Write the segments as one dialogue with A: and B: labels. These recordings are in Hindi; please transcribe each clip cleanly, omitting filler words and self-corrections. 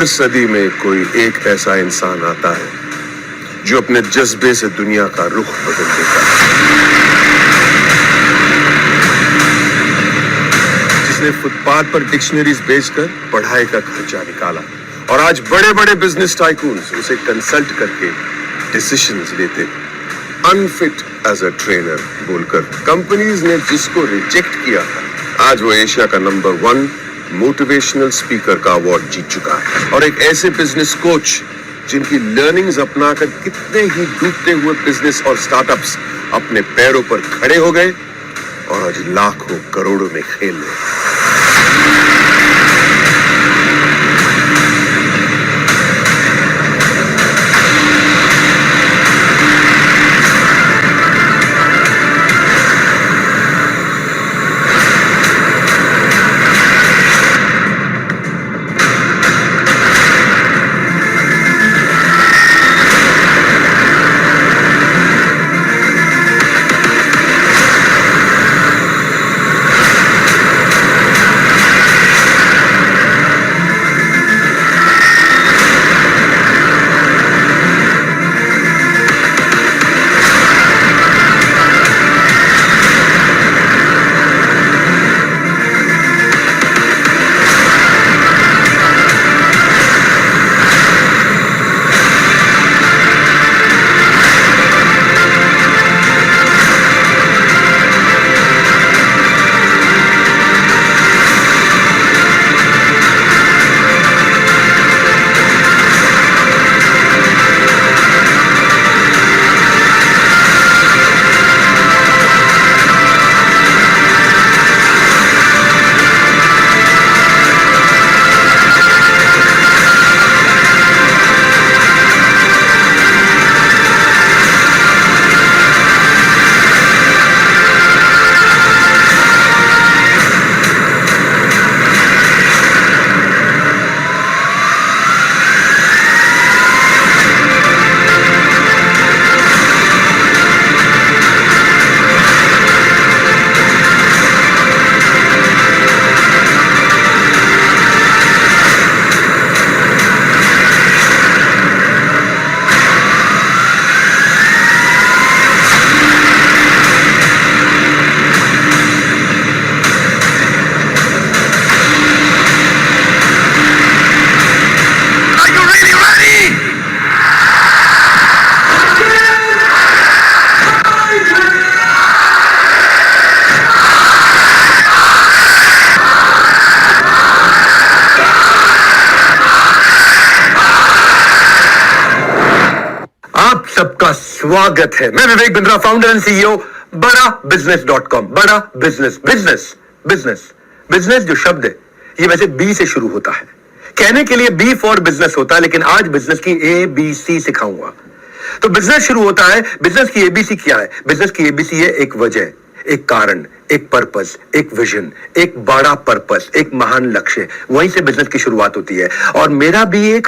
A: हर सदी में कोई एक ऐसा इंसान आता है जो अपने जज्बे से दुनिया का रुख बदल देता है, जिसने फुटपाथ पर डिक्शनरीज बेचकर पढ़ाई का खर्चा निकाला और आज बड़े बड़े बिजनेस टाइकून्स उसे कंसल्ट करके डिसीजंस लेते, अनफिट एज अ ट्रेनर बोलकर कंपनीज ने जिसको रिजेक्ट किया था, आज वो एशिया का नंबर 1 मोटिवेशनल स्पीकर का अवार्ड जीत चुका है। और एक ऐसे बिजनेस कोच जिनकी लर्निंग्स अपनाकर कितने ही डूबते हुए बिजनेस और स्टार्टअप्स अपने पैरों पर खड़े हो गए और आज लाखों करोड़ों में खेल रहे। सबका स्वागत है। मैं Vivek Bindra, founder and CEO बड़ा बिजनेस.com। बड़ा बिजनेस बिजनेस बिजनेस बिजनेस जो शब्द है ये वैसे बी से शुरू होता है। कहने के लिए बी फॉर बिजनेस होता है, लेकिन आज बिजनेस की ABC सिखाऊंगा। तो बिजनेस शुरू होता है। बिजनेस की ABC क्या है? बिजनेस की ABC है एक वजह, एक कारण, एक पर्पस, एक विजन, एक बड़ा पर्पस, एक महान लक्ष्य। वहीं से बिजनेस की शुरुआत होती है। और मेरा भी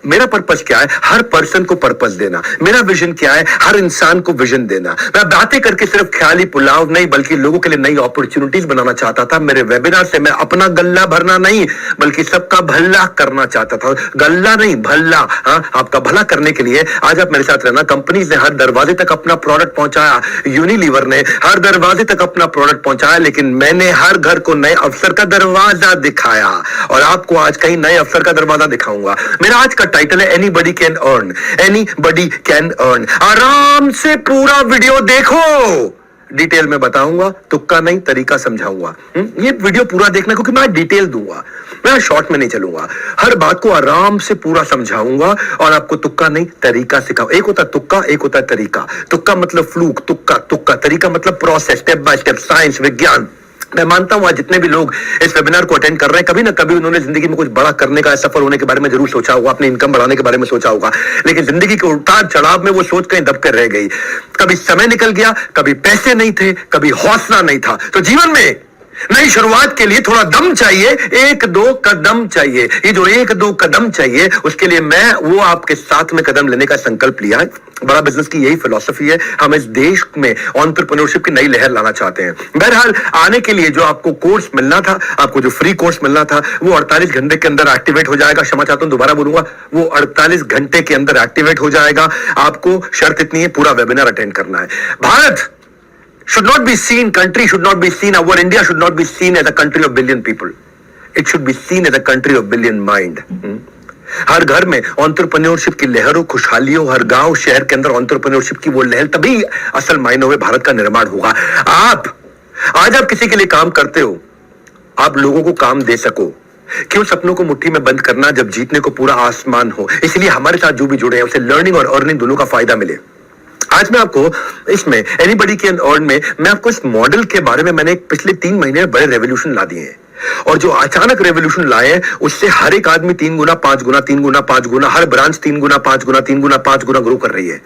A: मेरा पर्पस क्या है? हर पर्सन को पर्पस देना। मेरा विजन क्या है? हर इंसान को विजन देना। मैं बातें करके सिर्फ ख्याली पुलाव नहीं, बल्कि लोगों के लिए नई अपॉर्चुनिटीज बनाना चाहता था। मेरे वेबिनार से मैं अपना गल्ला भरना नहीं, बल्कि सबका भला करना चाहता था। गल्ला नहीं, भला। हाँ, आपका भला करने के लिए आज आप मेरे साथ रहना। कंपनीज ने हर दरवाजे तक अपना प्रोडक्ट पहुंचाया, यूनिलीवर ने हर दरवाजे तक अपना प्रोडक्ट पहुंचाया, लेकिन मैंने हर घर को नए अवसर का दरवाजा दिखाया। और आपको आज कहीं नए अवसर का दरवाजा दिखाऊंगा। मेरा आज का टाइटल है anybody can earn. Anybody can earn. आराम से पूरा वीडियो देखो, डिटेल में बताऊंगा, तुक्का नहीं तरीका समझाऊंगा। ये वीडियो पूरा देखना, क्योंकि मैं डिटेल दूंगा, मैं शॉर्ट में नहीं चलूंगा। हर बात को आराम से पूरा समझाऊंगा और आपको तुक्का नहीं तरीका सिखाऊं। एक होता है तुक्का, एक होता है तरीका। तुक्का मतलब फ्लूक, तुक्का तुक्का। तरीका मतलब process, step by step, science, विज्ञान। मैं मानता हूं आज जितने भी लोग इस वेबिनार को अटेंड कर रहे हैं, कभी ना कभी उन्होंने जिंदगी में कुछ बड़ा करने का, सफल होने के बारे में जरूर सोचा होगा, अपनी इनकम बढ़ाने के बारे में सोचा होगा, लेकिन जिंदगी के उतार चढ़ाव में वो सोच कहीं दब कर रह गई। कभी समय निकल गया, कभी पैसे नहीं थे, कभी हौसला नहीं था। तो जीवन में नई शुरुआत के लिए थोड़ा दम चाहिए, एक दो कदम चाहिए। ये जो एक दो कदम चाहिए, उसके लिए मैं वो आपके साथ में कदम लेने का संकल्प लिया है। बड़ा बिजनेस की यही फिलॉसफी है। हम इस देश में एंटरप्रेन्योरशिप की नई लहर लाना चाहते हैं। बहरहाल आने के लिए जो आपको कोर्स मिलना था, आपको जो फ्री कोर्स मिलना था, वो 48 घंटे के अंदर एक्टिवेट हो जाएगा। क्षमा चाहता हूं, दोबारा बोलूंगा, वो 48 घंटे के अंदर एक्टिवेट हो जाएगा। आपको शर्त इतनी है, पूरा वेबिनार अटेंड करना है। Bharat should not be seen, country should not be seen, our India should not be seen as a country of billion people. It should be seen as a country of billion mind. हर घर में एंटरप्रेन्योरशिप की लहरों, खुशहाली हो, हर गांव शहर के अंदर एंटरप्रेन्योरशिप की वो लहर, तभी असल मायनों में भारत का निर्माण होगा। आज आप किसी के लिए काम करते हो, आप लोगों को काम दे सको। क्यों सपनों को मुट्ठी में बंद करना जब जीतने को पूरा आसमान हो। इसलिए हमारे साथ जो भी जुड़े हैं उसे लर्निंग और अर्निंग दोनों का फायदा मिले। आज मैं आपको इसमें एनीबॉडी कैन अर्न में मैं आपको इस मॉडल के बारे में, मैंने पिछले 3 महीने में बड़े रेवोल्यूशन ला दिए हैं, और जो अचानक रेवोल्यूशन लाए हैं उससे हर एक आदमी 3 गुना 5 गुना 3 गुना 5 गुना, हर ब्रांच 3 गुना 5 गुना 3 गुना 5 गुना ग्रो कर रही है।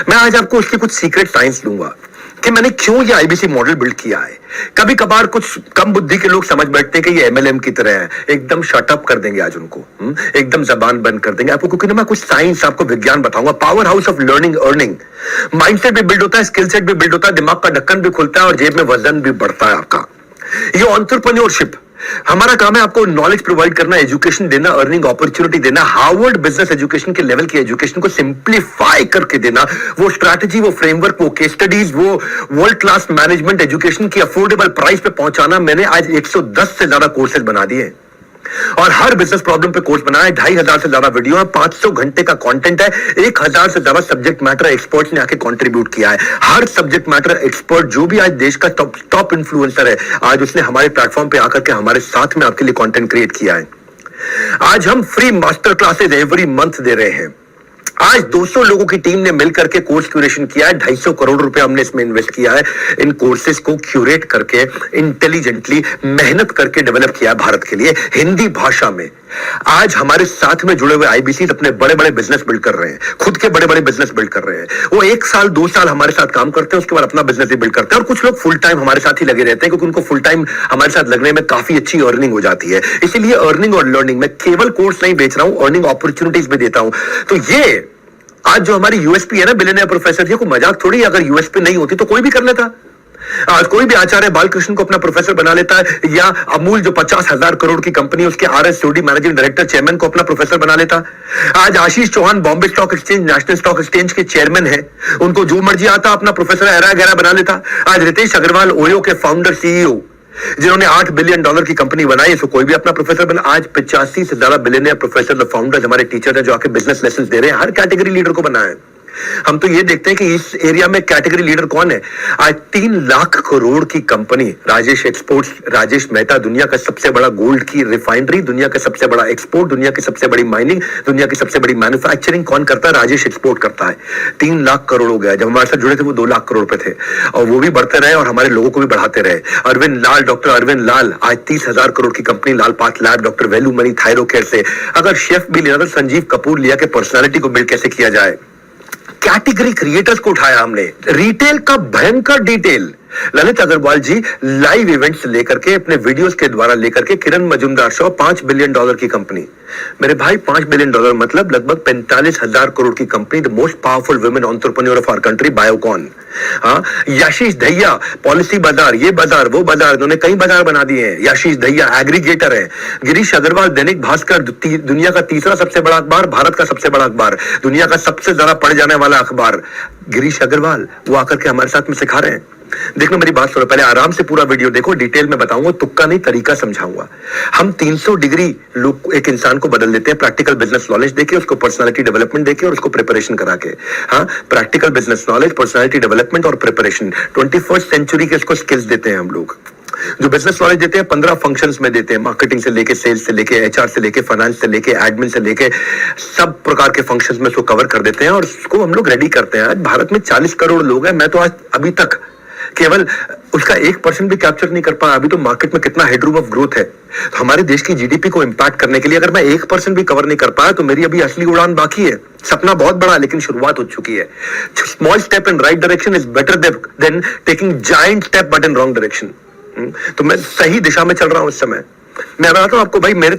A: मैं आज आपको उसकी कुछ सीक्रेट साइंस दूंगा कि मैंने क्यों ये आईबीसी मॉडल बिल्ड किया है। कभी कभार कुछ कम बुद्धि के लोग समझ बैठते हैं कि ये एमएलएम की तरह है, एकदम शटअप कर देंगे आज उनको, एकदम जबान बंद कर देंगे आपको, क्योंकि मैं कुछ साइंस, आपको विज्ञान बताऊंगा। Power house of learning earning, mindset भी बिल्ड होता है, स्किल सेट भी बिल्ड होता है, दिमाग का ढक्कन भी खुलता है और जेब में वजन भी बढ़ता है आपका। ये एंटरप्रेन्योरशिप, हमारा काम है आपको नॉलेज प्रोवाइड करना, एजुकेशन देना, अर्निंग अपॉर्चुनिटी देना, हार्वर्ड बिजनेस एजुकेशन के लेवल की एजुकेशन को सिंप्लीफाई करके देना, वो स्ट्रैटेजी, वो फ्रेमवर्क, वो केस स्टडीज, वो वर्ल्ड क्लास मैनेजमेंट एजुकेशन की अफोर्डेबल प्राइस पे पहुंचाना। मैंने आज 110 से ज्यादा कोर्सेज बना दिए और हर बिजनेस प्रॉब्लम पे कोर्स बनाया है। 2500 से ज्यादा वीडियो है, 500 घंटे का कंटेंट है, 1000 से ज्यादा सब्जेक्ट मैटर एक्सपर्ट्स ने आके कंट्रीब्यूट किया है। हर सब्जेक्ट मैटर एक्सपर्ट जो भी आज देश का टॉप इन्फ्लुएंसर है, आज उसने हमारे प्लेटफॉर्म पे आकर के हमारे साथ में आपके लिए कंटेंट क्रिएट किया है। आज हम free master classes every month दे रहे हैं। आज 200 लोगों की टीम ने मिलकर के कोर्स क्यूरेशन किया है। 250 करोड़ रुपए हमने इसमें इन्वेस्ट किया है, इन कोर्सेज को क्यूरेट करके इंटेलिजेंटली मेहनत करके डेवलप किया है भारत के लिए हिंदी भाषा में। आज हमारे साथ में जुड़े हुए आईबीसी अपने बड़े बड़े बिजनेस बिल्ड कर रहे हैं, खुद के बड़े बड़े बिजनेस बिल्ड कर रहे हैं। वो 1 साल 2 साल हमारे साथ काम करते हैं, उसके बाद अपना बिजनेस भी बिल्ड करते हैं। और कुछ लोग फुल टाइम हमारे साथ ही लगे रहते हैं, क्योंकि उनको फुल टाइम हमारे साथ लगने में काफी अच्छी अर्निंग हो जाती है। इसीलिए अर्निंग और लर्निंग, मैं केवल कोर्स नहीं बेच रहा हूं, अर्निंग अपॉर्चुनिटीज भी देता हूं। तो ये आज जो हमारी यूएसपी है ना, बिलियनियर प्रोफेसर, ये कोई मजाक थोड़ी है। अगर यूएसपी नहीं होती तो कोई भी कर लेता। आज कोई भी आचार्य बालकृष्ण को अपना प्रोफेसर बना लेता है, या अमूल जो 50,000 करोड़ की कंपनी, उसके RSOD मैनेजिंग डायरेक्टर चेयरमैन को अपना प्रोफेसर बना लेता। आज Ashish Chauhan Bombay Stock Exchange, National Stock Exchange के चेयरमैन है, उनको जो मर्जी आता अपना प्रोफेसर ऐरा गहरा बना लेता। आज रितेश अग्रवाल ओयो के फाउंडर CEO, जिन्होंने $8 बिलियन की कंपनी बनाई, इसको कोई भी अपना प्रोफेसर बना। आज 85 से ज्यादा बिलियनियर प्रोफेसर फाउंडर्स हमारे टीचर है, जो आके बिजनेस लेसन दे रहे हैं, हर कैटेगरी लीडर को बनाया है। हम तो ये देखते हैं कि इस एरिया में कैटेगरी लीडर कौन है। आज 3 लाख करोड़ की कंपनी राजेश एक्सपोर्ट्स, राजेश मेहता, दुनिया का सबसे बड़ा गोल्ड की रिफाइनरी, दुनिया का सबसे बड़ा एक्सपोर्ट, दुनिया की सबसे बड़ी माइनिंग, दुनिया की सबसे बड़ी मैन्युफैक्चरिंग कौन करता है? राजेश एक्सपोर्ट करता है। 3 लाख करोड़ हो गया। जब हमारे साथ जुड़े थे वो 2 लाख करोड़ पे थे, और वो भी बढ़ते रहे और हमारे लोगों को भी बढ़ाते रहे। अरविंद लाल, डॉक्टर अरविंद लाल, आज 30,000 करोड़ की कंपनी लाल पाथ लैब, डॉक्टर वेलू मनी थायरो केयर से। अगर शेफ भी लेना तो संजीव कपूर लिया के पर्सनालिटी को बिल्ड कैसे किया जाए। कैटेगरी क्रिएटर्स को उठाया हमने, रिटेल का भयंकर detail. Lalit Agarwal ji live events लेकर के, अपने वीडियोस के द्वारा लेकर के, किरण मजूमदार शो, $5 बिलियन की कंपनी। मेरे भाई, $5 बिलियन मतलब लगभग 45,000 करोड़ की कंपनी, the most powerful women entrepreneur of our country, Biocon. हाँ, यशीष दहिया, पॉलिसी बाजार, ये बाजार, वो बाजार, उन्होंने कई बाजार बना दिए हैं। यशीष दहिया एग्रीगेटर है। गिरीश अग्रवाल, दैनिक भास्कर, दुनिया का 3रा सबसे बड़ा अखबार, भारत का सबसे बड़ा अखबार, दुनिया का सबसे ज्यादा पढ़े जाने वाला अखबार। गिरीश अग्रवाल वो आकर के हमारे साथ में सिखा रहे हैं। देखो मेरी बात सुनो, पहले आराम से पूरा वीडियो देखो, डिटेल में बताऊंगा, तुक्का नहीं तरीका समझाऊंगा। हम 300 डिग्री लोग एक इंसान को बदल देते हैं, प्रैक्टिकल बिजनेस नॉलेज देके, उसको पर्सनालिटी डेवलपमेंट देके और उसको प्रिपरेशन करा के। हाँ, practical business knowledge, personality development और प्रिपरेशन, 21st सेंचुरी के इसको स्किल्स देते हैं हम लोग। जो बिजनेस नॉलेज देते हैं 15 फंक्शंस में देते हैं, मार्केटिंग से लेके, सेल्स से लेके, HR से लेके, फाइनेंस से लेके, एडमिन से लेके, सब प्रकार के फंक्शंस में उसको कवर कर देते हैं और उसको हम लोग रेडी करते हैं। आज भारत में 40 करोड़ लोग हैं, मैं तो आज अभी तक केवल उसका 1% भी कैप्चर नहीं कर पाया। अभी तो मार्केट में कितना हेडरूम ऑफ ग्रोथ है। तो हमारे देश की GDP को इंपैक्ट करने के लिए अगर मैं 1% भी कवर नहीं कर पाया तो मेरी अभी असली उड़ान बाकी है। सपना बहुत बड़ा, लेकिन शुरुआत हो चुकी है। Small step in right direction is better than taking giant step but in wrong direction. तो मैं सही दिशा में चल रहा हूं इस समय। मैं बताता हूं आपको भाई, मैं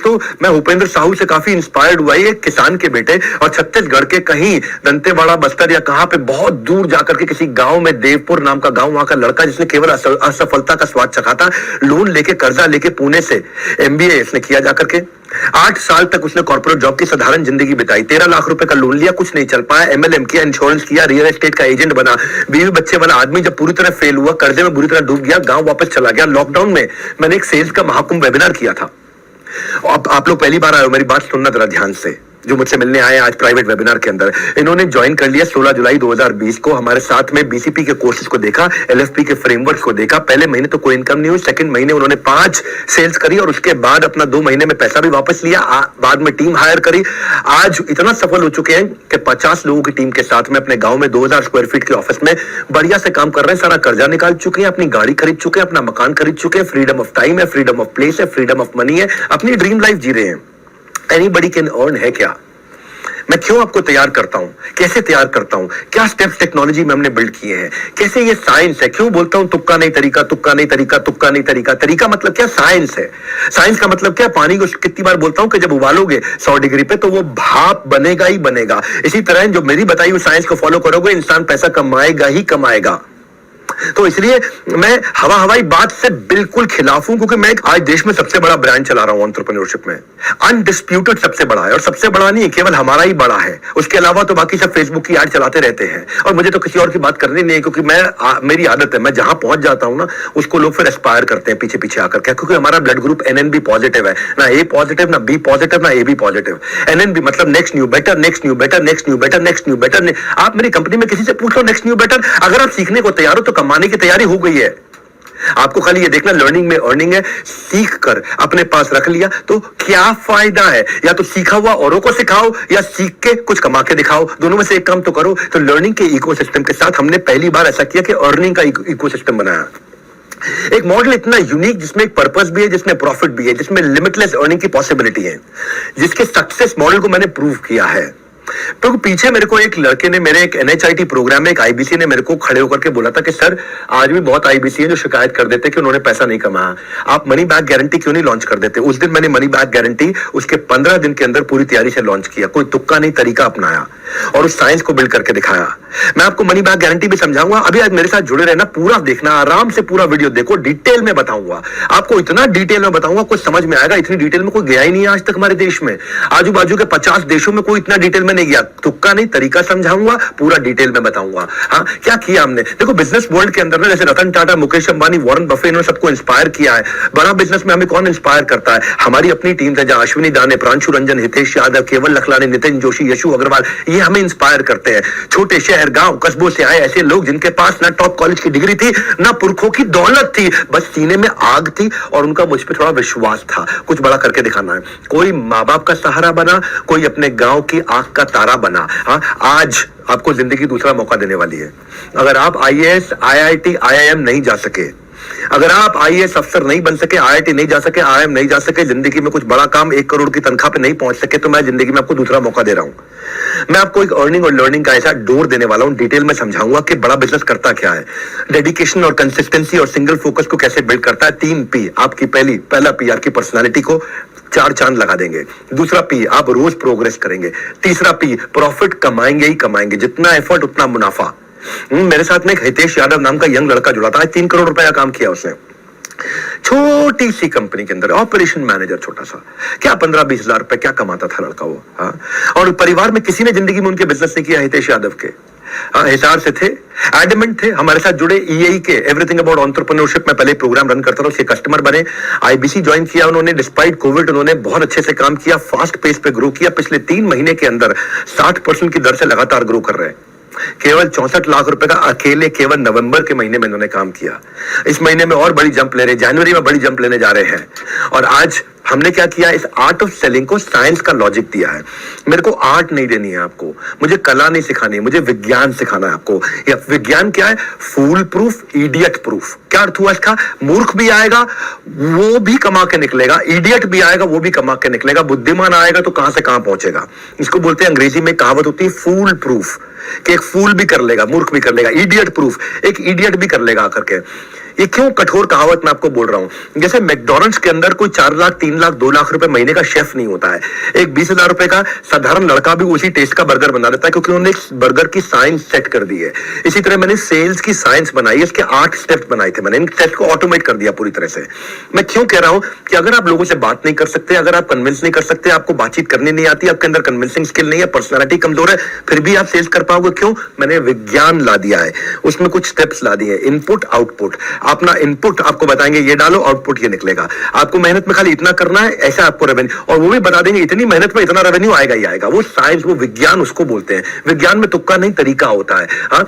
A: भूपेंद्र साहू से काफी इंस्पायर्ड हुआ। एक किसान के बेटे और छत्तीसगढ़ के कहीं दंतेवाड़ा, बस्तर या कहां पे बहुत दूर जाकर के किसी गांव में, देवपुर नाम का गांव, वहां का लड़का जिसने केवल असफलता का स्वाद चखा था, लोन लेके, कर्जा लेके पुणे से MBA इसने किया जाकर के। 8 साल तक उसने कॉर्पोरेट जॉब की साधारण जिंदगी बिताई। 13 लाख रुपए का लोन लिया, कुछ नहीं चल पाया। MLM किया, इंश्योरेंस किया, रियल एस्टेट का एजेंट बना। बीवी बच्चे वाला आदमी जब पूरी तरह फेल हुआ, कर्जे में बुरी तरह डूब गया, गांव वापस चला गया। लॉकडाउन में मैंने एक सेल्स का महाकुंभ वेबिनार किया था। आप लोग पहली बार आए हो, मेरी बात सुनना जरा ध्यान से, जो मुझसे मिलने आए आज प्राइवेट वेबिनार के अंदर। इन्होंने ज्वाइन कर लिया 16 जुलाई 2020 को। हमारे साथ में BCP के कोर्सेज को देखा, LFP के फ्रेमवर्क को देखा। पहले महीने तो कोई इनकम नहीं हुई, सेकंड महीने उन्होंने 5 सेल्स करी और उसके बाद अपना 2 महीने में पैसा भी वापस लिया। बाद में टीम हायर करी। आज इतना सफल हो चुके हैं कि 50 लोगों की टीम के साथ में अपने गांव में 2000 स्क्वायर फीट के ऑफिस में बढ़िया से काम कर रहे हैं। सारा कर्जा निकाल चुके हैं, अपनी गाड़ी खरीद चुके हैं, अपना मकान खरीद चुके हैं। फ्रीडम ऑफ टाइम है, फ्रीडम ऑफ प्लेस है, फ्रीडम ऑफ मनी है, अपनी ड्रीम लाइफ जी रहे हैं। एनीबडी कैन अर्न है क्या? मैं क्यों आपको तैयार करता हूं, कैसे तैयार करता हूं, क्या स्टेप्स टेक्नोलॉजी में हमने बिल्ड किए हैं, कैसे ये साइंस है। क्यों बोलता हूं तुक्का नहीं तरीका, तुक्का नहीं तरीका, तुक्का नहीं तरीका। तरीका मतलब क्या? साइंस है। साइंस का मतलब क्या? पानी को कितनी बार बोलता हूं कि जब उबालोगे 100 डिग्री पे तो वो भाप बनेगा ही बनेगा। इसी तरह जो मेरी बताई हुई साइंस को फॉलो करोगे, इंसान पैसा कमाएगा ही कमाएगा। तो इसलिए मैं हवाई बात से बिल्कुल खिलाफ हूं, क्योंकि मैं आज देश में सबसे बड़ा ब्रांड चला रहा हूं एंटरप्रेन्योरशिप में। अनडिस्प्यूटेड सबसे बड़ा है, और सबसे बड़ा नहीं केवल हमारा ही बड़ा है, उसके अलावा तो बाकी सब फेसबुक की ऐड चलाते रहते हैं। और मुझे तो किसी और की बात करनी नहीं है, क्योंकि मेरी आदत है, मैं जहां पहुंच जाता हूं ना, उसको लोग फिर एस्पायर करते हैं पीछे पीछे आकर के, क्योंकि हमारा ब्लड ग्रुप NNB पॉजिटिव है, ना A पॉजिटिव, ना B पॉजिटिव, ना AB पॉजिटिव। NNB मतलब next new better, next new better, next new better, next new better. आप मेरी कंपनी में किसी से पूछ लो नेक्स्ट न्यू बेटर। अगर आप सीखने को तैयार हो तो कमाने की तैयारी हो गई है। आपको खाली ये देखना लर्निंग में अर्निंग है। सीख कर अपने पास रख लिया तो क्या फायदा है? या तो सीखा हुआ औरों को सिखाओ, या सीख के कुछ कमा के दिखाओ। दोनों में से एक काम तो करो। तो लर्निंग के इकोसिस्टम के साथ हमने पहली बार ऐसा किया कि अर्निंग का इकोसिस्टम बनाया। एक मॉडल इतना यूनिक, जिसमें एक पर्पस भी है, जिसमें प्रॉफिट भी है, जिसमें लिमिटलेस अर्निंग की पॉसिबिलिटी है, जिसके सक्सेस मॉडल को मैंने प्रूव किया है। तो पीछे मेरे को एक लड़के ने, मेरे एक NHIT प्रोग्राम में एक IBC ने मेरे को खड़े होकर के बोला था कि सर, आज भी बहुत IBC है जो शिकायत कर देते कि उन्होंने पैसा नहीं कमाया, आप मनी बैक गारंटी क्यों नहीं लॉन्च कर देते? उस दिन मैंने मनी बैक गारंटी उसके 15 दिन के अंदर पूरी तैयारी से लॉन्च किया। कोई तुक्का नहीं तरीका अपनाया और उस साइंस को बिल्ड करके दिखाया। मैं आपको मनी बैक गारंटी भी समझाऊंगा। अभी आज मेरे साथ जुड़े रहना, पूरा देखना, आराम से पूरा वीडियो देखो, डिटेल में बताऊंगा आपको, इतना डिटेल में बताऊंगा कुछ समझ में आएगा। इतनी डिटेल में कोई गया ही नहीं आज तक हमारे देश में। आजू बाजू के 50 देशों में कोई इतना डिटेल में नहीं गया। तुक्का नहीं तरीका समझाऊंगा, पूरा डिटेल में बताऊंगा। हाँ, क्या किया हमने? देखो, बिजनेस वर्ल्ड के अंदर ना, जैसे रतन टाटा, मुकेश अंबानी, वॉरेन बफे, इन्होंने सबको इंस्पायर किया है। बड़ा बिजनेस में हमें कौन इंस्पायर करता है? हमारी अपनी टीम है, जहां अश्विनी दाने, प्रांशु रंजन, हितेश यादव, केवल लखलानी, नितिन जोशी, यशु अग्रवाल, ये हमें इंस्पायर करते हैं। छोटे शहर, गांव, कस्बों से आए ऐसे लोग जिनके पास ना टॉप कॉलेज की डिग्री थी, ना पुरखों की दौलत थी, बस सीने में आग थी और उनका मुझ पर थोड़ा विश्वास था। कुछ बड़ा करके दिखाना है। कोई माँ बाप का सहारा बना, कोई अपने गांव की आंख का तारा बना। हाँ, आज आपको जिंदगी दूसरा मौका देने वाली है। अगर आप IAS, IIT, IIM नहीं जा सके, अगर आप IAS अफसर नहीं बन सके, IIT नहीं जा सके, IIM नहीं जा सके, जिंदगी में कुछ बड़ा काम 1 करोड़ की तनख्वाह पे नहीं पहुंच सके, तो मैं जिंदगी में आपको दूसरा मौका दे रहा हूं। मैं आपको एक अर्निंग और लर्निंग का ऐसा डोर देने वाला हूं, डिटेल में समझाऊंगा कि बड़ा बिजनेस करता क्या है, डेडिकेशन और कंसिस्टेंसी और सिंगल फोकस को कैसे बिल्ड करता है। 3 P आपकी पहला P आपकी पर्सनालिटी को 4 चांद लगा देंगे। दूसरा P, आप रोज प्रोग्रेस करेंगे। तीसरा P, प्रॉफिट कमाएंगे ही कमाएंगे, जितना एफर्ट उतना मुनाफा। मेरे साथ में एक हितेश यादव नाम का यंग लड़का जुड़ा था। 3 करोड़ रुपए का काम किया उसने, छोटी सी कंपनी के अंदर ऑपरेशन मैनेजर, छोटा सा। क्या 15-20 हजार रुपए क्या कमाता था लड़का वो। हाँ, और परिवार में किसी ने जिंदगी में उनके बिजनेस नहीं किया हितेश यादव के। हिसार से थे, एडमेंट थे, हमारे साथ जुड़े। EAE के एवरीथिंग अबाउट एंटरप्रेन्योरशिप में पहले प्रोग्राम रन करता था, उसके कस्टमर बने। IBC ज्वाइन किया उन्होंने। डिस्पाइट कोविड उन्होंने बहुत अच्छे से काम किया, फास्ट पेस पे ग्रो किया। पिछले 3 महीने के अंदर 60% की दर से लगातार ग्रो कर रहे हैं। केवल 64 लाख रुपए का अकेले केवल नवंबर के महीने में इन्होंने काम किया। इस महीने में और बड़ी जंप ले रहे, जनवरी में बड़ी जंप लेने जा रहे हैं। और आज हमने क्या किया, इस आर्ट ऑफ सेलिंग को साइंस का लॉजिक दिया है। मेरे को आर्ट नहीं देनी है आपको, मुझे कला नहीं सिखानी है, मुझे विज्ञान सिखाना है आपको। या विज्ञान क्या है? फूल प्रूफ, इडियट प्रूफ। क्या अर्थ हुआ इसका? मूर्ख भी आएगा वो भी कमा के निकलेगा, इडियट भी आएगा वो भी कमा के निकलेगा, बुद्धिमान आएगा तो कहां से कहां पहुंचेगा। इसको बोलते हैं, अंग्रेजी में कहावत होती है फूल प्रूफ, कि एक फूल फूल भी कर लेगा, मूर्ख भी कर लेगा, इडियट प्रूफ, एक इडियट भी कर लेगा आकर के। ये क्यों कठोर कहावत मैं आपको बोल रहा हूं? जैसे मैकडॉनल्ड्स के अंदर कोई 4 लाख 3 लाख 2 लाख रुपए महीने का शेफ नहीं होता है, एक 20,000 रुपए का साधारण लड़का भी उसी टेस्ट का बर्गर बना देता है, क्योंकि उन्होंने एक बर्गर की साइंस सेट कर दी है। इसी तरह मैंने सेल्स की साइंस बनाई है, इसके 8 स्टेप्स बनाए थे मैंने, इन स्टेप्स को ऑटोमेट कर दिया पूरी तरह से। मैं क्यों कह रहा हूं कि अगर आप लोगों से बात नहीं कर सकते, अगर आप कन्विंस नहीं कर सकते, आपको बातचीत करनी नहीं आती, आपके अंदर कन्विंसिंग स्किल नहीं है, पर्सनालिटी कमजोर है, फिर भी आप सेल्स कर पाओगे क्यों? मैंने विज्ञान ला दिया है, उसमें कुछ स्टेप्स ला दिए, इनपुट आउटपुट। अपना इनपुट आपको बताएंगे ये डालो, आउटपुट ये निकलेगा। आपको मेहनत में खाली इतना करना है, ऐसा आपको रेवेन्यू, और वो भी बता देंगे इतनी मेहनत में इतना रेवेन्यू आएगा ही आएगा। वो साइंस, वो विज्ञान उसको बोलते हैं। विज्ञान में तुक्का नहीं, तरीका होता है।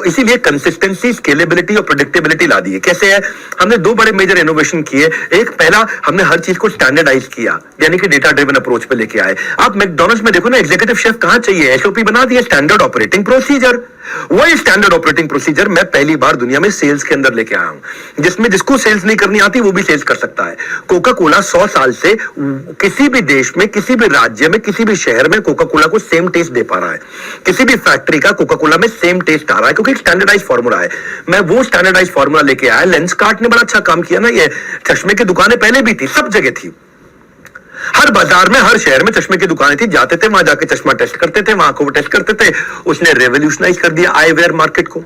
A: इसीलिए कंसिस्टेंसी, स्केलेबिलिटी और प्रेडिक्टेबिलिटी ला दी है। कैसे है? हमने 2 बड़े मेजर इनोवेशन किए। एक, पहला हमने हर चीज को स्टैंडर्डाइज किया, यानी कि डेटा ड्रिवन अप्रोच पे लेके आए। आप मैकडॉनल्ड्स में देखो ना, एग्जीक्यूटिव शेफ कहां चाहिए? एसओपी बना दिया, स्टैंडर्ड ऑपरेटिंग प्रोसीजर। वही स्टैंडर्ड ऑपरेटिंग प्रोसीजर मैं पहली बार दुनिया में सेल्स के अंदर लेके आया हूं, जिसमें जिसको सेल्स नहीं करनी आती वो भी सेल्स कर सकता है। कोका कोला 100 साल से किसी भी देश में, किसी भी राज्य में, किसी भी शहर में कोका कोला को सेम टेस्ट दे पा रहा है। किसी भी फैक्ट्री का कोका कोला में सेम टेस्ट आ रहा है, क्योंकि स्टैंडर्डाइज फॉर्मूला है। मैं वो स्टैंडर्डाइज फॉर्मूला लेके आया। लेंसकार्ट ने बड़ा अच्छा काम किया ना, ये चश्मे की दुकानें पहले भी थी, सब जगह थी, हर बाजार में, हर शहर में चश्मे की दुकानें थी, जाते थे वहां जाके चश्मा टेस्ट करते थे, वहां को टेस्ट करते थे। उसने रेवोल्यूशनाइज कर दिया आई वेयर मार्केट को,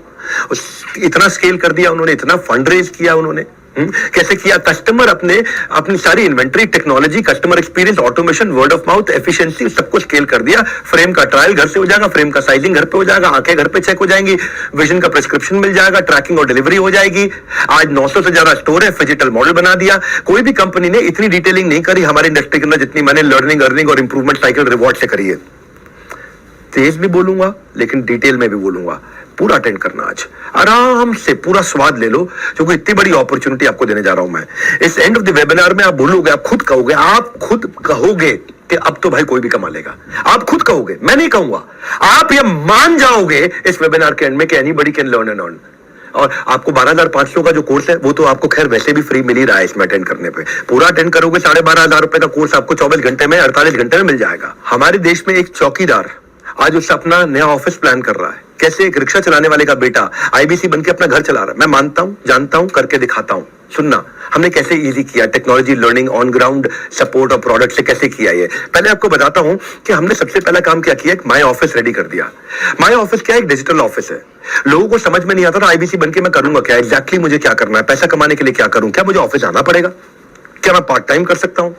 A: इतना स्केल कर दिया उन्होंने, इतना फंड रेज किया उन्होंने। कैसे किया? कस्टमर अपनी सारी inventory, technology, customer experience, automation, word of mouth, efficiency, सबको स्केल कर दिया। फ्रेम का ट्रायल घर से हो जाएगा, फ्रेम का साइजिंग घर पे हो जाएगा, आंखें घर पे चेक हो जाएंगी, विजन का प्रिस्क्रिप्शन मिल जाएगा, ट्रैकिंग और डिलीवरी हो जाएगी। आज 900 से ज्यादा स्टोर है, डिजिटल मॉडल बना दिया। कोई भी कंपनी ने इतनी डिटेलिंग नहीं करी हमारी इंडस्ट्री के अंदर जितनी मैंने लर्निंग, अर्निंग और इंप्रूवमेंट साइकिल रिवॉर्ड से करी है। तेज भी बोलूंगा लेकिन डिटेल में भी बोलूंगा, पूरा अटेंड करना, आज आराम से पूरा स्वाद ले लो, क्योंकि इतनी बड़ी अपॉर्चुनिटी आपको देने जा रहा हूं मैं। इस एंड ऑफ द वेबिनार में आप बोलोगे, आप खुद कहोगे कि अब तो भाई कोई भी कमा लेगा। आप खुद कहोगे, मैं नहीं कहूंगा, आप ये मान जाओगे इस वेबिनार के एंड में कि anybody can learn and earn. और आपको 12,500 का जो कोर्स है वो तो आपको खैर वैसे भी फ्री मिल ही रहा है इसमें अटेंड करने पे। पूरा अटेंड करोगे 12,500 रुपए का कोर्स आपको 24 घंटे में, 48 घंटे में मिल जाएगा। हमारे देश में एक चौकीदार आज उससे अपना नया ऑफिस प्लान कर रहा है। कैसे? एक रिक्शा चलाने वाले का बेटा आईबीसी बनके अपना घर चला रहा है। मैं मानता हूं, जानता हूं, करके दिखाता हूं। सुनना हमने कैसे इजी किया, technology, learning, on ground support और प्रोडक्ट से कैसे किया। ये पहले आपको बताता हूं कि हमने सबसे पहला काम क्या किया, एक माई ऑफिस रेडी कर दिया। माई ऑफिस क्या है? एक डिजिटल ऑफिस है। लोगों को समझ में नहीं आता था आईबीसी बनके मैं करूंगा क्या, एग्जैक्टली मुझे क्या करना है, पैसा कमाने के लिए क्या करूं, क्या मुझे ऑफिस आना पड़ेगा, क्या मैं पार्ट टाइम कर सकता हूं,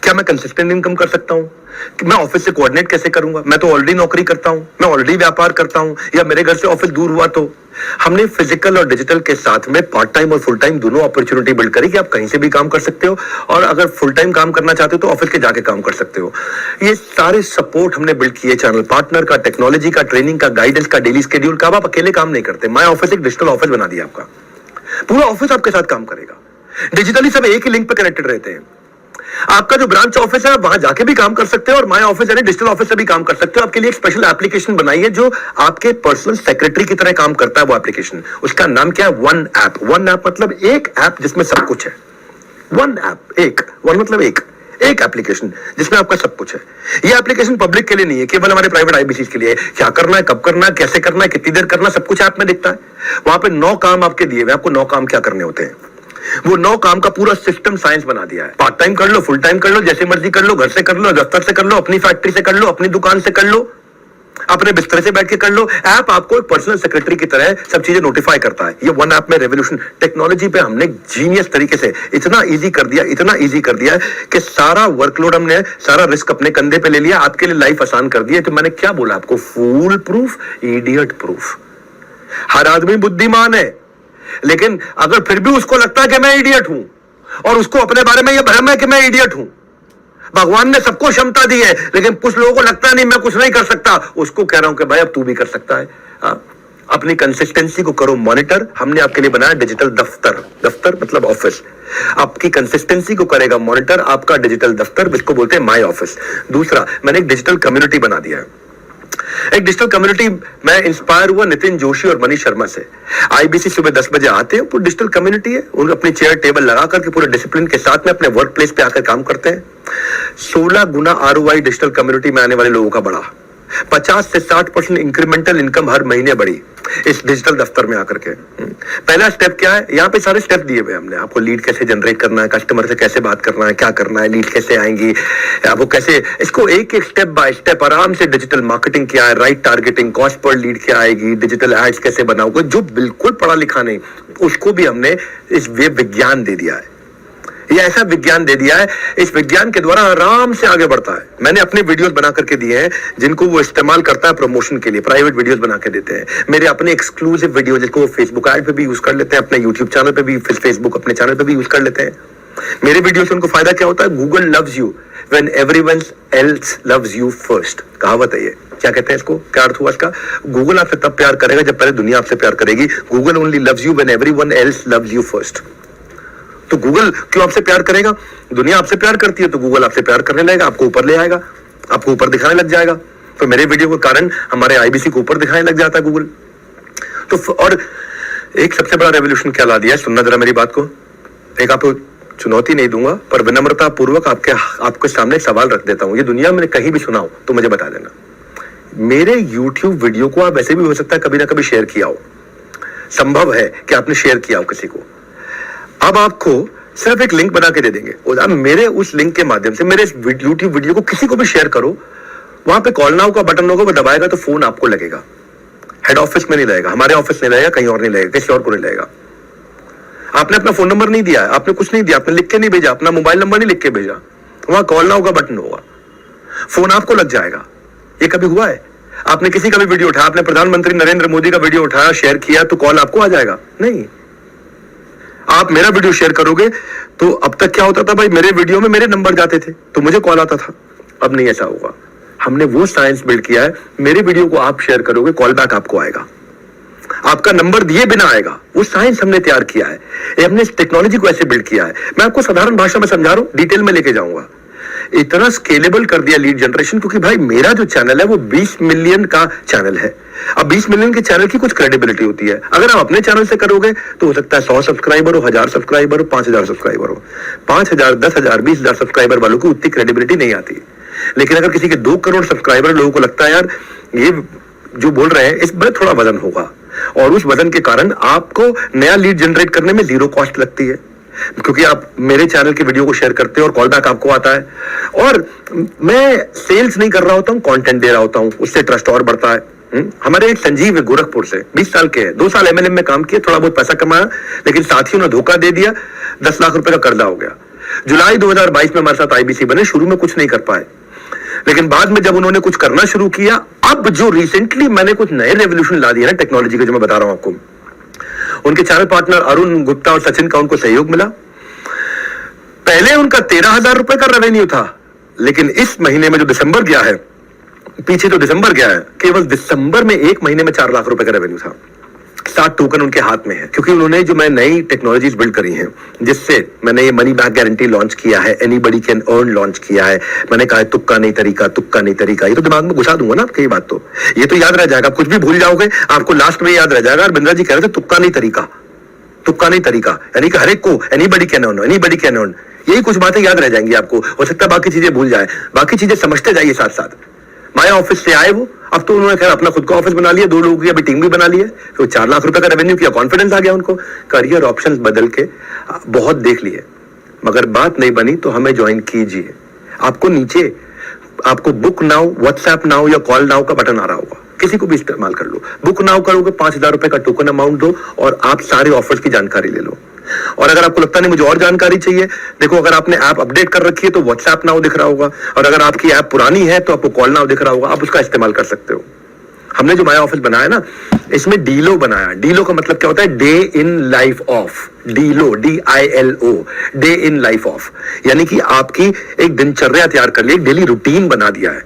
A: क्या मैं कंसिस्टेंट इनकम कर सकता हूं, कि मैं ऑफिस से कोऑर्डिनेट कैसे करूंगा, मैं तो ऑलरेडी नौकरी करता हूं, मैं ऑलरेडी व्यापार करता हूं, या मेरे घर से ऑफिस दूर हुआ तो। हमने फिजिकल और डिजिटल के साथ में पार्ट टाइम और फुल टाइम दोनों अपॉर्चुनिटी बिल्ड करी कि आप कहीं से भी काम कर सकते हो, और अगर फुल टाइम काम करना चाहते हो तो ऑफिस के जाके काम कर सकते हो। ये सारे सपोर्ट हमने बिल्ड किए, चैनल पार्टनर का, टेक्नोलॉजी का, ट्रेनिंग का, गाइडेंस का, डेली शेड्यूल का। आप अकेले काम नहीं करते। माई ऑफिस एक डिजिटल ऑफिस बना दिया आपका, पूरा ऑफिस आपके साथ काम करेगा। डिजिटली सब एक ही लिंक पे कनेक्टेड रहते हैं। आपका जो ब्रांच ऑफिस है आप वहां जाके भी काम कर सकते हो, और माय ऑफिस यानी डिजिटल ऑफिस से भी काम कर सकते हो। आपके लिए एक स्पेशल एप्लीकेशन बनाई है जो आपके पर्सनल सेक्रेटरी की तरह काम करता है। वो एप्लीकेशन, उसका नाम क्या है? One app. वन ऐप मतलब एक ऐप जिसमें सब कुछ है। वन ऐप, एक वन मतलब एक एप्लीकेशन जिसमें आपका सब कुछ है। ये एप्लीकेशन पब्लिक के लिए नहीं है, केवल हमारे प्राइवेट आईबीसी के लिए है। क्या करना है, कब करना है, कैसे करना है, कितनी देर करना, सब कुछ ऐप में दिखता है। वहां पे 9 काम आपके दिए हुए, आपको 9 काम क्या करने होते हैं। वो 9 काम का पूरा सिस्टम साइंस बना दिया है। पार्ट टाइम कर लो, फुल टाइम कर लो, जैसे मर्जी कर लो, घर से कर लो, दफ्तर से कर लो, अपनी फैक्ट्री से कर लो, अपनी दुकान से कर लो, अपने बिस्तर से बैठ के कर लो। ऐप आपको एक पर्सनल सेक्रेटरी की तरह सब चीजें नोटिफाई करता है। ये वन ऐप में रेवोल्यूशन टेक्नोलॉजी पे हमने जीनियस तरीके से इतना इजी कर दिया, इतना इजी कर दिया कि सारा वर्कलोड हमने, सारा रिस्क अपने कंधे पे ले लिया, आपके लिए लाइफ आसान कर दिया। तो मैंने क्या बोला आपको? फूल प्रूफ, इडियट प्रूफ। हर आदमी बुद्धिमान है, लेकिन अगर फिर भी उसको लगता है कि मैं इडियट हूं, और उसको अपने बारे में यह भ्रम है कि मैं इडियट हूं, भगवान ने सबको क्षमता दी है, लेकिन कुछ लोगों को लगता है नहीं मैं कुछ नहीं कर सकता, उसको कह रहा हूं कि भाई अब तू भी कर सकता है। अपनी कंसिस्टेंसी को करो मॉनिटर। हमने आपके लिए बनाया डिजिटल दफ्तर। दफ्तर मतलब ऑफिस। आपकी कंसिस्टेंसी को करेगा मॉनिटर आपका डिजिटल दफ्तर, जिसको बोलते हैं माई ऑफिस। दूसरा, मैंने एक डिजिटल कम्युनिटी बना दिया है। एक डिजिटल कम्युनिटी, मैं इंस्पायर हुआ नितिन जोशी और मनीष शर्मा से। आईबीसी सुबह 10 बजे आते हैं, पूरी डिजिटल कम्युनिटी है, उन अपनी चेयर टेबल लगा करके पूरे डिसिप्लिन के साथ में अपने वर्क प्लेस पे आकर काम करते हैं। 16 गुना ROI डिजिटल कम्युनिटी में आने वाले लोगों का बढ़ा। 50 से 60% इंक्रीमेंटल इनकम हर महीने बढ़ी इस डिजिटल दफ्तर में आकर के। पहला स्टेप क्या है, यहाँ पे सारे स्टेप दिए हुए हमने आपको। लीड कैसे जनरेट करना है, कस्टमर से कैसे बात करना है, क्या करना है, लीड कैसे आएंगी, आपको कैसे इसको एक एक स्टेप बाय स्टेप आराम से, डिजिटल मार्केटिंग क्या है, right targeting, cost per lead क्या आएगी, डिजिटल एड्स कैसे बनाओगे, जो बिल्कुल पढ़ा लिखा नहीं उसको भी हमने इस वे विज्ञान दे दिया है। ये ऐसा विज्ञान दे दिया है, इस विज्ञान के द्वारा आराम से आगे बढ़ता है। मैंने अपने वीडियोस बना करके दिए हैं जिनको वो इस्तेमाल करता है प्रमोशन के लिए, प्राइवेट वीडियोस बना के देते हैं। मेरे अपने एक्सक्लूसिव वीडियो जिसको वो फेसबुक ऐड पे भी यूज कर लेते हैं, अपने यूट्यूब चैनल पे भी, फेसबुक अपने चैनल पे भी यूज कर लेते हैं। मेरे वीडियो से उनको फायदा क्या होता है, Google loves you when everyone else loves you first. कहावत है ये, क्या कहते हैं इसको, क्या अर्थ हुआ इसका? गूगल आपसे तब प्यार करेगा जब पहले दुनिया आपसे प्यार करेगी। Google only loves you when everyone else loves you first. तो गूगल क्यों आपसे प्यार करेगा? दुनिया आपसे प्यार करती है तो गूगल आपसे प्यार करने लगेगा, आपको ऊपर ले आएगा, आपको ऊपर दिखाने लग जाएगा। तो मेरे वीडियो के कारण हमारे आईबीसी को ऊपर दिखाने लग जाता है गूगल। तो और एक सबसे बड़ा रेवोल्यूशन क्या ला दिया है, सुनना जरा मेरी बात को। एक आपको चुनौती नहीं दूंगा पर विनम्रता पूर्वक आपके सामने सवाल रख देता हूं। ये दुनिया में कहीं भी सुना हो तो मुझे बता देना। मेरे YouTube वीडियो को आप वैसे भी हो सकता है कभी ना कभी शेयर किया हो, संभव है कि आपने शेयर किया हो किसी को। अब आपको सिर्फ एक लिंक बना के दे देंगे और आप मेरे उस लिंक के माध्यम से मेरे इस YouTube वीडियो को किसी को भी शेयर करो, वहां पे कॉल नाउ का बटन होगा, वो दबाएगा तो फोन आपको लगेगा। हेड ऑफिस में नहीं लगेगा, हमारे ऑफिस नहीं लगेगा, कहीं और नहीं लगेगा, किसी और को नहीं लगेगा। आपने अपना फोन नंबर नहीं दिया है, आपने कुछ नहीं दिया, आपने लिख के नहीं भेजा, अपना मोबाइल नंबर नहीं लिख के भेजा, वहां कॉल नाउ का बटन होगा, फोन आपको लग जाएगा। ये कभी हुआ है? आपने किसी का भी वीडियो उठाया, आपने प्रधानमंत्री नरेंद्र मोदी का वीडियो उठाया, शेयर किया तो कॉल आपको आ जाएगा? नहीं। आप मेरा वीडियो शेयर करोगे तो अब तक क्या होता था भाई, मेरे वीडियो में मेरे नंबर जाते थे तो मुझे कॉल आता था। अब नहीं ऐसा होगा। हमने वो साइंस बिल्ड किया है, मेरे वीडियो को आप शेयर करोगे कॉल बैक आपको आएगा, आपका नंबर दिए बिना आएगा। वो साइंस हमने तैयार किया है, ये हमने इस टेक्नोलॉजी को ऐसे बिल्ड किया है। मैं आपको साधारण भाषा में समझा रहा हूं, डिटेल में लेके जाऊंगा। इतना स्केलेबल कर दिया लीड जनरेशन, क्योंकि भाई मेरा जो चैनल है वो 20 मिलियन का चैनल है। अब 20 मिलियन के चैनल की कुछ क्रेडिबिलिटी होती है। अगर आप अपने चैनल से करोगे तो हो सकता है 100 सब्सक्राइबर हो, 1000 सब्सक्राइबर हो, 5000 सब्सक्राइबर हो। 5000, 10,000, 20,000 सब्सक्राइबर वालों को उतनी क्रेडिबिलिटी नहीं आती। लेकिन अगर किसी के 2 करोड़ सब्सक्राइबर, लोगों को लगता है यार ये जो बोल रहे हैं इसमें थोड़ा वजन होगा, और उस वजन के कारण आपको नया लीड जनरेट करने में 0 कॉस्ट लगती है, क्योंकि आप मेरे चैनल के वीडियो को शेयर करते हो और कॉल बैक आपको आता है। और मैं सेल्स नहीं कर रहा होता हूं, कंटेंट दे रहा होता हूं, उससे ट्रस्ट और बढ़ता है। हमारे एक संजीव है गोरखपुर से, 20 साल के हैं, 2 साल एमएलएम में काम किया, थोड़ा बहुत पैसा कमाया, लेकिन साथियों ने धोखा दे दिया, 10 लाख रुपए का कर्जा हो गया। जुलाई 2022 में हमारे साथ आईबीसी बने, शुरू में कुछ नहीं कर पाए, लेकिन बाद में जब उन्होंने कुछ करना शुरू किया, अब जो रिसेंटली मैंने कुछ नए रेवोल्यूशन ला दिया ना टेक्नोलॉजी के, जो मैं बता रहा हूं आपको, उनके चैनल पार्टनर अरुण गुप्ता और सचिन का उनको सहयोग मिला। पहले उनका 13,000 रुपए का रेवेन्यू था, लेकिन इस महीने में जो दिसंबर गया है, पीछे जो दिसंबर गया है, केवल दिसंबर में 1 महीने में 4 लाख रुपए का रेवेन्यू था। 7 टोकन उनके हाथ में है, क्योंकि उन्होंने जो मैं नई टेक्नोलॉजीज बिल्ड करी हैं, जिससे मैंने ये मनी बैक गारंटी लॉन्च किया है, एनीबडी कैन अर्न लॉन्च किया है। मैंने कहा तुक्का नहीं तरीका, तुक्का नहीं तरीका, ये तो दिमाग में घुसा दूंगा ना आपकी बात, तो ये तो याद रह जाएगा। कुछ भी भूल जाओगे आपको लास्ट में याद रह जाएगा। बिंद्रा जी कह रहे थे तुक्का नहीं तरीका, तुक्का नहीं तरीका, यानी कि हर एक को anybody can earn, anybody can earn, यही कुछ बातें याद रह जाएंगी आपको। हो सकता है बाकी चीजें भूल जाए, बाकी चीजें समझते जाइए साथ साथ। माया ऑफिस से आए वो, अब तो उन्होंने खैर अपना खुद का ऑफिस बना लिया, 2 लोगों की अभी टीम भी बना ली है, तो 4 लाख रुपए का रेवेन्यू किया, कॉन्फिडेंस आ गया उनको। करियर ऑप्शंस बदल के बहुत देख लिए, मगर बात नहीं बनी तो हमें ज्वाइन कीजिए। आपको नीचे आपको बुक नाउ, व्हाट्सएप नाउ या कॉल नाउ का बटन आ रहा होगा, किसी को भी इस्तेमाल कर लो। बुक नाउ करोगे, 5,000 रुपए का टोकन अमाउंट दो और आप सारे ऑफर्स की जानकारी ले लो। और अगर आपको लगता नहीं मुझे और जानकारी चाहिए, देखो अगर आपने ऐप अपडेट कर रखी है तो व्हाट्सएप नाउ दिख रहा होगा, और अगर आपकी ऐप पुरानी है तो आपको कॉल नाउ दिख रहा होगा, आप उसका इस्तेमाल कर सकते हो। हमने जो माया ऑफिस बनाया ना, इसमें डीलो बनाया। डीलो का मतलब क्या होता है, day in life of, DILO, DILO, day in life of, यानी कि आपकी एक दिनचर्या तैयार कर ली, एक डेली रूटीन बना दिया है।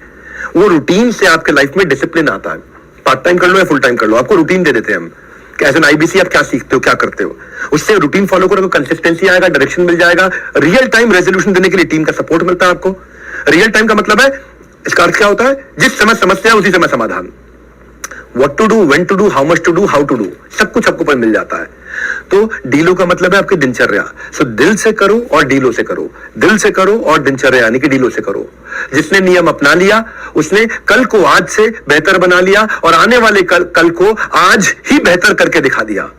A: वो रूटीन से आपके लाइफ में डिसिप्लिन आता है। पार्ट टाइम कर लो या फुल टाइम कर लो, आपको रूटीन दे देते हैं हम कि एज एन आईबीसी आप क्या सीखते हो, क्या करते हो, उससे रूटीन फॉलो करोगे, कंसिस्टेंसी आएगा, डायरेक्शन मिल जाएगा। रियल टाइम रेजोल्यूशन देने के लिए टीम का सपोर्ट मिलता है आपको। रियल टाइम का मतलब है, इसका अर्थ क्या होता है, जिस समय समस्या उसी समय समाधान। What to do, when to do, how much to do, how to do, सब कुछ आपको पर मिल जाता है। तो डीलो का मतलब है आपकी दिनचर्या। सो दिल से करो और डीलो से करो, दिल से करो और दिनचर्या यानी कि डीलो से करो। जिसने नियम अपना लिया उसने कल को आज से बेहतर बना लिया और आने वाले कल को आज ही बेहतर करके दिखा दिया।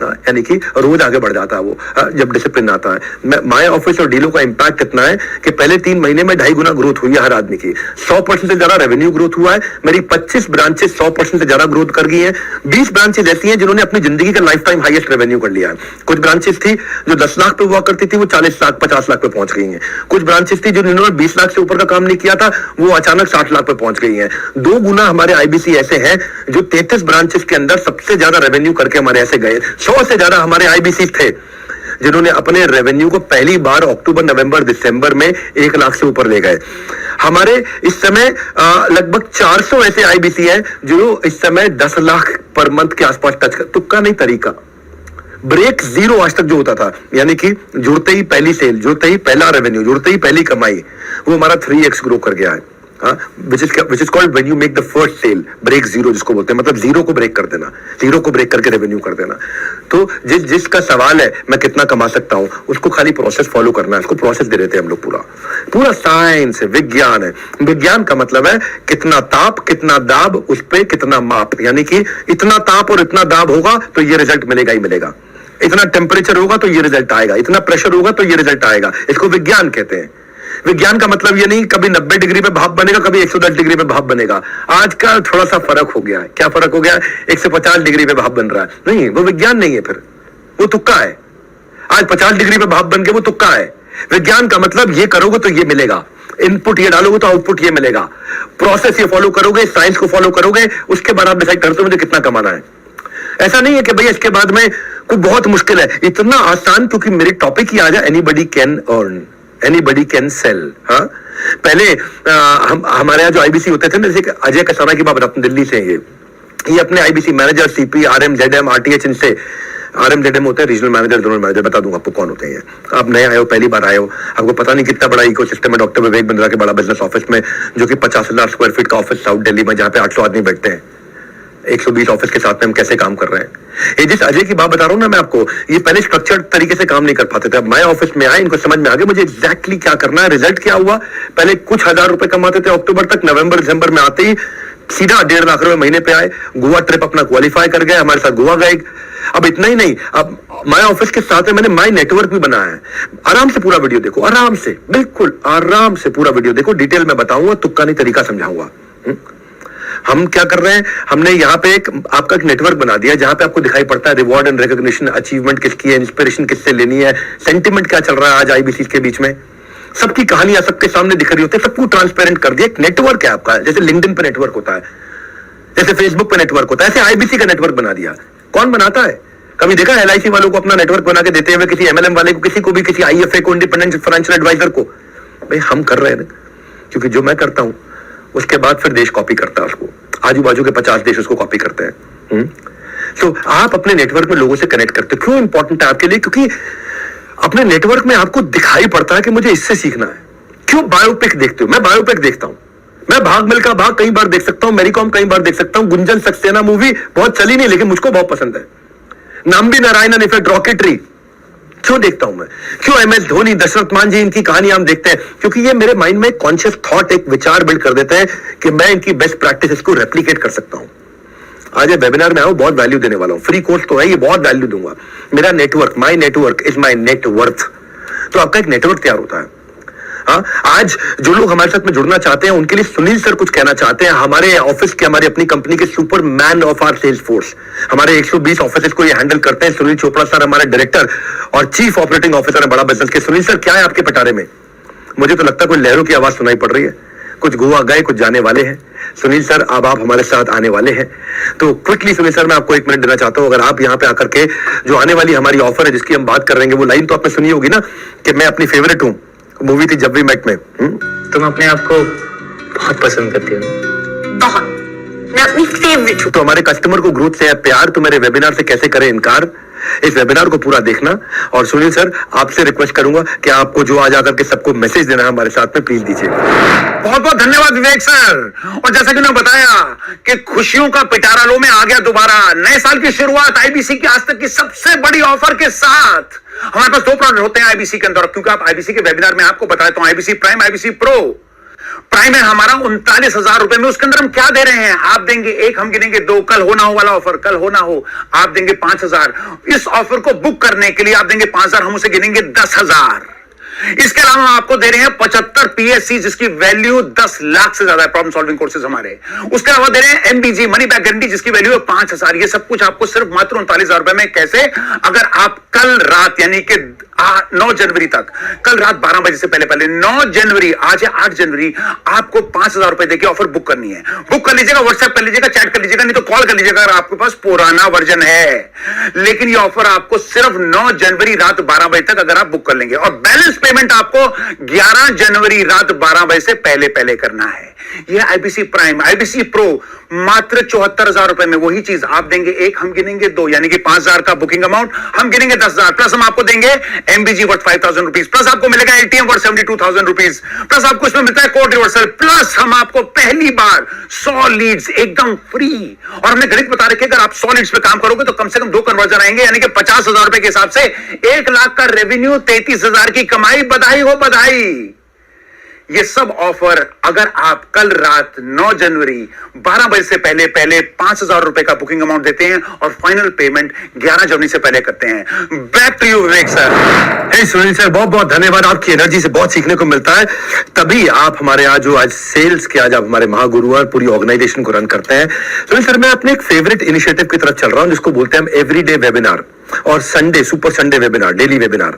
A: यानी कि रोज आगे बढ़ जाता है वो जब डिसिप्लिन आता है। माय ऑफिस और डीलों का इंपैक्ट कितना है कि पहले 3 महीने में 2.5 गुना ग्रोथ हुई है हर आदमी की। 100% से ज्यादा रेवेन्यू ग्रोथ हुआ है। मेरी 25 ब्रांचेस 100% से ज्यादा ग्रोथ कर गई हैं। 20 ब्रांचेस ऐसी हैं जिन्होंने अपनी जिंदगी का लाइफ टाइम हाईएस्ट रेवेन्यू कर लिया है। कुछ ब्रांचेस थी जो 10 लाख पे हुआ करती थी, वो 40 लाख 50 लाख पे पहुंच गई हैं। कुछ ब्रांचेस थी जिन्होंने 20 लाख से ऊपर का काम नहीं किया था, वो अचानक 60 लाख पे पहुंच गई हैं। 2 गुना हमारे आईबीसी ऐसे हैं जो 33 ब्रांचेस के अंदर सबसे ज्यादा रेवेन्यू करके हमारे ऐसे गए। 100 से ज्यादा हमारे आईबीसी थे जिन्होंने अपने रेवेन्यू को पहली बार अक्टूबर नवंबर दिसंबर में 1 लाख से ऊपर ले गए। हमारे इस समय लगभग 400 ऐसे आईबीसी हैं जो इस समय 10 लाख पर मंथ के आसपास टच कर। तुक्का नहीं, तरीका। ब्रेक जीरो आज तक जो होता था, यानी कि जुड़ते ही पहली सेल, जुड़ते ही पहला रेवेन्यू, जुड़ते ही पहली कमाई, वो हमारा 3x ग्रो कर गया है। which is called when you make the first sale, break zero जिसको बोलते हैं, मतलब जीरो को ब्रेक कर देना, जीरो को ब्रेक करके रेवेन्यू कर देना। तो जिसका सवाल है मैं कितना कमा सकता हूं, उसको खाली प्रोसेस फॉलो करना है। उसको प्रोसेस दे देते हैं हम लोग। पूरा साइंस है, विज्ञान है। विज्ञान का मतलब है कितना ताप, कितना दाब, उस पर कितना माप। यानी कि इतना ताप और इतना दाब होगा तो ये रिजल्ट मिलेगा ही मिलेगा, इतना टेम्परेचर होगा तो ये रिजल्ट आएगा, इतना प्रेशर होगा तो ये रिजल्ट आएगा। इसको विज्ञान कहते हैं। विज्ञान का मतलब ये नहीं कभी 90 डिग्री पे भाप बनेगा, कभी 110 डिग्री पे भाप बनेगा। आज का थोड़ा सा फर्क हो गया है। क्या फर्क हो गया है? 150 डिग्री पे भाप बन रहा है। नहीं, वो विज्ञान नहीं है, फिर वो तुक्का है। आज 50 डिग्री पे भाप बन के वो तुक्का है। विज्ञान का मतलब ये करोगे तो ये मिलेगा, इनपुट ये डालोगे तो आउटपुट ये मिलेगा, प्रोसेस ये फॉलो करोगे, साइंस को फॉलो करोगे, उसके बाद आप डिसाइड करते हो मुझे कितना कमाना है। ऐसा नहीं है कि भैया इसके बाद में कोई बहुत मुश्किल है। इतना आसान, क्योंकि मेरी टॉपिक ही आ जाए, anybody can earn, anybody can sell. हाँ, पहले हमारे यहाँ जो आईबीसी होते थे ना, जैसे अजय कसाना की बात बताता हूं, दिल्ली से ये अपने IBC manager, CP, RM, ZM, RTH, इनसे, आरएम जेडएम होते हैं रीजनल मैनेजर, दोनों मैनेजर, बता दूंगा आपको कौन होते हैं। आप नए आए हो, पहली बार आए हो, आपको पता नहीं कितना बड़ा इकोसिस्टम है डॉक्टर विवेक बिंद्रा के बड़ा बिजनेस ऑफिस में, जो कि 50,000 स्क्वायर फीट का ऑफिस साउथ दिल्ली में, जहां पे 800 आदमी बैठते हैं। 120 ऑफिस के साथ में हम कैसे काम कर रहे हैं। ये जिस अजय की बात बता रहा हूं ना मैं आपको, ये पहले स्ट्रक्चर्ड तरीके से काम नहीं कर पाते थे। अब मैं ऑफिस में आए, इनको समझ में आ गया मुझे एग्जैक्टली क्या करना है। रिजल्ट क्या हुआ? पहले कुछ हजार रुपए कमाते थे अक्टूबर तक, नवंबर दिसंबर में आते ही सीधा 1.5 लाख रुपए महीने पे आए। गोवा ट्रिप अपना क्वालिफाई कर गए, हमारे साथ गोवा गए। अब इतना ही नहीं, अब माय ऑफिस के साथ में मैंने माय नेटवर्क भी बनाया है। आराम से पूरा वीडियो देखो, आराम से, बिल्कुल आराम से पूरा वीडियो देखो, डिटेल में बताऊंगा, तुक्का नहीं तरीका समझाऊंगा। हम क्या कर रहे हैं, हमने यहाँ पे आपका एक नेटवर्क बना दिया जहां पे आपको दिखाई पड़ता है रिवॉर्ड एंड रिकॉग्निशन, अचीवमेंट किसकी है, इंस्पिरेशन किससे लेनी है, सेंटिमेंट क्या चल रहा है आज आईबीसी के बीच में, सबकी कहानियां सबके सामने दिख रही होती है, सबको ट्रांसपेरेंट कर दिया। एक नेटवर्क है आपका, जैसे लिंक्डइन पे नेटवर्क होता है, जैसे फेसबुक पे नेटवर्क होता है, ऐसे आईबीसी का नेटवर्क बना दिया। कौन बनाता है? कभी देखा एलआईसी वालों को अपना नेटवर्क बना के देते हुए, किसी एमएलएम वाले को, किसी को भी, किसी आईएफए को, इंडिपेंडेंट फाइनेंशियल एडवाइजर को? भाई हम कर रहे हैं, क्योंकि जो मैं करता हूं उसके बाद फिर देश कॉपी करता है उसको, आजू बाजू के 50 देश उसको कॉपी करते हैं। तो आप अपने नेटवर्क में लोगों से कनेक्ट करते हो। क्यों इंपॉर्टेंट है आपके लिए? क्योंकि अपने नेटवर्क में आपको दिखाई पड़ता है कि मुझे इससे सीखना है। क्यों बायोपिक देखते हो? मैं बायोपिक देखता हूं। मैं भाग मिल्खा भाग कई बार देख सकता हूं, मैरी कॉम कई बार देख सकता हूं, गुंजन सक्सेना मूवी बहुत चली नहीं लेकिन मुझको बहुत पसंद है। नाम्बी नारायणन इफेक्ट, रॉकेटरी क्यों देखता हूं मैं? क्यों एमएस धोनी, दशरथ मान जी, इनकी कहानी हम देखते हैं? क्योंकि ये मेरे माइंड में कॉन्शियस थॉट, एक विचार बिल्ड कर देते हैं कि मैं इनकी बेस्ट प्रैक्टिस को रेप्लिकेट कर सकता हूं। आज ये वेबिनार में आऊं, बहुत वैल्यू देने वाला हूं। फ्री कोर्स तो है, ये बहुत वैल्यू दूंगा। मेरा network, my network is my net worth. तो आपका एक नेटवर्क तैयार होता है। हाँ, आज जो लोग हमारे साथ में जुड़ना चाहते हैं उनके लिए सुनील सर कुछ कहना चाहते हैं। हमारे ऑफिस के, हमारी अपनी कंपनी के super man of our sales force, हमारे 120 ऑफिस को ये हैंडल करते हैं। सुनील चोपड़ा सर हमारे डायरेक्टर और चीफ ऑपरेटिंग ऑफिसर है बड़ा बिजनेस के। सुनील सर, क्या है आपके पिटारे में? मुझे तो लगता है कोई लहरों की आवाज सुनाई पड़ रही है। कुछ गोवा गए, कुछ जाने वाले हैं। सुनील सर, अब आप हमारे साथ आने वाले हैं, तो क्विकली सुनील सर मैं आपको 1 मिनट देना चाहता हूं। अगर आप यहाँ पे आकर के जो आने वाली हमारी ऑफर है जिसकी हम बात कर रहे हैं, वो लाइन तो आपने सुनी होगी ना कि मैं अपनी फेवरेट हूं, मूवी थी जब वी मेट में।
B: तुम अपने आप को बहुत पसंद करती हो।
C: बहुत, मैं अपनी फेवरेट हूं।
A: तो हमारे कस्टमर को ग्रोथ से है प्यार, तो मेरे वेबिनार से कैसे करें इनकार? इस वेबिनार को पूरा देखना। और सुनील सर, आपसे रिक्वेस्ट करूंगा कि आपको जो आज आकर के सबको मैसेज देना है हमारे साथ में, प्लीज दीजिए।
D: बहुत बहुत धन्यवाद विवेक सर। और जैसा कि उन्होंने बताया कि खुशियों का पिटारा लो में आ गया दोबारा। नए साल की शुरुआत आईबीसी की आज तक की सबसे बड़ी ऑफर के साथ। हमारे पास 2 प्रोडक्ट होते हैं आईबीसी के अंदर, क्योंकि आप आईबीसी के वेबिनार में आपको बताया तो IBC prime, IBC pro. Prime है हमारा 39,000 रुपए में। उसके अंदर हम क्या दे रहे हैं? आप देंगे एक, हम गिनेंगे दो। कल हो ना हो वाला ऑफर, कल हो ना हो, आप देंगे 5,000। इस ऑफर को बुक करने के लिए आप देंगे 5,000, हम उसे गिनेंगे 10,000। इसके अलावा हम आपको दे रहे हैं 75 पीएससी जिसकी वैल्यू 10 लाख से ज्यादा है, प्रॉब्लम सॉल्विंग कोर्सेज हमारे। उसके अलावा दे रहे हैं एमबीजी मनी बैक गारंटी जिसकी वैल्यू है 5,000। ये सब कुछ आपको सिर्फ मात्र 39,000 रुपए में। कैसे? अगर आप कल रात यानी कि 9 जनवरी तक, कल रात 12 बजे से पहले पहले 9 जनवरी, आज है 8 जनवरी, आपको 5,000 रुपए देके ऑफर बुक करनी है। बुक कर लीजिएगा, व्हाट्सएप कर लीजिएगा, चैट कर लीजिएगा, नहीं तो कॉल कर लीजिएगा अगर आपके पास पुराना वर्जन है। लेकिन ये ऑफर आपको सिर्फ 9 जनवरी रात 12 बजे तक अगर आप बुक कर लेंगे, और बैलेंस पेमेंट आपको 11 जनवरी रात 12 बजे से पहले पहले करना है। यह आईबीसी प्राइम, आईबीसी प्रो मात्र 74,000 रुपए में। वही चीज आप देंगे एक, हम गिनेंगे दो, यानी कि 5,000 का बुकिंग अमाउंट, हम गिनेंगे 10,000, प्लस हम आपको देंगे एमबीजी वर्थ 5,000 रुपीज, प्लस आपको मिलेगा एटीएम वर्थ 72,000 रुपीज, प्लस आपको इसमें मिलता है कोड रिवर्सल, प्लस हम आपको पहली बार 100 लीड्स एकदम फ्री। और हमने गणित बता रखे अगर आप 100 लीड्स पे काम करोगे तो कम से कम 2 कन्वर्जन आएंगे, यानी कि 50,000 रुपए के हिसाब से 1 लाख का रेवेन्यू, 33,000 की कमाई। बधाई हो बधाई। ये सब ऑफर अगर आप कल रात 9 जनवरी 12 बजे से पहले पहले 5,000 रुपए का बुकिंग अमाउंट देते हैं और फाइनल पेमेंट 11 जनवरी से पहले करते हैं। Back to you Vivek sir.
A: Hey Sunil sir, बहुत बहुत धन्यवाद। आपकी एनर्जी से बहुत सीखने को मिलता है, तभी आप हमारे यहाँ जो आज सेल्स के आज आप हमारे महागुरु और पूरी ऑर्गेनाइजेशन को रन करते हैं। सुनील सर, मैं अपने एक फेवरेट इनिशिएटिव की तरफ चल रहा हूं जिसको बोलते हैं हम एवरीडे वेबिनार और Sunday super Sunday webinar, daily webinar.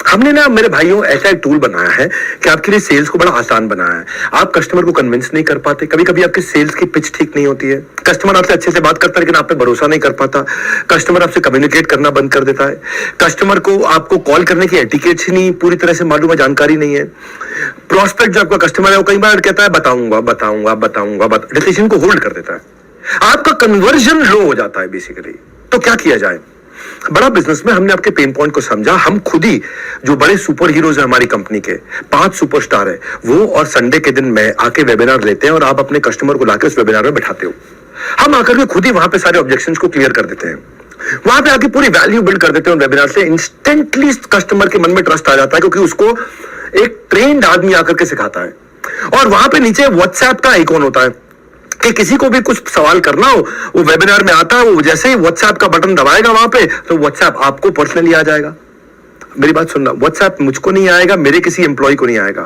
A: हमने ना मेरे भाइयों ऐसा एक टूल बनाया है कि आपके लिए सेल्स को बड़ा आसान बनाया है। आप कस्टमर को कन्विंस नहीं कर पाते, कभी कभी आपकी सेल्स की पिच ठीक नहीं होती है, कस्टमर आपसे अच्छे से बात करता है लेकिन आप पे भरोसा नहीं कर पाता, कस्टमर आपसे कम्युनिकेट करना बंद कर देता है, कस्टमर को आपको कॉल करने की एटिकेट्स ही नहीं पूरी तरह से मालूम है, जानकारी नहीं है। प्रोस्पेक्ट जो आपका कस्टमर है वो कई बार कहता है बताऊंगा बताऊंगा बताऊंगा, डिसीजन को होल्ड कर देता है, आपका कन्वर्जन लो हो जाता है बेसिकली। तो क्या किया जाए? बड़ा बिजनेस में हमने आपके पेन पॉइंट को समझा। हम खुद ही जो बड़े सुपर हीरोज हैं हमारी कंपनी के, 5 सुपरस्टार है वो, और संडे के दिन में आके वेबिनार लेते हैं और आप अपने कस्टमर को लाके उस वेबिनार में बैठाते हो। हम आकर के खुद ही वहां पे सारे ऑब्जेक्शंस को क्लियर कर देते हैं, वहां पे आके पूरी वैल्यू बिल्ड कर देते हैं। वेबिनार से इंस्टेंटली कस्टमर के मन में ट्रस्ट आ जाता है क्योंकि उसको एक ट्रेन्ड आदमी आकर के सिखाता है। और वहां पे नीचे व्हाट्सएप का आइकॉन होता है कि किसी को भी कुछ सवाल करना हो, वो वेबिनार में आता है, वो जैसे ही व्हाट्सएप का बटन दबाएगा वहां पे, तो व्हाट्सएप आपको पर्सनली आ जाएगा। मेरी बात सुनना, व्हाट्सएप मुझको नहीं आएगा, मेरे किसी एम्प्लॉय को नहीं आएगा,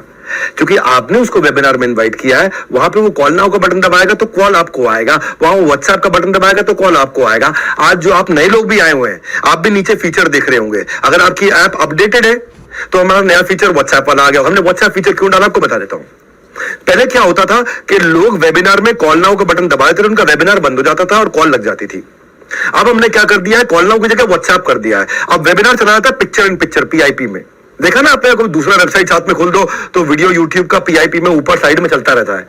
A: क्योंकि आपने उसको वेबिनार में इनवाइट किया है। वहां पे वो कॉल नाउ का बटन दबाएगा तो कॉल आपको आएगा, वहां वो व्हाट्सएप का बटन दबाएगा तो कॉल आपको आएगा। आज जो आप नए लोग भी आए हुए हैं, आप भी नीचे फीचर देख रहे होंगे, अगर आपकी ऐप अपडेटेड है तो हमारा नया फीचर व्हाट्सएप वाला आ गया। हमने व्हाट्सएप फीचर क्यों डाला आपको बता देता हूं। पहले क्या होता था कि लोग वेबिनार में कॉल नाउ का बटन दबाते थे, उनका वेबिनार बंद हो जाता था और कॉल लग जाती थी। अब हमने क्या कर दिया है, कॉल नाउ की जगह व्हाट्सएप कर दिया है। अब वेबिनार चला जाता है पिक्चर इन पिक्चर, पीआईपी में। देखा ना आपने, कोई दूसरा वेबसाइट साथ में खोल दो तो वीडियो यूट्यूब का पीआईपी में ऊपर साइड में चलता रहता है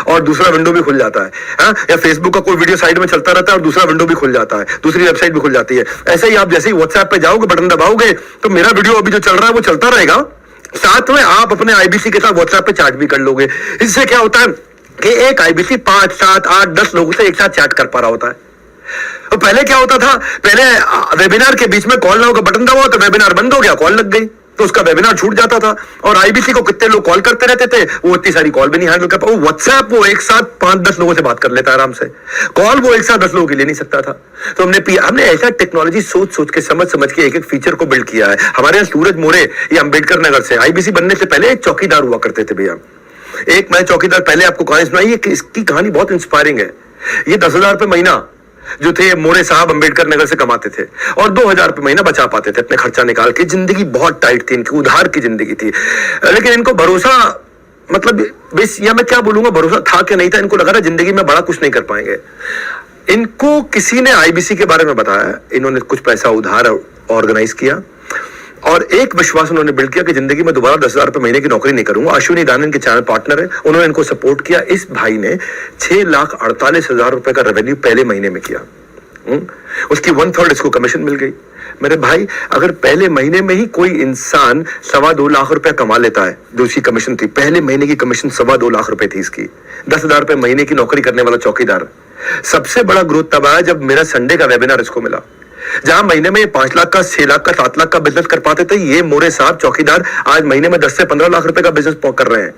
A: और दूसरा विंडो भी खुल जाता है। या फेसबुक का कोई वीडियो साइड में चलता रहता है और दूसरा विंडो भी खुल जाता है, दूसरी वेबसाइट भी खुल जाती है। ऐसे ही आप जैसे ही व्हाट्सएप पे जाओगे, बटन दबाओगे तो मेरा वीडियो अभी जो चल रहा है वो चलता रहेगा, साथ में आप अपने आईबीसी के साथ व्हाट्सएप पे चैट भी कर लोगे। इससे क्या होता है कि एक आईबीसी 5, 7, 8, 10 लोगों से एक साथ चैट कर पा रहा होता है। तो पहले क्या होता था, पहले वेबिनार के बीच में कॉल नाउ का बटन दबाओ तो वेबिनार बंद हो गया, कॉल लग गई तो उसका वेबिनार छूट जाता था। और आईबीसी को कितने लोग कॉल करते रहते थे, वो इतनी सारी कॉल भी नहीं हैंडल कर पाए। व्हाट्सएप वो एक साथ 5-10 लोगों से बात कर लेता है आराम से, कॉल वो एक साथ 10 लोगों के ले नहीं सकता था। तो हमने ऐसा टेक्नोलॉजी सोच के समझ के एक फीचर को बिल्ड किया है। हमारे यहाँ सूरज मोरे ये अंबेडकर नगर से, आईबीसी बनने से पहले एक चौकीदार हुआ करते थे भैया। एक मैं चौकीदार, पहले आपको कहानी सुनाई, इसकी कहानी बहुत इंस्पायरिंग है। ये 10,000 रुपए महीना जो थे मोरे साहब अंबेडकर नगर से कमाते थे और 2,000 रुपए महीना बचा पाते थे अपने खर्चा निकाल के। जिंदगी बहुत टाइट थी इनकी, उधार की जिंदगी थी, लेकिन इनको भरोसा, मतलब या मैं क्या बोलूंगा, भरोसा था कि नहीं था, इनको लगा था जिंदगी में बड़ा कुछ नहीं कर पाएंगे। इनको किसी ने आईबीसी के बारे में बताया, इन्होंने कुछ पैसा उधार ऑर्गेनाइज किया और एक विश्वास उन्होंने बिल्ड किया कि जिंदगी में दोबारा 10,000 रुपए महीने की नौकरी नहीं करूंगा। अश्विनी दानन के चैनल पार्टनर है, उन्होंने इनको सपोर्ट किया। इस भाई ने 6,48,000 रुपए का रेवेन्यू पहले महीने में किया। उसकी 1/3 इसको कमीशन मिल गई। मेरे भाई, अगर पहले महीने में ही कोई इंसान 2.25 लाख रुपया कमा लेता है, जो उसकी कमीशन थी, पहले महीने की कमीशन 2.25 लाख रुपए थी इसकी, 10,000 रुपए महीने की नौकरी करने वाला चौकीदार। सबसे बड़ा ग्रोथ तब आया जब मेरा संडे का वेबिनार इसको मिला। जहां महीने में 5 लाख का, 6 लाख का, 7 लाख का बिजनेस कर पाते थे, ये मोरे साहब चौकीदार आज महीने में 10 से 15 लाख रुपए का बिजनेस कर रहे हैं।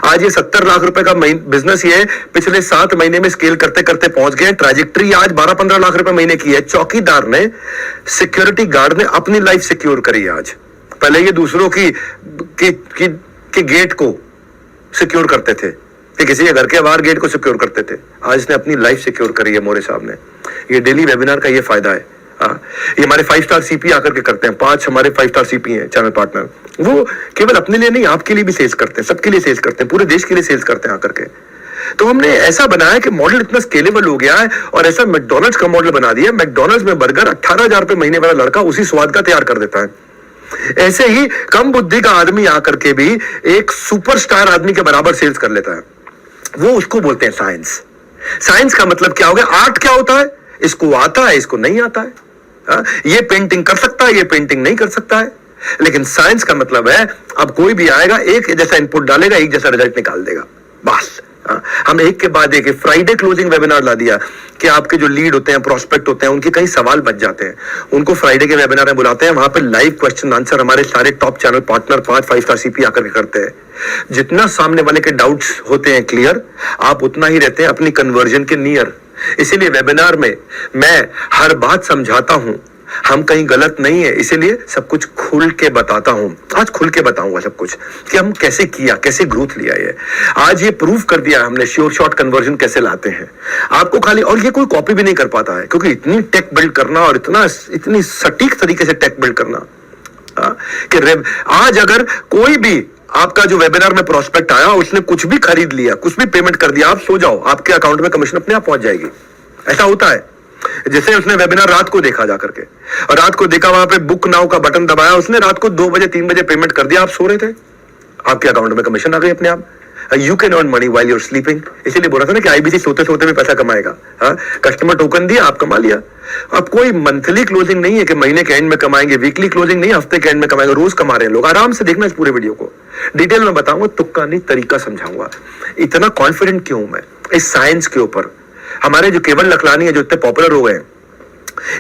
A: आज ये 70 लाख रुपए का बिजनेस ये पिछले 7 महीने में स्केल करते करते पहुंच गए। ट्रैजेक्टरी आज 12-15 लाख रुपए महीने की है। चौकीदार ने, सिक्योरिटी गार्ड ने अपनी लाइफ सिक्योर करी है आज। पहले ये दूसरों की गेट को सिक्योर करते थे, कि किसी के घर के बाहर गेट को सिक्योर करते थे। आज इसने अपनी लाइफ सिक्योर करी है मोरे साहब ने। ये डेली वेबिनार का ये फायदा है। ये हमारे 5 स्टार सीपी आकर के करते हैं। 5 हमारे 5 स्टार सीपी हैं चैनल पार्टनर। वो केवल अपने लिए नहीं, आपके लिए भी सेल्स करते हैं, सबके लिए सेल्स करते हैं, पूरे देश के लिए सेल्स करते हैं आकर के। तो हमने ऐसा बनाया कि मॉडल इतना स्केलेबल हो गया है और ऐसा मैकडॉनल्ड्स का मॉडल बना दिया। मैकडॉनल्ड्स में बर्गर 18,000 रुपए महीने वाला लड़का उसी स्वाद का तैयार कर देता है। ऐसे ही कम बुद्धि का आदमी आकर के भी एक सुपरस्टार आदमी के बराबर सेल्स कर लेता है। वो उसको बोलते हैं साइंस। साइंस का मतलब क्या हो गया? आर्ट क्या होता है? इसको आता है, इसको नहीं आता है। ये पेंटिंग कर सकता है, ये पेंटिंग नहीं कर सकता है। लेकिन साइंस का मतलब है अब कोई भी आएगा, एक जैसा इनपुट डालेगा, एक जैसा रिजल्ट निकाल देगा, बस। हम एक के बाद एक फ्राइडे क्लोजिंग वेबिनार ला दिया कि आपके जो लीड होते हैं, प्रोस्पेक्ट होते हैं, उनके कई सवाल बच जाते हैं, उनको फ्राइडे के वेबिनार में बुलाते हैं। वहां पे लाइव क्वेश्चन आंसर हमारे सारे top channel partner 5 star CP आकर के करते हैं। जितना सामने वाले के डाउट्स होते हैं क्लियर, आप उतना ही रहते हैं अपनी कन्वर्जन के नियर। इसीलिए वेबिनार में मैं हर बात समझाता हूं, हम कहीं गलत नहीं है, इसीलिए सब कुछ खुल के बताता हूं। आज खुल के बताऊंगा सब कुछ कि हम कैसे किया, कैसे ग्रोथ लिया। ये आज ये प्रूव कर दिया हमने श्योर शॉट कन्वर्जन कैसे लाते हैं आपको खाली। और ये कोई कॉपी भी नहीं कर पाता है, क्योंकि इतनी टेक बिल्ड करना और इतनी सटीक तरीके से टेक बिल्ड करना कि आज अगर कोई भी आपका जो वेबिनार में प्रोस्पेक्ट आया, उसने कुछ भी खरीद लिया, कुछ भी पेमेंट कर दिया, आप सो जाओ, आपके अकाउंट में कमीशन अपने आप पहुंच जाएगी। ऐसा होता है। जैसे उसने वेबिनार रात को देखा जाकर के, और रात को देखा, वहां पे बुक नाउ का बटन दबाया, उसने रात को 2 बजे 3 बजे पेमेंट कर दिया, आप सो रहे थे, आपके अकाउंट में कमीशन आ गई अपने आप। You can earn money while you're sleeping. इसीलिए बोला था ना कि आईबीसी सोते सोते भी पैसा कमाएगा। कस्टमर टोकन दिया, आप कमा लिया। अब कोई मंथली क्लोजिंग नहीं है कि महीने के एंड में कमाएंगे, वीकली क्लोजिंग नहीं, हफ्ते के एंड में कमाएंगे, रोज कमा रहे हैं लोग। आराम से देखना इस पूरे वीडियो को, डिटेल में बताऊंगा, तुक्का नहीं तरीका समझाऊंगा। इतना कॉन्फिडेंट क्यों मैं इस साइंस के ऊपर? हमारे जो केवल लखलानी है, जो इतने पॉपुलर हो गए,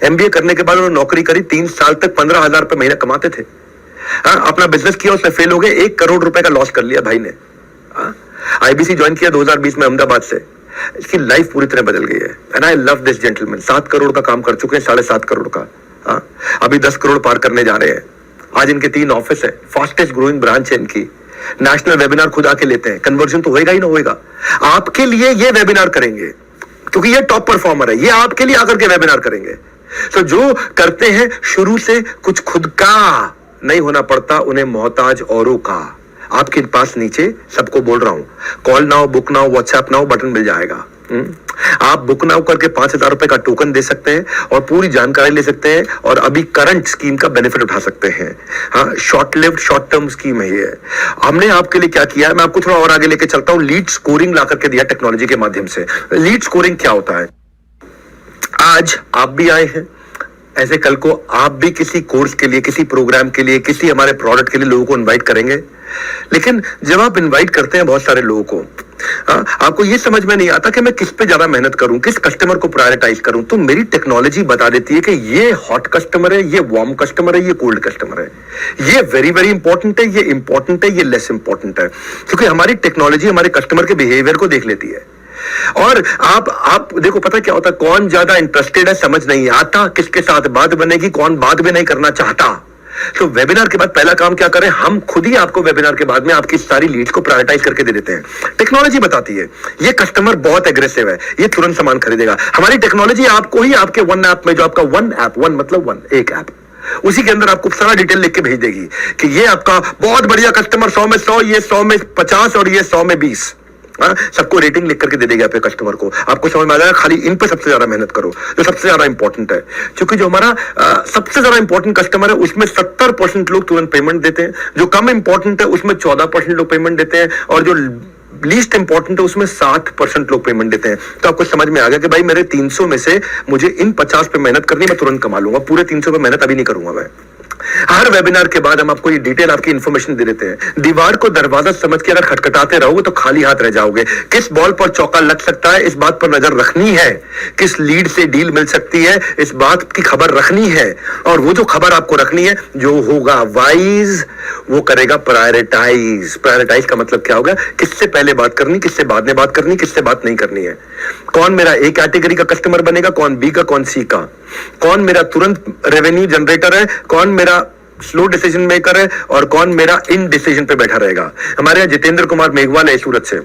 A: एमबीए करने के बाद उन्होंने नौकरी करी, 3 साल तक 15,000 रुपए महीना कमाते थे। अपना बिजनेस किया, उसमें फेल हो गए, 1 करोड़ रुपए का लॉस कर लिया भाई ने। आईबीसी ज्वाइन किया 2020 में अहमदाबाद से। इसकी लाइफ पूरी तरह बदल गई है। And I love this gentleman. 7 crore का काम कर चुके हैं, 7.5 करोड़ का। अभी 10 करोड़ पार करने जा रहे हैं। आज इनके 3 ऑफिस है, फास्टेस्ट ग्रोइंग ब्रांच है इनकी। नेशनल वेबिनार खुद आके लेते हैं। कन्वर्जन तो होएगा ही ना होएगा। आपके लिए ये वेबिनार करेंगे क्योंकि ये टॉप परफॉर्मर है, ये आपके लिए आकर के वेबिनार करेंगे। तो जो करते हैं शुरू से कुछ खुद का नहीं होना पड़ता, उन्हें मोहताज औरों का। आपके पास नीचे सबको बोल रहा हूं, call now, book now, WhatsApp now button मिल जाएगा। आप बुक नाउ करके 5,000 रुपए का टोकन दे सकते हैं और पूरी जानकारी ले सकते हैं और अभी करंट स्कीम का बेनिफिट उठा सकते हैं। हाँ, short lived short term scheme है ये। हमने आपके लिए क्या किया है, मैं आपको थोड़ा और आगे लेके चलता हूं। लीड स्कोरिंग ला करके दिया टेक्नोलॉजी के माध्यम से। लीड स्कोरिंग क्या होता है? आज आप भी आए हैं, ऐसे कल को आप भी किसी कोर्स के लिए, किसी प्रोग्राम के लिए, किसी हमारे प्रोडक्ट के लिए लोगों को इनवाइट करेंगे। लेकिन जब आप इनवाइट करते हैं बहुत सारे लोगों को, आपको ये समझ में नहीं आता कि मैं किस पे ज्यादा मेहनत करूं, किस कस्टमर को प्रायोरिटाइज करूं। तो मेरी टेक्नोलॉजी बता देती है कि ये हॉट कस्टमर है, ये वार्म कस्टमर है, ये कोल्ड कस्टमर है, ये वेरी वेरी इंपॉर्टेंट है, ये इंपॉर्टेंट है, ये लेस इंपॉर्टेंट है। क्योंकि हमारी टेक्नोलॉजी हमारे कस्टमर के बिहेवियर को देख लेती है। और आप देखो, पता क्या होता है, कौन ज्यादा इंटरेस्टेड है समझ नहीं आता, किसके साथ बात बनेगी, कौन बात भी नहीं करना चाहता। तो वेबिनार के बाद पहला काम क्या करें, हम खुद ही आपको वेबिनार के बाद में आपकी सारी लीड्स को प्रायोरिटाइज करके दे देते हैं। टेक्नोलॉजी बताती है ये कस्टमर बहुत एग्रेसिव है, ये तुरंत सामान खरीदेगा। हमारी टेक्नोलॉजी आपको ही आपके वन ऐप में, जो आपका वन ऐप, वन मतलब वन, एक ऐप, उसी के अंदर आपको सारा डिटेल लिख के भेज देगी कि ये आपका बहुत बढ़िया कस्टमर, 100 में 100, ये 100 में 50 और ये 100 में 20। सबको रेटिंग लिख करके दे देगा आपके कस्टमर को। आपको समझ में आ जाएगा, खाली इन पे सबसे ज्यादा मेहनत करो जो सबसे ज्यादा इंपॉर्टेंट है। क्योंकि जो हमारा सबसे ज्यादा इंपॉर्टेंट कस्टमर है उसमें 70% लोग तुरंत पेमेंट देते हैं, जो कम इंपॉर्टेंट है उसमें 14% लोग पेमेंट देते हैं, और जो लीस्ट इंपॉर्टेंट है उसमें 60% लोग पेमेंट देते हैं। तो आपको समझ में आ गया कि भाई मेरे 300 में से मुझे इन 50 पे मेहनत करनी, मैं तुरंत कमा लूंगा। पूरे 300 पे मेहनत अभी नहीं करूंगा मैं। हर वेबिनार के बाद हम आपको ये डिटेल आपकी इंफॉर्मेशन दे देते हैं। दीवार को दरवाजा समझ के अगर खटखटाते रहोगे तो खाली हाथ रह जाओगे। किस बॉल पर चौका लग सकता है इस बात पर नजर रखनी है, किस लीड से डील मिल सकती है इस बात की खबर रखनी है, और वो जो खबर आपको रखनी है, जो होगा वाइज वो करेगा प्रायोरिटाइज। प्रायोरिटाइज का मतलब क्या होगा, किससे पहले बात करनी, किससे बाद में बात करनी, किससे बात नहीं करनी है। कौन मेरा ए कैटेगरी का कस्टमर बनेगा, कौन बी का, कौन सी का, कौन मेरा तुरंत रेवेन्यू जनरेटर है, कौन मेरा स्लो डिसीजन मेकर है, और कौन मेरा इन डिसीजन पे बैठा रहेगा। हमारे यहाँ जितेंद्र कुमार मेघवाल है सूरत से।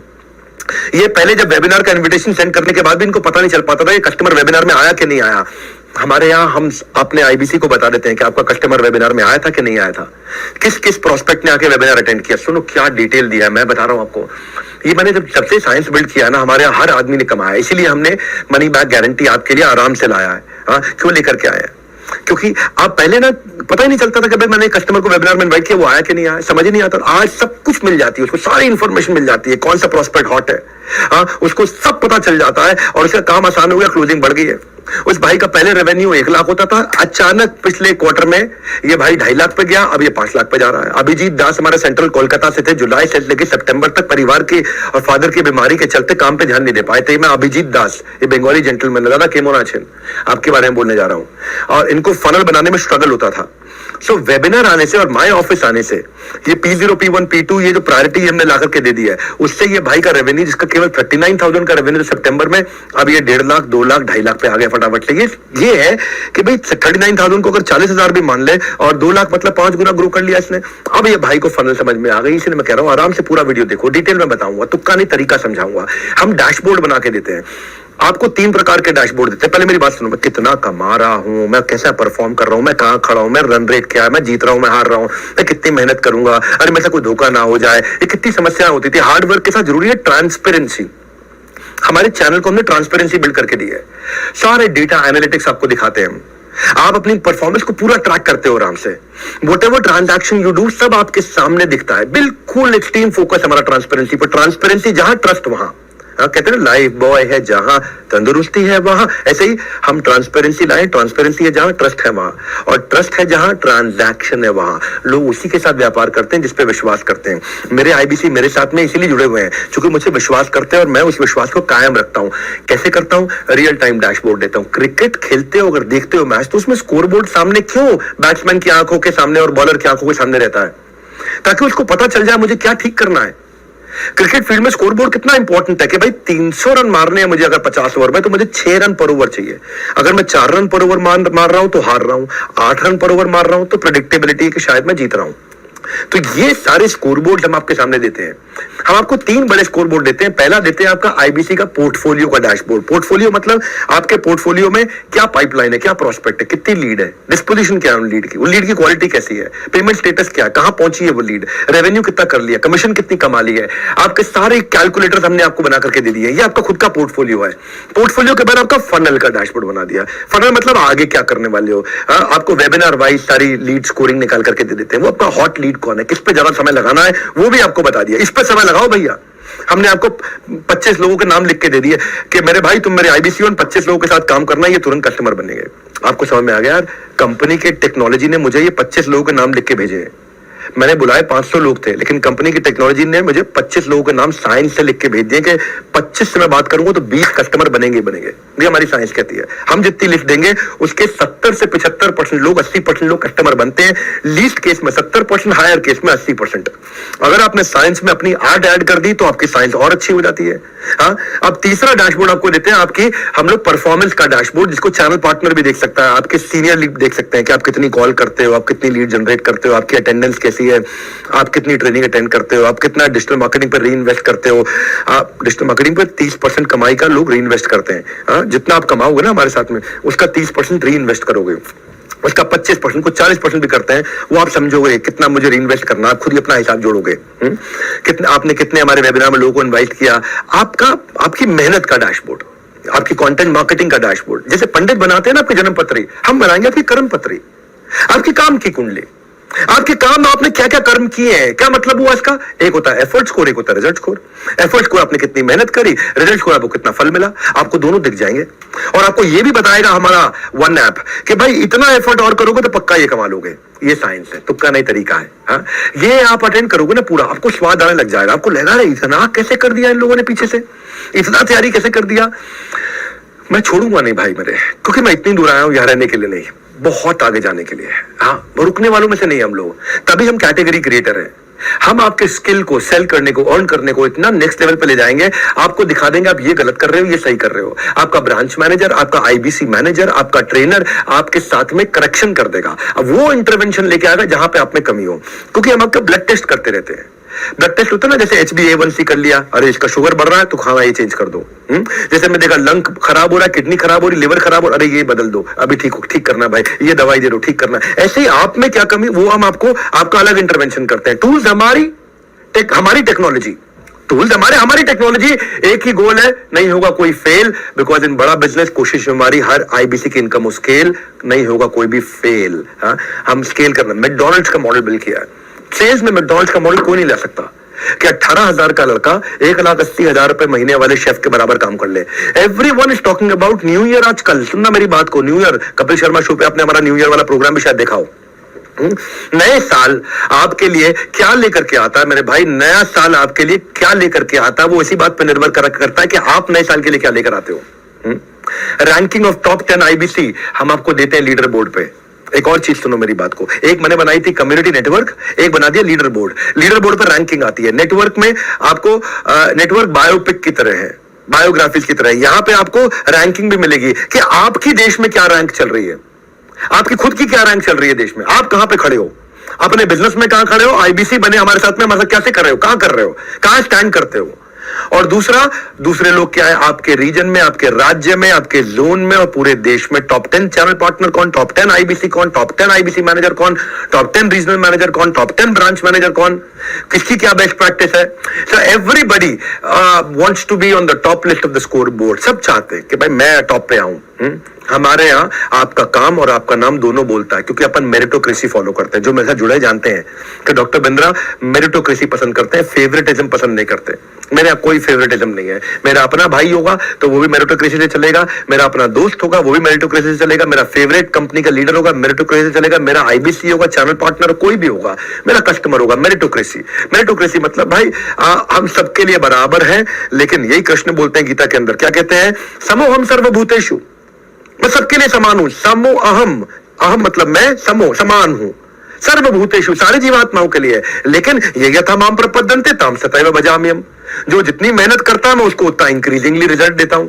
A: ये पहले जब वेबिनार का इनविटेशन सेंड करने के बाद भी इनको पता नहीं चल पाता था कि कस्टमर वेबिनार में आया कि नहीं आया। हमारे यहाँ हम अपने आईबीसी को बता देते हैं कि आपका कस्टमर वेबिनार में आया था कि नहीं आया था, किस किस प्रोस्पेक्ट ने आके वेबिनार अटेंड किया। सुनो क्या डिटेल दिया है, मैं बता रहा हूं आपको। ये मैंने जब से साइंस बिल्ड किया ना, हमारे यहाँ हर आदमी ने कमाया, इसीलिए हमने मनी बैक गारंटी आपके लिए आराम से लाया है। हाँ, क्यों लेकर के आया है, क्योंकि आप पहले ना पता ही नहीं चलता था कि भाई मैंने कस्टमर को वेबिनार में इनवाइट किया, वो आया कि नहीं आया, समझ ही नहीं आता। आज सब कुछ मिल जाती है उसको, सारी इंफॉर्मेशन मिल जाती है, कौन सा प्रोस्पेक्ट हॉट है, हाँ उसको सब पता चल जाता है, और उसका काम आसान हो गया, क्लोजिंग बढ़ गई है। उस भाई का पहले रेवेन्यू 1 लाख होता था, अचानक पिछले क्वार्टर में ये भाई 2.5 लाख पे गया, अब ये 5 लाख पे जा रहा है। अभिजीत दास हमारे सेंट्रल कोलकाता से थे, जुलाई से लेकर सितंबर तक परिवार की और फादर की बीमारी के चलते काम पे ध्यान नहीं दे पाए थे। मैं अभिजीत दास, ये बंगाली जेंटलमैन, दादा केमोनाचन आपके बारे में बोलने जा रहा हूं, और इनको फनल बनाने में स्ट्रगल होता था। सो वेबिनार आने से और माय ऑफिस आने से ये P0 P1 P2 ये जो प्रायोरिटी हमने ला करके दे दी है, उससे ये भाई का रेवेन्यू जिसका केवल 39,000 का रेवेन्यू सितंबर में, अब ये 1.5 लाख 2 लाख 2.5 लाख पे आ गया फटाफट से। ये है कि भाई 39,000 को अगर 40,000 भी मान ले और 2 लाख मतलब 5 गुना ग्रो कर लिया इसने। अब ये भाई को फनल समझ में आ गई, इसलिए मैं कह रहा हूं आराम से पूरा वीडियो देखो, डिटेल में बताऊंगा, तुक्का नहीं तरीका समझाऊंगा। हम डैशबोर्ड बना के देते हैं आपको, 3 प्रकार के डैशबोर्ड देते हैं। पहले मेरी बात सुनो, मैं कितना कमा रहा हूं, मैं कैसा परफॉर्म कर रहा हूं, मैं कहां खड़ा हूं, मैं रन रेट क्या है, मैं जीत रहा हूं, मैं हार रहा हूं, मैं कितनी मेहनत करूंगा, अरे मेरे से कोई धोखा ना हो जाए, ये कितनी समस्याएं होती थी। हार्ड वर्क के साथ जरूरी है ट्रांसपेरेंसी। हमारे चैनल को हमने ट्रांसपेरेंसी बिल्ड करके दी है, सारे डेटा एनालिटिक्स आपको दिखाते हैं हम, आप अपनी परफॉर्मेंस को पूरा ट्रैक करते हो आराम से। व्हाटएवर ट्रांजैक्शन यू डू सब आपके सामने दिखता है, बिल्कुल एक्सट्रीम फोकस हमारा ट्रांसपेरेंसी पर। ट्रांसपेरेंसी जहां ट्रस्ट वहां, कहते हैं लाइफ बॉय है जहां तंदुरुस्ती है वहां, ऐसे ही हम ट्रांसपेरेंसी लाए, ट्रांसपेरेंसी है जहां ट्रस्ट है वहां, और ट्रस्ट है जहां ट्रांजैक्शन है वहां। लोग उसी के साथ व्यापार करते हैं जिस पे विश्वास करते हैं। मेरे आईबीसी मेरे साथ में इसीलिए जुड़े हुए हैं क्योंकि मुझसे विश्वास करते हैं और मैं उस विश्वास को कायम रखता हूं। कैसे करता हूं, रियल टाइम डैशबोर्ड देता हूं। क्रिकेट खेलते हो अगर देखते हो मैच, तो उसमें स्कोर बोर्ड सामने क्यों बैट्समैन की आंखों के सामने और बॉलर की आंखों के सामने रहता है, ताकि उसको पता चल जाए मुझे क्या ठीक करना है। क्रिकेट फील्ड में स्कोर बोर्ड कितना इंपॉर्टेंट है कि भाई 300 रन मारने हैं मुझे अगर 50 ओवर में, तो मुझे 6 रन पर ओवर चाहिए। अगर मैं 4 रन पर ओवर मार रहा हूं तो हार रहा हूं, 8 रन पर ओवर मार रहा हूं तो प्रेडिक्टेबिलिटी है कि शायद मैं जीत रहा हूं। तो ये सारे स्कोर बोर्ड हम आपके सामने देते हैं। हम आपको 3 बड़े स्कोर बोर्ड देते हैं। पहला देते हैं आपका आईबीसी का पोर्टफोलियो का डैशबोर्ड। पोर्टफोलियो मतलब आपके पोर्टफोलियो में क्या पाइपलाइन है, क्या प्रोस्पेक्ट है, कितनी लीड है, डिस्पोजिशन क्या है उन लीड की, वो लीड की क्वालिटी कैसी है, पेमेंट स्टेटस क्या है, कहां पहुंची है वो लीड, रेवेन्यू कितना कर लिया, कमीशन कितनी कमा ली है। आपके सारे कैलकुलेटर्स हमने आपको बना करके दे दिए। ये आपका खुद का पोर्टफोलियो है। पोर्टफोलियो के बाद आपका फनल का डैशबोर्ड बना दिया। फनल मतलब आगे क्या करने वाले हो। आपको वेबिनार वाइज सारी लीड स्कोरिंग निकाल करके दे देते हैं। वो आपका हॉट लीड कौन है, किस पे ज्यादा समय लगाना है, वो भी आपको बता दिया। इस पे समय लगाओ भैया। हमने आपको 25 लोगों के नाम लिख के दे दिए कि मेरे भाई तुम मेरे आईबीसी और 25 लोगों के साथ काम करना है, ये तुरंत कस्टमर बनेंगे। आपको समझ में आ गया यार, कंपनी के टेक्नोलॉजी ने मुझे ये 25 लोगों के नाम लिख के भेजे। मैंने बुलाए 500 लोग थे, लेकिन कंपनी की टेक्नोलॉजी ने मुझे 25 लोगों के नाम साइंस से लिख के भेज दिए कि 25 से मैं बात करूंगा तो 20 कस्टमर बनेंगे बनेंगे। ये हमारी साइंस कहती है। हम जितनी लिस्ट देंगे उसके 70 से 75% लोग, 80% लोग कस्टमर बनते हैं। लीस्ट केस में 70%, हायर केस में 80%। अगर आपने साइंस में अपनी आर्ट ऐड कर दी तो आपकी साइंस और अच्छी हो जाती है। हाँ, अब तीसरा डैशबोर्ड आपको देते हैं आपकी हम लोग परफॉर्मेंस का डैशबोर्ड, जिसको चैनल पार्टनर भी देख सकता है, आपके सीनियर लीड देख सकते हैं कि आप कितनी कॉल करते हो, आप कितनी लीड जनरेट करते हो, आपकी अटेंडेंस कैसी है, आप कितनी ट्रेनिंग अटेंड करते हो, आप कितना डिजिटल मार्केटिंग पर री इन्वेस्ट करते हो। आप डिजिटल मार्केटिंग पर 30% कमाई का लोग री इन्वेस्ट करते हैं। हाँ, जितना आप कमाओगे ना हमारे साथ में, उसका 30% री इन्वेस्ट करोगे, उसका 25% को 40% भी करते हैं। वो आप समझोगे कितना मुझे री इन्वेस्ट करना, आप खुद ही अपना हिसाब जोड़ोगे। कितने आपने कितने हमारे वेबिनार में लोगों को इन्वाइट किया, आपकी मेहनत का डैशबोर्ड, आपकी कंटेंट मार्केटिंग का डैशबोर्ड। जैसे पंडित बनाते हैं ना आपकी जन्म पत्री, हम बनाएंगे आपकी कर्म पत्री, आपकी काम की कुंडली, आपके काम में आपने क्या क्या कर्म किए हैं। क्या मतलब हुआ इसका, एक होता है एफर्ट स्कोर, एक होता है रिजल्ट स्कोर। एफर्ट स्कोर आपने कितनी मेहनत करी, रिजल्ट स्कोर आपको कितना फल मिला, आपको दोनों दिख जाएंगे। और आपको यह भी बताएगा हमारा वन ऐप कि भाई इतना एफर्ट और करोगे तो पक्का ये कमा लोगे। ये साइंस है, तुक्का नहीं तरीका है। हाँ, ये आप अटेंड करोगे ना पूरा, आपको स्वाद आने लग जाएगा, आपको लगेगा इतना कैसे कर दिया इन लोगों ने पीछे से, इतना तैयारी कैसे कर दिया। मैं छोड़ूंगा नहीं भाई मेरे, क्योंकि मैं इतनी दूर आया हूं यहाँ रहने के लिए नहीं, बहुत आगे जाने के लिए। हाँ, रुकने वालों में से नहीं हम लोग, तभी हम कैटेगरी क्रिएटर हैं। हम आपके स्किल को सेल करने को, अर्न करने को इतना नेक्स्ट लेवल पे ले जाएंगे, आपको दिखा देंगे आप ये गलत कर रहे हो, ये सही कर रहे हो। आपका ब्रांच मैनेजर, आपका आईबीसी मैनेजर, आपका ट्रेनर आपके साथ में करेक्शन कर देगा। अब वो इंटरवेंशन लेके आएगा जहां पे आप में कमी हो, क्योंकि हम आपका ब्लड टेस्ट करते रहते हैं। ब्लड टेस्ट होता है ना, जैसे HbA1c कर लिया, अरे इसका शुगर बढ़ रहा है तो खाना ये चेंज कर दो। जैसे मैं देखा लंग खराब हो रहा है, किडनी खराब हो रही, लिवर खराब हो रहा है, अरे ये बदल दो, अभी ठीक करना भाई, ये दवाई दे दो, ठीक करना। ऐसे ही आप में क्या कमी, वो हम आपको आपका अलग इंटरवेंशन करते हैं। टूल्स हमारी टेक्नोलॉजी, टूल्स हमारी टेक्नोलॉजी, एक ही गोल है, नहीं होगा कोई फेल, बिकॉज इन बड़ा बिजनेस कोशिश हमारी हर आईबीसी की इनकम स्केल, नहीं होगा कोई भी फेल। हाँ, हम स्केल करना, मैकडॉनल्ड्स का मॉडल बिल्ड किया है, सेल्स में मैकडॉनल्ड्स का मॉडल कोई नहीं ला सकता कि 18,000 का लड़का 1,80,000 रुपए महीने वाले शेफ के बराबर काम कर ले। Everyone is talking about new year. आजकल सुनना मेरी बात को, new year, Kapil Sharma show पे आपने हमारा न्यू ईयर वाला प्रोग्राम भी शायद देखा हो। नए साल आपके लिए क्या लेकर के आता है मेरे भाई, नया साल आपके लिए क्या लेकर के आता है, वो इसी बात पर निर्भर करता है कि आप नए साल के लिए क्या लेकर आते हो। रैंकिंग ऑफ टॉप 10 आईबीसी हम आपको देते हैं लीडर बोर्ड पे। एक और चीज सुनो मेरी बात को, एक मैंने बनाई थी कम्युनिटी नेटवर्क, एक बना दिया लीडर बोर्ड। लीडर बोर्ड पर रैंकिंग आती है, नेटवर्क में आपको नेटवर्क बायोपिक की तरह है, बायोग्राफीज की तरह है। यहां पे आपको रैंकिंग भी मिलेगी कि आपकी देश में क्या रैंक चल रही है, आपकी खुद की क्या रैंक चल रही है देश में, आप कहां पे खड़े हो, अपने बिजनेस में कहां खड़े हो, आईबीसी बने हमारे साथ में, मतलब कैसे कर रहे हो, कहां कर रहे हो, कहां स्टैंड करते हो। और दूसरा, दूसरे लोग क्या है आपके रीजन में, आपके राज्य में, आपके जोन में और पूरे देश में टॉप 10 चैनल पार्टनर कौन, टॉप 10 आईबीसी कौन, टॉप 10 आईबीसी मैनेजर कौन, टॉप 10 रीजनल मैनेजर कौन, टॉप 10 ब्रांच मैनेजर कौन, किसकी क्या बेस्ट प्रैक्टिस है। So everybody wants to be on the top list of the scoreboard. सब चाहते हैं कि भाई मैं टॉप पे आऊं। हमारे यहाँ आपका काम और आपका नाम दोनों बोलता है, क्योंकि अपन मेरिटोक्रेसी फॉलो करते हैं। जो मेरे साथ जुड़े जानते हैं कि डॉक्टर बिंद्रा मेरिटोक्रेसी पसंद करते हैं, फेवरेटिज्म पसंद नहीं करते। मेरे यहाँ कोई फेवरेटिज्म नहीं है। मेरा अपना भाई होगा तो वो भी मेरिटोक्रेसी से चलेगा, मेरा अपना दोस्त होगा वो भी मेरिटोक्रेसी से चलेगा, मेरा फेवरेट कंपनी का लीडर होगा मेरिटोक्रेसी से चलेगा, मेरा आईबीसी होगा, चैनल पार्टनर कोई भी होगा, मेरा कस्टमर होगा, मेरिटोक्रेसी। मेरिटोक्रेसी मतलब भाई हम सबके लिए बराबर हैं, लेकिन यही कृष्ण बोलते हैं गीता के अंदर, क्या कहते हैं, समोहम सर्वभूतेषु, मैं सबके लिए समान हूं। समो अहम, अहम मतलब मैं, समो समान हूं, सर्वभूतेषु सारी जीवात्माओं के लिए। लेकिन ये यथा माम प्रपद्यन्ते ताम सतैव भजाम्यहम्, जो जितनी मेहनत करता है मैं उसको उतना इंक्रीजिंगली रिजल्ट देता हूं।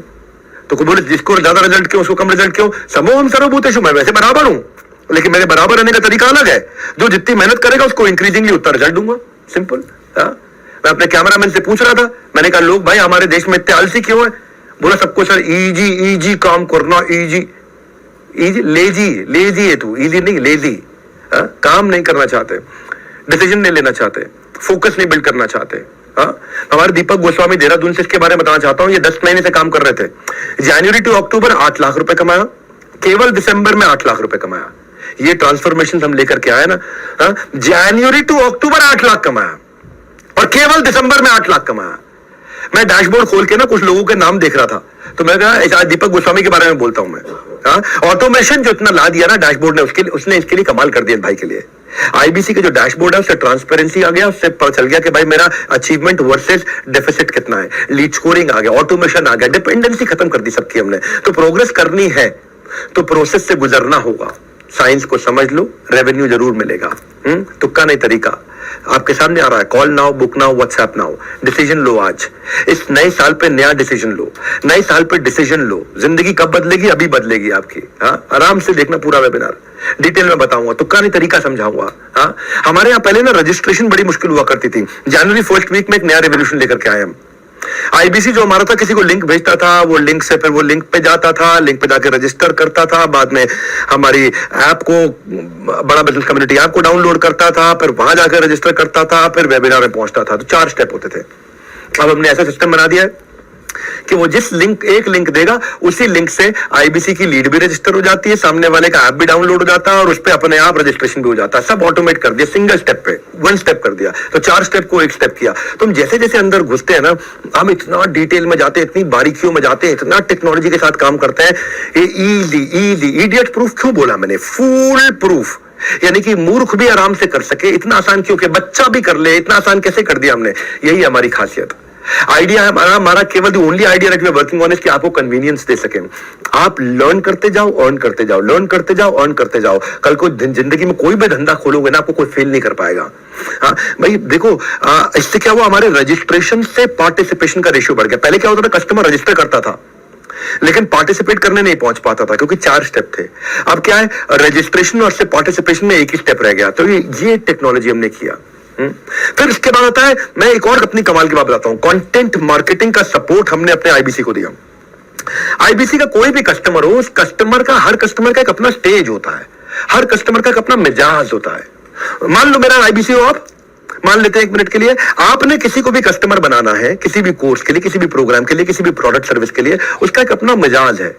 A: तो कोई बोले जिसको ज्यादा रिजल्ट क्यों, उसको कम रिजल्ट क्यों, समोहम सर्वभूतेषु, मैं वैसे बराबर हूं, लेकिन मेरे बराबर रहने का तरीका अलग है। जो जितनी मेहनत करेगा उसको इंक्रीजिंगली उतना रिजल्ट दूंगा, सिंपल। मैं अपने कैमरामैन से पूछ रहा था, मैंने कहा लोग भाई हमारे देश में इतने आलसी क्यों है। बोला सबको सर इजी इजी काम करना, इजी इजी, लेजी है तू, इजी नहीं लेजी। काम नहीं करना चाहते, डिसीजन नहीं लेना चाहते, फोकस नहीं बिल्ड करना चाहते। हमारे दीपक गोस्वामी देहरादून से इसके बारे में बताना चाहता हूं। ये 10 महीने से काम कर रहे थे, जनवरी टू अक्टूबर 8 लाख रुपए कमाया, केवल दिसंबर में 8 लाख रुपए कमाया। ये ट्रांसफॉर्मेशन हम लेकर के आए ना, जनवरी टू अक्टूबर 8 लाख कमाया और केवल दिसंबर में 8 लाख कमाया। मैं डैशबोर्ड खोल के ना कुछ लोगों के नाम देख रहा था, तो मैं कहा दीपक गोस्वामी के बारे में बोलता हूं मैं। ऑटोमेशन जो इतना ला दिया ना डैशबोर्ड ने, उसने इसके लिए कमाल कर दिया भाई के लिए। आईबीसी का जो डैशबोर्ड है उससे ट्रांसपेरेंसी आ गया, उससे पता चल गया कि भाई मेरा अचीवमेंट वर्सेस डेफिसिट कितना है, लीड स्कोरिंग आ गया, ऑटोमेशन आ गया, डिपेंडेंसी खत्म कर दी सबकी हमने। तो प्रोग्रेस करनी है तो प्रोसेस से गुजरना होगा। साइंस को समझ लो, रेवेन्यू जरूर मिलेगा। तुक्का नहीं तरीका आपके सामने आ रहा है। Call now, book now, WhatsApp now, decision लो आज। इस नए साल पे नया डिसीजन लो, नए साल पे डिसीजन लो। जिंदगी कब बदलेगी, अभी बदलेगी आपकी। आराम से देखना पूरा वेबिनार, डिटेल में बताऊंगा, तुक्का नहीं तरीका समझाऊंगा। हमारे यहाँ पहले ना रजिस्ट्रेशन बड़ी मुश्किल हुआ करती थी। जनवरी फर्स्ट वीक में एक नया रेवोल्यूशन लेकर के आए हम। आईबीसी जो हमारा था, किसी को लिंक भेजता था, वो लिंक से फिर वो लिंक पे जाता था, लिंक पे जाके रजिस्टर करता था, बाद में हमारी ऐप को, बड़ा बिजनेस कम्युनिटी ऐप को डाउनलोड करता था, फिर वहां जाकर रजिस्टर करता था, फिर वेबिनार में पहुंचता था। तो 4 स्टेप होते थे। अब हमने ऐसा सिस्टम बना दिया है कि वो जिस लिंक, एक लिंक देगा, उसी लिंक से आईबीसी की लीड भी रजिस्टर हो जाती है, सामने वाले का ऐप भी डाउनलोड हो जाता है और उस पे अपने आप रजिस्ट्रेशन भी हो जाता है। सब ऑटोमेट कर दिया, सिंगल स्टेप पे 1 स्टेप कर दिया। तो 4 स्टेप को 1 स्टेप किया। तुम जैसे जैसे अंदर घुसते हैं ना, हम इतना डिटेल में जाते हैं, इतनी बारीकियों में जाते हैं, इतना टेक्नोलॉजी के साथ काम करते हैं। इजी इजी, इडियट प्रूफ क्यों बोला मैंने, फूल प्रूफ। यानी कि मूर्ख भी आराम से कर सके, इतना आसान क्यों कि बच्चा भी कर ले, इतना आसान कैसे कर दिया हमने। यही हमारी खासियत। आइडिया है हमारा केवल the only idea that we are working on is कि आपको कन्वीनियंस दे सकें। आप लर्न करते जाओ, अर्न करते जाओ, लर्न करते जाओ, अर्न करते जाओ। कल को जिंदगी में कोई भी धंधा खोलोगे ना, आपको कोई फेल नहीं कर पाएगा। हाँ भाई देखो, इससे क्या हुआ, हमारे रजिस्ट्रेशन से पार्टिसिपेशन का रेशियो बढ़ गया। पहले क्या होता था, कस्टमर रजिस्टर करता था लेकिन पार्टिसिपेट करने नहीं पहुंच पाता था क्योंकि 4 स्टेप थे। अब क्या है, रजिस्ट्रेशन और से पार्टिसिपेशन में एक ही स्टेप रह गया। तो ये टेक्नोलॉजी हमने किया। फिर इसके बाद आता है, मैं एक और अपनी कमाल की बात बताता हूं, कंटेंट मार्केटिंग का सपोर्ट हमने अपने आईबीसी को दिया। आईबीसी का कोई भी कस्टमर हो, उस कस्टमर का, हर कस्टमर का एक अपना स्टेज होता है, हर कस्टमर का एक अपना मिजाज होता है। मान लो मेरा आईबीसी हो आप, मान लेते हैं 1 मिनट के लिए, आपने किसी को भी कस्टमर बनाना है, किसी भी कोर्स के लिए, किसी भी प्रोग्राम के लिए, किसी भी प्रोडक्ट सर्विस के लिए, उसका एक अपना मिजाज है।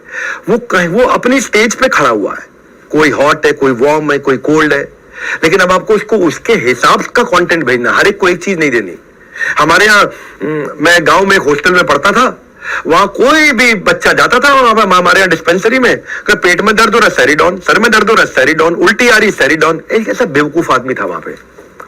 A: वो अपनी स्टेज पे खड़ा हुआ है, कोई हॉट है, कोई वार्म है, कोई कोल्ड है, लेकिन अब आपको उसको उसके हिसाब का कंटेंट भेजना, हर एक को एक चीज नहीं देनी। हमारे यहाँ मैं गांव में एक हॉस्टल में पढ़ता था, वहां कोई भी बच्चा जाता था हमारे यहाँ डिस्पेंसरी में, पेट में दर्द हो रहा है सेरिडॉन, सर में दर्द हो रहा है सेरिडॉन, उल्टी आ रही सेरिडॉन। एक ऐसा बेवकूफ आदमी था वहां पे,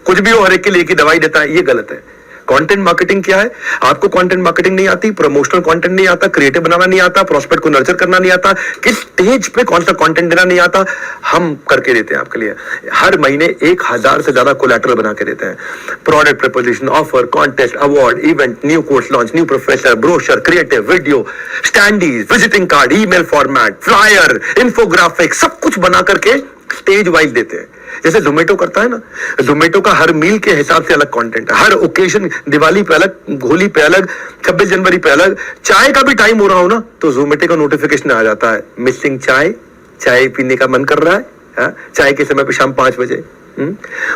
A: कुछ भी हो हर एक के लिए की दवाई देता है। ये गलत है। कंटेंट मार्केटिंग क्या है, आपको कंटेंट मार्केटिंग नहीं आती, प्रमोशनल कंटेंट नहीं आता, क्रिएटिव बनाना नहीं आता, प्रोस्पेक्ट को नर्चर करना नहीं आता, किस स्टेज पे कौन सा कंटेंट देना नहीं आता, हम करके देते हैं आपके लिए। हर महीने 1000 से ज्यादा कोलैटरल बना के देते हैं। Product proposition, offer, contest, award, event, new course launch, new professor, brochure, creative video, standees, visiting card, email format, flyer, infographic, सब कुछ बना करके स्टेज वाइज देते हैं। जैसे जोमेटो करता है ना, जोमेटो का हर मील के हिसाब से अलग कंटेंट है, हर ओकेजन, दिवाली पे अलग, होली पे अलग, 26 जनवरी पे अलग। चाय का भी टाइम हो रहा हो ना, तो जोमेटो का नोटिफिकेशन आ जाता है, मिसिंग चाय, चाय पीने का मन कर रहा है, हा? चाय के समय पे शाम 5 बजे।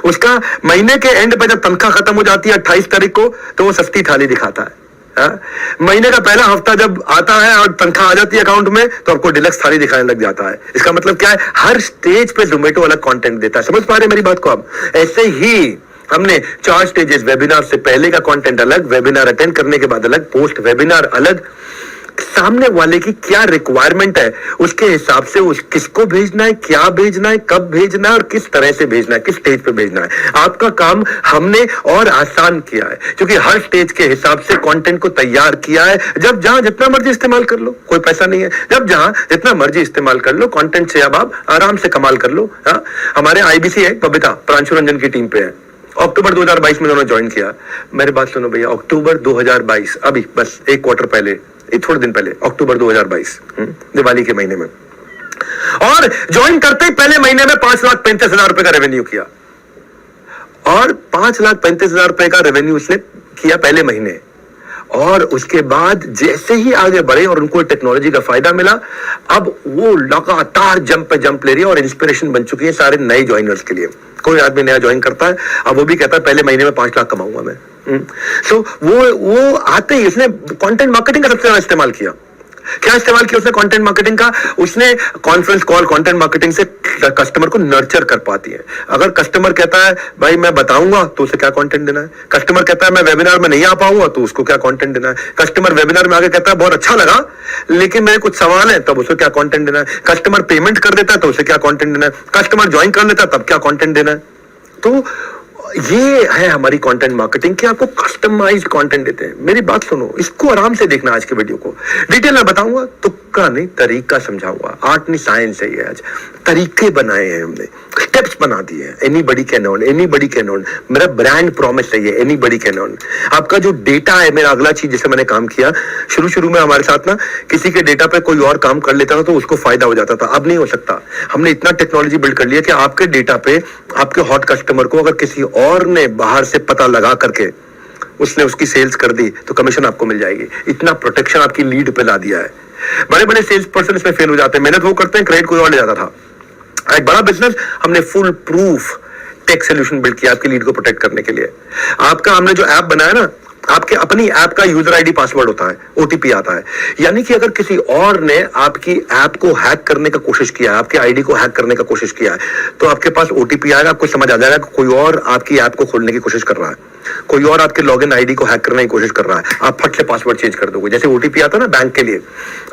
A: उसका महीने के एंड पे जब तनख्वाह खत्म हो जाती है 28 तारीख को, तो वो सस्ती थाली दिखाता है। महीने का पहला हफ्ता जब आता है और तनख्वाह आ जाती है अकाउंट में, तो आपको डिलक्स थाली दिखाने लग जाता है। इसका मतलब क्या है, हर स्टेज पे जोमेटो अलग कंटेंट देता है। समझ पा रहे हैं मेरी बात को आप? ऐसे ही हमने 4 स्टेजेस, वेबिनार से पहले का कंटेंट अलग, वेबिनार अटेंड करने के बाद अलग, पोस्ट वेबिनार अलग, सामने वाले की क्या रिक्वायरमेंट है उसके हिसाब से उस किसको भेजना है, क्या भेजना है, कब भेजना है और किस तरह से भेजना है, किस स्टेज पे भेजना है। आपका काम हमने और आसान किया है क्योंकि हर स्टेज के हिसाब से कंटेंट को तैयार किया है। जब जहां जितना मर्जी इस्तेमाल कर लो, कोई पैसा नहीं है। जब जहां जितना मर्जी इस्तेमाल कर लो कंटेंट से, अब आप आराम से कमाल कर लो। हाँ, हमारे आईबीसी है, बबीता प्रांशु रंजन की टीम पे है, अक्टूबर 2022 में उन्होंने ज्वाइन किया। मेरी बात सुनो भैया, अक्टूबर 2022, अभी बस 1 क्वार्टर पहले, थोड़े दिन पहले, अक्टूबर 2022, दिवाली के महीने में, और ज्वाइन करते ही पहले महीने में 5,35,000 रुपए का रेवेन्यू किया। और 5,35,000 रुपए का रेवेन्यू उसने किया पहले महीने। और उसके बाद जैसे ही आगे बढ़े और उनको टेक्नोलॉजी का फायदा मिला, अब वो लगातार जंप पे जंप ले रही है और इंस्पिरेशन बन चुकी है सारे नए ज्वाइनर्स के लिए। कोई आदमी नया ज्वाइन करता है, अब वो भी कहता है पहले महीने में 5 लाख कमाऊंगा मैं। सो वो आते ही उसने कंटेंट मार्केटिंग का सबसे ज्यादा इस्तेमाल किया। क्या इस्तेमाल किया उसने कंटेंट मार्केटिंग का? उसने कॉन्फ्रेंस कॉल कंटेंट मार्केटिंग से कस्टमर को नर्चर कर पाती है। अगर कस्टमर कहता है भाई मैं बताऊंगा, तो उसे क्या कंटेंट देना है? कस्टमर कहता है मैं वेबिनार में नहीं आ पाऊंगा, तो उसको क्या कंटेंट देना है? कस्टमर वेबिनार में आके कहता है बहुत अच्छा लगा लेकिन मेरे कुछ सवाल है, तब उसे क्या कंटेंट देना है? कस्टमर पेमेंट कर देता है तो उसे क्या कंटेंट देना है? कस्टमर ज्वाइन कर लेता है तब क्या कंटेंट देना है? तो ये है हमारी कंटेंट मार्केटिंग कि आपको कस्टमाइज्ड कंटेंट देते हैं। मेरी बात सुनो, इसको आराम से देखना, आज के वीडियो को डिटेल में बताऊंगा, तुक्का नहीं तरीका समझाऊंगा। आर्ट नहीं साइंस है ये। आज तरीके बनाए हैं हमने, स्टेप्स बना दिए हैं। Anybody can earn, anybody can earn, मेरा ब्रांड प्रॉमिस है ये, एनीबॉडी कैन अर्न। आपका जो डेटा है, मेरा अगला चीज जिसे मैंने काम किया शुरू में हमारे साथ ना, किसी के डेटा पे कोई और काम कर लेता था तो उसको फायदा हो जाता था। अब नहीं हो सकता। हमने इतना टेक्नोलॉजी बिल्ड कर लिया कि आपके डेटा पे, आपके हॉट कस्टमर को अगर किसी और ने बाहर से पता लगा करके उसने उसकी सेल्स कर दी तो कमीशन आपको मिल जाएगी। इतना प्रोटेक्शन आपकी लीड पे ला दिया है। बड़े बड़े सेल्स पर्सन इसमें फेल हो जाते हैं, मेहनत वो करते हैं, क्रेडिट कोई और ले जाता था। एक बड़ा बिजनेस, हमने foolproof tech solution build किया आपकी लीड को प्रोटेक्ट करने के लिए। आपका हमने जो ऐप बनाया ना, आपके अपनी ऐप का यूजर आईडी पासवर्ड होता है, ओटीपी आता है। यानी कि अगर किसी और ने आपकी ऐप को हैक करने का कोशिश किया है, आपके आईडी को हैक करने का कोशिश किया है, तो आपके पास ओटीपी आएगा, आपको समझ आ जाएगा कि कोई और आपकी ऐप को खोलने की कोशिश कर रहा है, कोई और आपके लॉगिन आईडी को हैक करने की कोशिश कर रहा है। आप फट से पासवर्ड चेंज कर दोगे। जैसे ओटीपी आता है ना बैंक के लिए,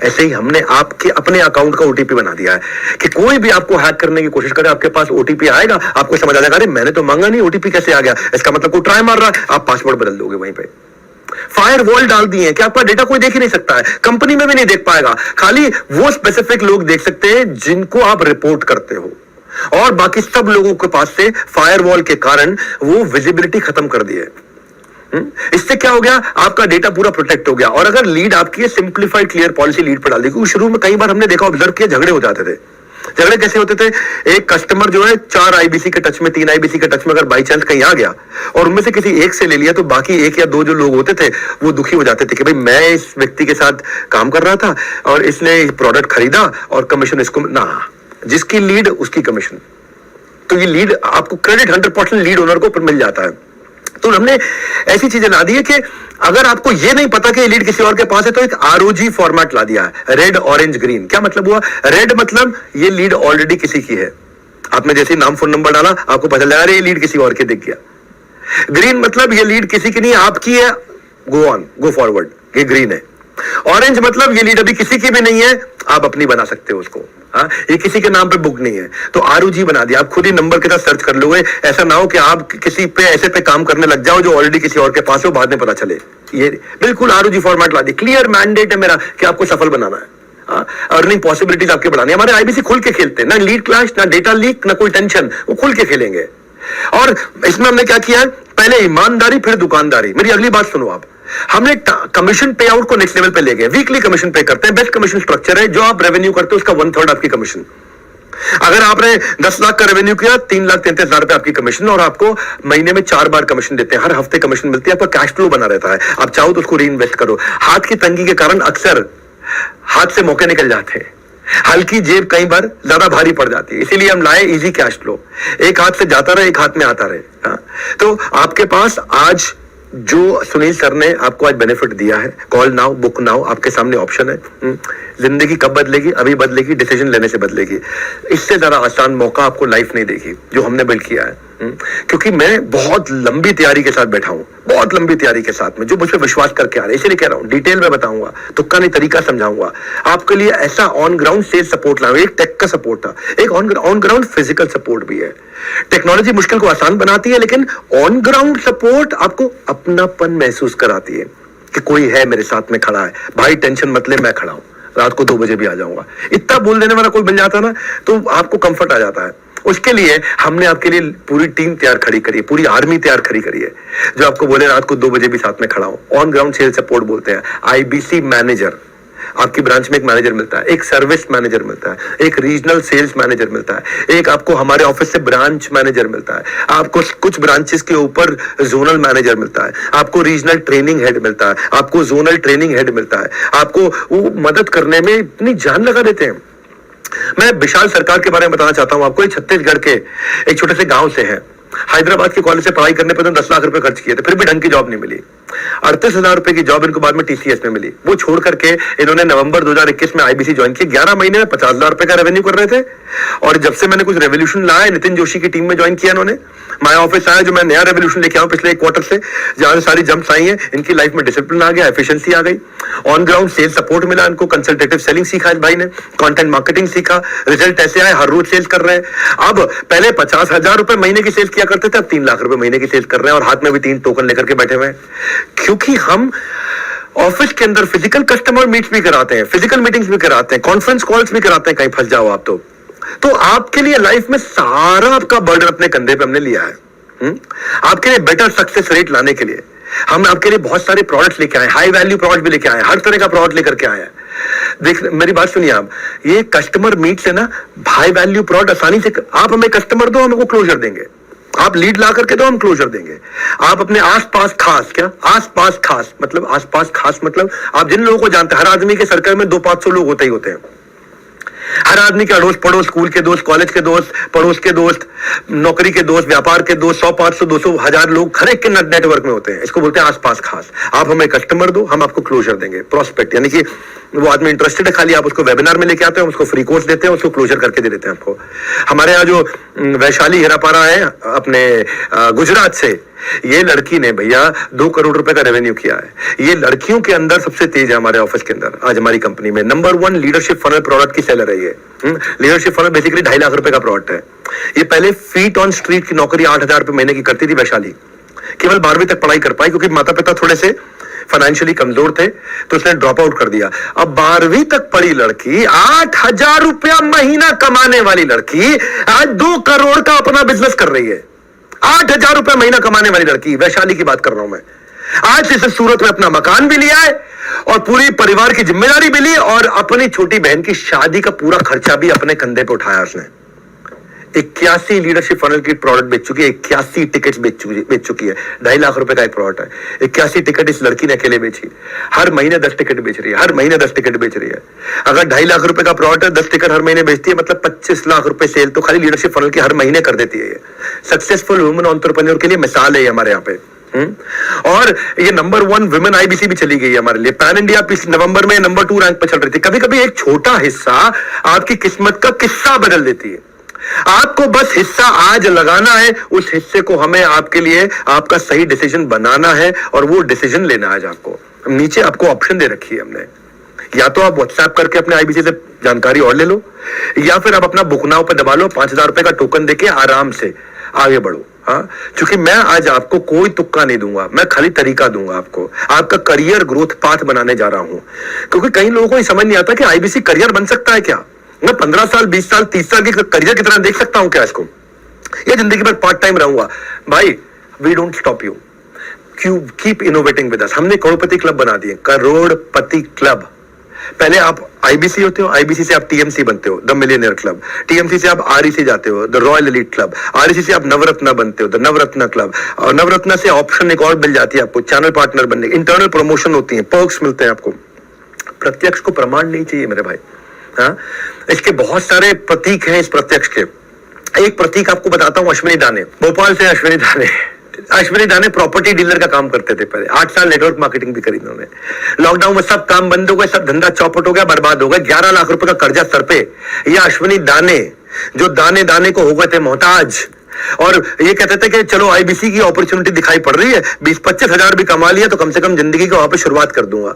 A: ऐसे ही हमने आपके अपने अकाउंट का ओटीपी बना दिया है कि कोई भी आपको हैक करने की कोशिश करे, आपके पास ओटीपी आएगा, आपको समझ आ जाएगा अरे मैंने तो मांगा नहीं, ओटीपी कैसे आ गया, इसका मतलब कोई ट्राई मार रहा है। आप पासवर्ड बदल दोगे वहीं पे। फायर वॉल डाल दिए हैं कि आपका डेटा कोई देख ही नहीं सकता है, कंपनी में भी नहीं देख पाएगा, खाली वो स्पेसिफिक लोग देख सकते हैं जिनको आप रिपोर्ट करते हो, और बाकी सब लोगों के पास से फायरवॉल के कारण वो विजिबिलिटी खत्म कर दी है। इससे क्या हो गया, आपका डेटा पूरा प्रोटेक्ट हो गया। और अगर लीड आपकी सिंप्लीफाइड क्लियर पॉलिसी लीड पर डाल दी, क्योंकि शुरू में कई बार हमने देखा, ऑब्जर्व किया, झगड़े हो जाते थे। झगड़े कैसे होते थे, एक कस्टमर जो है 4 आईबीसी के टच में, 3 आईबीसी के टच में अगर बाई चांस कहीं आ गया और उनमें से किसी एक से ले लिया, तो बाकी 1 या 2 जो लोग होते थे वो दुखी हो जाते थे कि भाई मैं इस व्यक्ति के साथ काम कर रहा था और इसने प्रोडक्ट खरीदा और कमीशन इसको ना, जिसकी लीड उसकी कमीशन। तो ये लीड आपको क्रेडिट 100% लीड ओनर को मिल जाता है। तो हमने ऐसी चीजें ला दी है कि अगर आपको ये नहीं पता कि लीड किसी और के पास है, तो एक आरओजी फॉर्मेट ला दिया है, रेड ऑरेंज ग्रीन। क्या मतलब हुआ, रेड मतलब ये लीड ऑलरेडी किसी की है, आपने जैसे नाम फोन नंबर डाला आपको पता लगा अरे ये लीड किसी और के दिख गया। ग्रीन मतलब ये लीड किसी की नहीं, आपकी है, गो ऑन, गो फॉरवर्ड, ये ग्रीन है। ऑरेंज मतलब ये लीड अभी किसी की भी नहीं है, आप अपनी बना सकते हो उसको, हाँ, ये किसी के नाम पे बुक नहीं है, तो आरओजी बना दिया। आप खुद ही नंबर के साथ सर्च कर लोगे, ऐसा ना हो कि आप किसी पे ऐसे पे काम करने लग जाओ जो ऑलरेडी किसी और के पास हो, बाद में पता चले। ये बिल्कुल आरओजी फॉर्मेट ला दी। क्लियर मैंडेट है मेरा कि आपको सफल बनाना है, अर्निंग पॉसिबिलिटीज आपके बढ़ानी है। हमारे आईबीसी खुल के खेलते हैं, ना लीड क्लैश, ना डेटा लीक, ना कोई टेंशन, वो खुल के खेलेंगे। और इसमें हमने क्या किया है, पहले ईमानदारी फिर दुकानदारी। मेरी अगली बात सुनो आप, हमने कमीशन पे आउट को नेक्स्ट लेवल पे ले गए। वीकली कमीशन पे करते हैं, बेस्ट कमीशन स्ट्रक्चर है, जो आप रेवेन्यू करते हो उसका 1/3 आपकी कमीशन। अगर आपने 10 लाख का रेवेन्यू किया, 3,33,000 रुपए आपकी कमीशन, और आपको महीने में 4 बार कमीशन देते हैं, हर हफ्ते कमीशन मिलती है, आपका कैश फ्लो बना रहता है। आप चाहो तो उसको री इन्वेस्ट करो। हाथ की तंगी के कारण अक्सर हाथ से मौके निकल जाते हैं, हल्की जेब कई बार ज्यादा भारी पड़ जाती है, इसीलिए हम लाए इजी कैश फ्लो, एक हाथ से जाता रहे, एक हाथ में आता रहे। हाँ? तो आपके पास आज जो सुनील सर ने आपको आज बेनिफिट दिया है, कॉल नाउ, बुक नाउ, आपके सामने ऑप्शन है। जिंदगी कब बदलेगी, अभी बदलेगी, डिसीजन लेने से बदलेगी। इससे ज्यादा आसान मौका आपको लाइफ नहीं देगी जो हमने बिल्ड किया है। क्योंकि मैं बहुत लंबी तैयारी के साथ बैठा हूं, बहुत लंबी तैयारी के साथ में, जो मुझ पर विश्वास करके आ रहे हैं, इसलिए कह रहा हूं, डिटेल में बताऊंगा, तुक्का नहीं तरीका समझाऊंगा आपके लिए। ऐसा ऑन ग्राउंड सेल्स सपोर्ट लाऊंगा, एक टेक का सपोर्ट था, एक ऑन ग्राउंड फिजिकल सपोर्ट भी है। टेक्नोलॉजी मुश्किल को आसान बनाती है, लेकिन ऑन ग्राउंड सपोर्ट आपको अपनापन महसूस कराती है कि कोई है मेरे साथ में खड़ा है, भाई टेंशन मत ले, मैं खड़ा हूं, रात को 2 बजे भी आ जाऊंगा। इतना बोल देने वाला कोई मिल जाता ना, तो आपको कंफर्ट आ जाता है। उसके लिए हमने आपके लिए पूरी टीम तैयार खड़ी करी है, पूरी आर्मी तैयार खड़ी करी है, जो आपको बोले रात को 2 बजे भी साथ में खड़ा हो। ऑन ग्राउंड सेल्स सपोर्ट बोलते हैं। आईबीसी मैनेजर, आपकी ब्रांच में एक मैनेजर मिलता है, एक सर्विस मैनेजर मिलता है, एक रीजनल सेल्स मैनेजर मिलता है, एक आपको हमारे ऑफिस से ब्रांच मैनेजर मिलता है, आपको कुछ ब्रांचेस के ऊपर जोनल मैनेजर मिलता है, आपको रीजनल ट्रेनिंग हेड मिलता है, आपको जोनल ट्रेनिंग हेड मिलता है। आपको वो मदद करने में इतनी जान लगा देते हैं। मैं विशाल सरकार के बारे में बताना चाहता हूं आपको। छत्तीसगढ़ के एक छोटे से गांव से है, हैदराबाद के कॉलेज से पढ़ाई करने पर 10 लाख रुपए खर्च किए थे, फिर भी ढंग की जॉब नहीं मिली। 38,000 रुपए की जॉब इनको बाद में टीसीएस में मिली। वो छोड़ करके इन्होंने नवंबर 2021 में आईबीसी ज्वाइन किया। 11 महीने में 50,000 रुपए का रेवेन्यू कर रहे थे, और जब से मैंने कुछ रेवोल्यूशन लाया, नितिन जोशी की टीम में ज्वाइन किया इन्होंने। माय ऑफिस आया, जो मैं नया रेवोल्यूशन लेके आऊं पिछले 1 क्वार्टर से, जहां से सारी जंप्स आई हैं, इनकी लाइफ में डिसिप्लिन आ गया, एफिशिएंसी आ गई, ऑन ग्राउंड सेल्स सपोर्ट मिला इनको, कंसल्टेटिव सेलिंग सीखा इस भाई ने, कंटेंट मार्केटिंग सीखा, रिजल्ट ऐसे आए, हर रोज सेल्स कर रहे हैं। अब पहले 50,000 रुपए महीने की सेल्स किया करते थे, अब 3 लाख रुपए महीने की सेल्स कर रहे हैं, और हाथ में भी 3 टोकन लेकर के बैठे हुए हैं। क्योंकि हम ऑफिस के अंदर फिजिकल कस्टमर मीट्स भी कराते हैं, फिजिकल मीटिंग्स भी कराते हैं, कॉन्फ्रेंस कॉल्स भी कराते हैं, कहीं फंस जाओ आप तो आपके लिए लाइफ में सारा आपका बर्डन अपने कंधे पे हमने लिया है। आपके लिए बेटर सक्सेस रेट लाने के लिए हम आपके लिए बहुत सारे प्रोडक्ट्स लेके आए, हाई वैल्यू प्रोडक्ट भी लेके आए, हर तरह का प्रोडक्ट लेकर के आए हैं। देख मेरी बात सुनिए आप, ये कस्टमर मीट से ना हाई वैल्यू प्रोडक्ट आसानी से, आप हमें कस्टमर दो, हम वो क्लोजर देंगे, आप लीड ला करके दो, हम क्लोजर देंगे। आप अपने आसपास खास, क्या आसपास खास मतलब, आसपास खास मतलब आप जिन लोगों को जानते हैं, हर आदमी के सर्कल में 200-500 लोग होते ही होते हैं। हर आदमी के अड़ोस पड़ोस, स्कूल के दोस्त, कॉलेज के दोस्त, पड़ोस के दोस्त, नौकरी के दोस्त, व्यापार के दोस्त, 100, 500, 200, 1000 लोग हर एक के नेटवर्क में होते हैं। इसको बोलते हैं आसपास खास। आप हमें कस्टमर दो, हम आपको क्लोजर देंगे, प्रोस्पेक्ट, यानी कि वो आदमी इंटरेस्टेड है, खाली आप उसको वेबिनार में लेके आते हैं, उसको फ्री कोर्स देते हैं, उसको क्लोजर करके दे देते हैं आपको। हमारे यहाँ जो वैशाली हीरापारा है अपने गुजरात से, ये लड़की ने भैया 2 करोड़ रुपए का रेवेन्यू किया है। ये लड़कियों के अंदर सबसे तेज है हमारे ऑफिस के अंदर। आज हमारी कंपनी में नंबर 1 लीडरशिप फनल प्रोडक्ट की सेलर है ये। लीडरशिप फनल बेसिकली 2.5 लाख रुपए का प्रोडक्ट है। ये पहले फीट ऑन स्ट्रीट की नौकरी 8,000 रुपए महीने की करती थी वैशाली। केवल 12वीं तक पढ़ाई कर पाई क्योंकि माता पिता थोड़े से फाइनेंशियली कमजोर थे, तो उसने ड्रॉप आउट कर दिया। अब 12वीं तक पढ़ी लड़की, 8,000 रुपया महीना कमाने वाली लड़की आज 2 करोड़ का अपना बिजनेस कर रही है। 8,000 रुपया महीना कमाने वाली लड़की, वैशाली की बात कर रहा हूं मैं। आज इसे सूरत में अपना मकान भी लिया है और पूरी परिवार की जिम्मेदारी भी ली और अपनी छोटी बहन की शादी का पूरा खर्चा भी अपने कंधे पे उठाया उसने। 81 लीडरशिप फनल की प्रोडक्ट बेच चुकी है, 81 टिकट्स बेच चुकी है। 2.5 लाख रुपए का एक प्रोडक्ट है। 81 टिकट इस लड़की ने अकेले बेची। हर महीने 10 टिकट बेच रही है, हर महीने 10 टिकट बेच रही है। अगर 2.5 लाख रुपए का प्रोडक्ट है, 10 टिकट हर महीने बेचती है, मतलब 25 लाख रुपए सेल तो खाली लीडरशिप फनल की हर महीने कर देती है। ये सक्सेसफुल वुमेन एंटरप्रेन्योर के लिए मिसाल है हमारे यहाँ पे। और ये नंबर 1 विमेन आईबीसी भी चली गई है हमारे लिए। पैन इंडिया नवंबर में नंबर 2 रैंक पर चल रही थी। कभी कभी एक छोटा हिस्सा आपकी किस्मत का किस्सा बदल देती है। आपको बस हिस्सा आज लगाना है, उस हिस्से को हमें आपके लिए आपका सही डिसीजन बनाना है और वो डिसीजन लेना है। आज आपको नीचे आपको ऑप्शन दे रखी है हमने, या तो आप व्हाट्सएप करके अपने आईबीसी से जानकारी और ले लो, या फिर आप अपना बुक नाउ पर दबा लो, 5,000 रुपए का टोकन देके आराम से आगे बढ़ो। हाँ, क्योंकि मैं आज आपको कोई तुक्का नहीं दूंगा, मैं खाली तरीका दूंगा आपको, आपका करियर ग्रोथ पाथ बनाने जा रहा हूं। क्योंकि कई लोगों को ये समझ नहीं आता कि आईबीसी करियर बन सकता है क्या। मैं 15 साल, 20 साल, 30 साल की करियर की तरह देख सकता हूं क्या इसको? ये जिंदगी भर पार्ट टाइम रहूंगा? भाई, we don't stop you, keep innovating with us. हमने करोड़पति क्लब बना दिए, करोड़पति क्लब। पहले आप आईबीसी होते हो, आईबीसी से आप टीएमसी बनते हो, द मिलियनियर क्लब। टीएमसी से आप आरईसी जाते हो, the royal elite club. REC से आप नवरत्ना बनते हो, द नवरत्ना क्लब। और नवरत्ना से ऑप्शन एक और मिल जाती है आपको, चैनल पार्टनर बनने की। इंटरनल प्रमोशन होती है, पर्क्स मिलते हैं आपको। प्रत्यक्ष को प्रमाण नहीं चाहिए मेरे भाई। हाँ, इसके बहुत सारे प्रतीक हैं इस प्रत्यक्ष के। एक प्रतीक आपको बताता हूं, अश्विनी दाने, भोपाल से अश्विनी दाने। अश्विनी दाने प्रॉपर्टी डीलर का काम करते थे पहले, 8 साल नेटवर्क मार्केटिंग भी करी उन्होंने। लॉकडाउन में सब काम बंद हो गए, सब धंधा चौपट हो गया, बर्बाद हो गया। 11 लाख रुपए का कर्जा सर पे। ये अश्विनी दाने जो दाने दाने को हो गए थे मोहताज, और ये कहते थे कि चलो आईबीसी की अपॉर्चुनिटी दिखाई पड़ रही है, 20-25 हजार भी कमा लिया तो कम से कम जिंदगी को वहां पे शुरुआत कर दूंगा।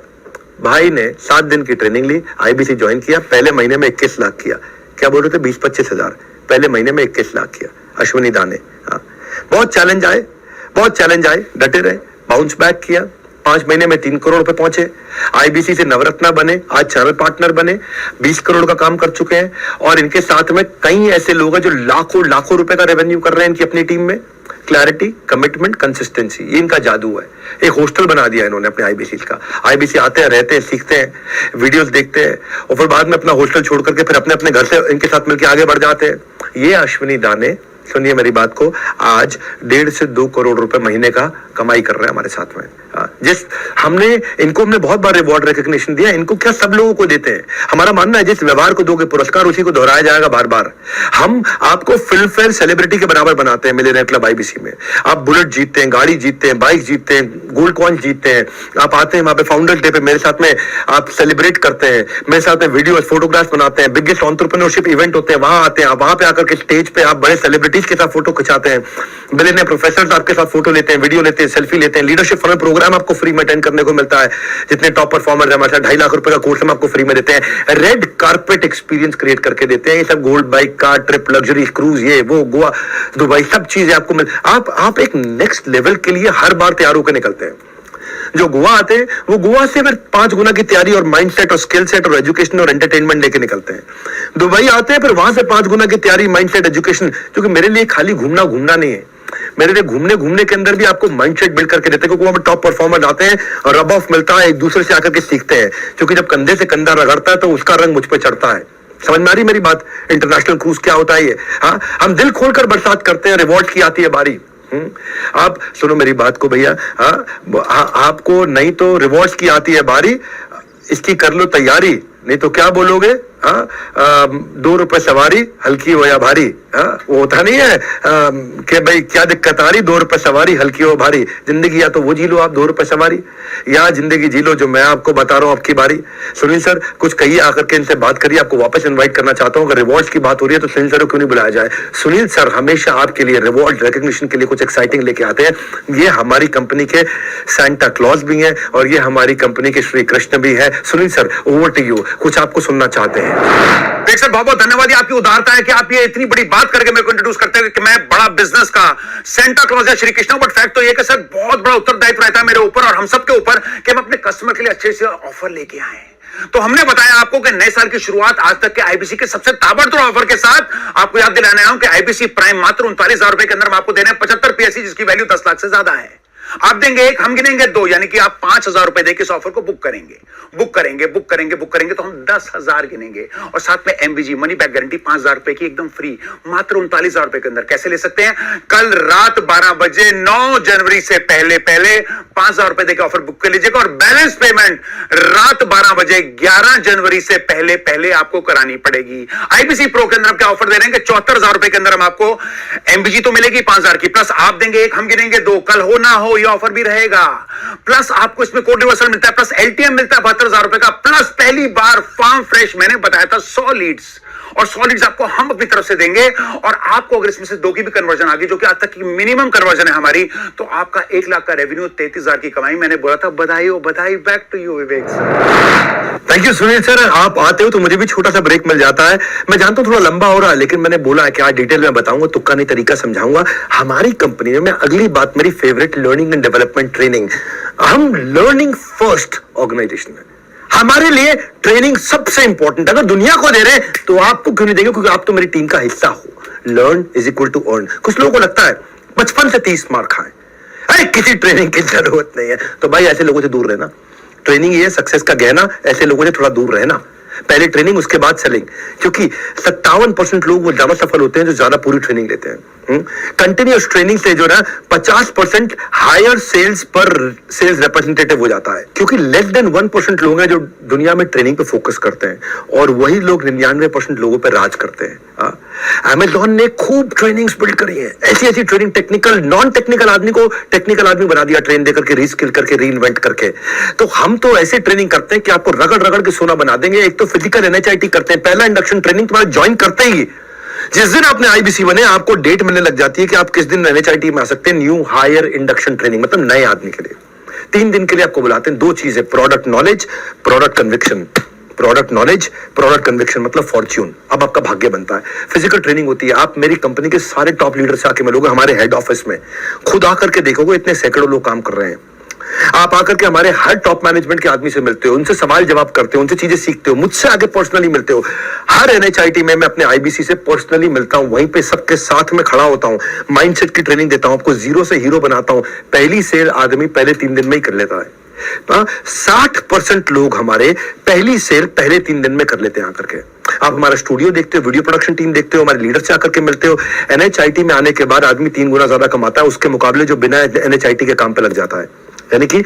A: भाई ने 7 दिन की ट्रेनिंग ली, आईबीसी ज्वाइन किया, पहले महीने में 21 लाख किया। क्या बोल रहे थे? 20-25 हजार, पहले महीने में 21 लाख किया अश्विनी दाने। हाँ, बहुत चैलेंज आए, डटे रहे, बाउंस बैक किया। 5 महीने में 3 करोड़ रुपए पहुंचे। आईबीसी से नवरत्ना बने, आज चैनल पार्टनर बने, 20 करोड़ का काम कर चुके हैं। और इनके साथ में कई ऐसे लोग हैं जो लाखों रुपए का रेवेन्यू कर रहे हैं इनकी अपनी टीम में। क्लैरिटी, कमिटमेंट, कंसिस्टेंसी, ये इनका जादू है। एक हॉस्टल बना दिया इन्होंने अपने आईबीसी का। आईबीसी आते हैं, रहते हैं, सीखते हैं, वीडियोस देखते हैं और फिर बाद में अपना हॉस्टल छोड़ करके फिर अपने अपने घर से इनके साथ मिलकर आगे बढ़ जाते हैं। ये अश्विनी दाने, सुनिए मेरी बात को, आज 1.5 से 2 करोड़ रुपए महीने का कमाई कर रहे हैं हमारे साथ में। जिस हमने बहुत बार रिवॉर्ड रिकॉग्निशन दिया, इनको क्या सब लोगों को देते हैं। हमारा मानना है जिस व्यवहार को दोगे पुरस्कार उसी को दोहराया जाएगा बार बार। हम आपको फिल्म फेयर सेलिब्रिटी के बराबर बनाते हैं मिलियनियर क्लब आईबीसी में। आप बुलेट जीतते हैं, गाड़ी जीतते हैं, बाइक जीतते हैं, गोल्ड कॉइन जीतते हैं। आप आते हैं वहां पे फाउंडर्स डे पे मेरे साथ में आप सेलिब्रेट करते हैं, मेरे साथ में वीडियो फोटोग्राफ्स बनाते हैं, बिगेस्ट एंटरप्रेन्योरशिप इवेंट होते हैं, वहां आते हैं आप, वहां पे आकर के स्टेज पे आप बड़े सेलिब्रिटीज के साथ फोटो खिंचाते हैं, बिलियनियर प्रोफेसर आपके साथ फोटो लेते हैं, वीडियो लेते हैं, सेल्फी लेते हैं। लीडरशिप फनल प्रोग्राम आपको फ्री में अटेंड करने को मिलता है। जितने टॉप परफॉर्मर हमारे साथ 2.5 लाख रुपए का कोर्स हम आपको फ्री में देते हैं। रेड कारपेट एक्सपीरियंस क्रिएट करके देते हैं। ये सब gold bike, car, trip, luxury cruise, ये वो, गोवा, दुबई, सब चीजें आपको मिल। आप एक नेक्स्ट लेवल के लिए हर बार तैयार होकर निकलते हैं। जो गोवा आते हैं वो गोवा से फिर 5 गुना की तैयारी और माइंडसेट और स्किल सेट और एजुकेशन और एंटरटेनमेंट लेके निकलते हैं। दुबई आते हैं फिर वहां से 5 गुना की तैयारी, माइंडसेट, एजुकेशन। क्योंकि मेरे लिए खाली घूमना नहीं है, मेरे लिए घूमने के अंदर भी आपको माइंडसेट बिल्ड करके देते हैं। क्योंकि वहां पर टॉप परफॉर्मर आते हैं और रब ऑफ मिलता है, एक दूसरे से आकर के सीखते हैं। क्योंकि जब कंधे से कंधा रगड़ता है तो उसका रंग मुझ पर चढ़ता है। समझ में आ रही मेरी बात? इंटरनेशनल क्रूज क्या होता है ये? हाँ, हम दिल खोलकर बरसात करते हैं, रिवॉर्ड की आती है बारी। आप सुनो मेरी बात को भैया। आपको नहीं तो रिवॉर्ड्स की आती है बारी, इसकी कर लो तैयारी, नहीं तो क्या बोलोगे? ₹2 सवारी हल्की हो या भारी, वो होता नहीं है कि भाई क्या दिक्कत आ रही, ₹2 सवारी हल्की हो भारी। जिंदगी या तो वो जी लो आप ₹2 सवारी, या जिंदगी जी लो जो मैं आपको बता रहा हूं आपकी बारी। सुनील सर कुछ कहिए, आकर के इनसे बात करिए, आपको वापस इन्वाइट करना चाहता हूं। अगर रिवॉर्ड्स की बात हो रही है तो सुनील सर को क्यों नहीं बुलाया जाए। सुनील सर हमेशा आपके लिए रिवॉर्ड रिकॉग्निशन के लिए कुछ एक्साइटिंग लेके आते हैं। ये हमारी कंपनी के सैंटा क्लॉज भी हैं और ये हमारी कंपनी के श्री कृष्ण भी है। Sunil sir over to you, कुछ आपको सुनना चाहते हैं।
D: देख सर बहुत बहुत धन्यवाद, ये आपकी उदारता है कि आप ये इतनी बड़ी बात करके मेरे को इंट्रोड्यूस करते हैं कि मैं बड़ा बिजनेस का सेंटा क्लॉज है श्री कृष्ण। बट फैक्ट तो ये कि सर बहुत बड़ा उत्तरदायित्व रहता है मेरे ऊपर और हम सबके ऊपर कि हम अपने कस्टमर के लिए अच्छे से ऑफर लेके आए। तो हमने बताया आपको कि नए साल की शुरुआत आज तक के आईबीसी के सबसे ताबड़तोड़ ऑफर के साथ आपको याद दिलाने आया हूं कि आईबीसी प्राइम मात्र 39,000 रुपए के अंदर हम आपको देने 75 पीएससी जिसकी वैल्यू 10 लाख से ज्यादा है। आप देंगे एक, हम गिनेंगे दो, यानी कि आप 5,000 रुपए देकर इस ऑफर को बुक करेंगे तो हम 10,000 गिनेंगे और साथ में एमवीजी मनी बैक गारंटी 5,000 रुपए की एकदम फ्री मात्र 39,000 रुपए के अंदर। कैसे ले सकते हैं? कल रात 12 बजे 9 जनवरी से पहले 5,000 रुपए देकर ऑफर बुक कर लीजिएगा और बैलेंस पेमेंट रात 12 बजे 11 जनवरी से पहले आपको करानी पड़ेगी। आईबीसी प्रो के अंदर हम क्या ऑफर दे रहे हैं कि 74,000 रुपए के अंदर हम आपको एमवीजी तो मिलेगी 5,000 की, प्लस आप देंगे एक, हम गिनेंगे दो, कल हो ना हो ये ऑफर भी रहेगा। प्लस आपको इसमें कोड रिवर्सल मिलता है, प्लस एलटीएम मिलता है 72,000 रुपए का, प्लस पहली बार फार्म फ्रेश मैंने बताया था 100 लीड्स और 100 लीड्स आपको हम अपनी तरफ से देंगे। और आपको अगर इसमें से 2 की भी कन्वर्जन आ गई जो कि आज तक की मिनिमम कन्वर्जन है हमारी, तो आपका 1 लाख का रेवेन्यू 33,000 की कमाई। मैंने बोला था बधाई हो बधाई। Back to you Vivek sir.
A: Thank you Sunil sir, आप आते हो तो मुझे भी छोटा सा ब्रेक मिल जाता है। मैं जानता हूं थोड़ा लंबा हो रहा है, लेकिन मैंने बोला है कि आज डिटेल में बताऊंगा, तुक्का नहीं तरीका समझाऊंगा। हमारी कंपनी में मैं अगली बात मेरी favourite learning and development training, हम लर्निंग फर्स्ट ऑर्गेनाइजेशन है। हमारे लिए ट्रेनिंग सबसे इंपॉर्टेंट। अगर दुनिया को दे रहे हैं तो आपको क्यों नहीं देंगे, क्योंकि आप तो मेरी टीम का हिस्सा हो। Learn is equal to earn. कुछ लोगों को लगता है 55 से 30 मार्क खाएं, अरे किसी ट्रेनिंग की जरूरत नहीं है। तो भाई ऐसे लोगों से दूर रहना। ट्रेनिंग ये सक्सेस का गहना, ऐसे लोगों से थोड़ा दूर रहना। पहले ट्रेनिंग उसके बाद सेलिंग, क्योंकि 57% लोग वो ज्यादा सफल होते हैं जो ज्यादा पूरी ट्रेनिंग लेते हैं। कंटिन्यूअस ट्रेनिंग से जो ना 50% हायर सेल्स पर सेल्स रिप्रेजेंटेटिव हो जाता है, क्योंकि लेस देन 1% लोग हैं जो दुनिया में ट्रेनिंग पे फोकस करते हैं और वही लोग 99% लोगों पे राज करते हैं। अमेज़न ने खूब ट्रेनिंग्स बिल्ड करी है, ऐसी ट्रेनिंग, टेक्निकल नॉन टेक्निकल आदमी को टेक्निकल आदमी बना दिया, ट्रेन देकर के, रीस्किल करके, रीइन्वेंट करके। तो हम तो ऐसे ट्रेनिंग करते हैं कि आपको रगड़ रगड़ के सोना बना देंगे। एक तो फिजिकल एनएचआईटी करते हैं, पहला इंडक्शन ट्रेनिंग तुम्हारा ज्वाइन करते ही जिस दिन आपने आईबीसी बने आपको डेट मिलने लग जाती है कि आप किस दिन एनएचआईटी में आ सकते हैं। न्यू हायर इंडक्शन ट्रेनिंग, मतलब नए आदमी के लिए 3 दिन के लिए आपको बुलाते हैं। 2 चीजें, product knowledge, product conviction. Product knowledge, product conviction मतलब फॉर्च्यून, अब आपका भाग्य बनता है। फिजिकल ट्रेनिंग होती है, आप मेरी कंपनी के सारे टॉप लीडर से आके मिलोगे, हमारे हेड ऑफिस में खुद आकर के देखोगे, इतने सैकड़ों लोग काम कर रहे हैं। आप आकर के हमारे हर टॉप मैनेजमेंट के आदमी से मिलते हो, उनसे सवाल जवाब करते हो, उनसे चीजें सीखते हो, मुझसे आगे पर्सनली मिलते हो। हर एनएचआईटी में मैं अपने आईबीसी से पर्सनली मिलता हूं, वहीं पे सबके साथ में खड़ा होता हूं, माइंडसेट की ट्रेनिंग देता हूं, आपको जीरो से हीरो बनाता हूं। पहली सेल आदमी पहले 3 दिन में ही कर लेता है। 60% लोग हमारे पहली सेल पहले 3 दिन में कर लेते हैं आकर के। आप हमारा स्टूडियो देखते हो, वीडियो प्रोडक्शन टीम देखते हो, हमारे लीडर से आकर के मिलते हो। एनएचआईटी में आने के बाद आदमी 3 गुना ज्यादा कमाता है उसके मुकाबले जो बिना एनएचआईटी के काम पे लग जाता है। यानी कि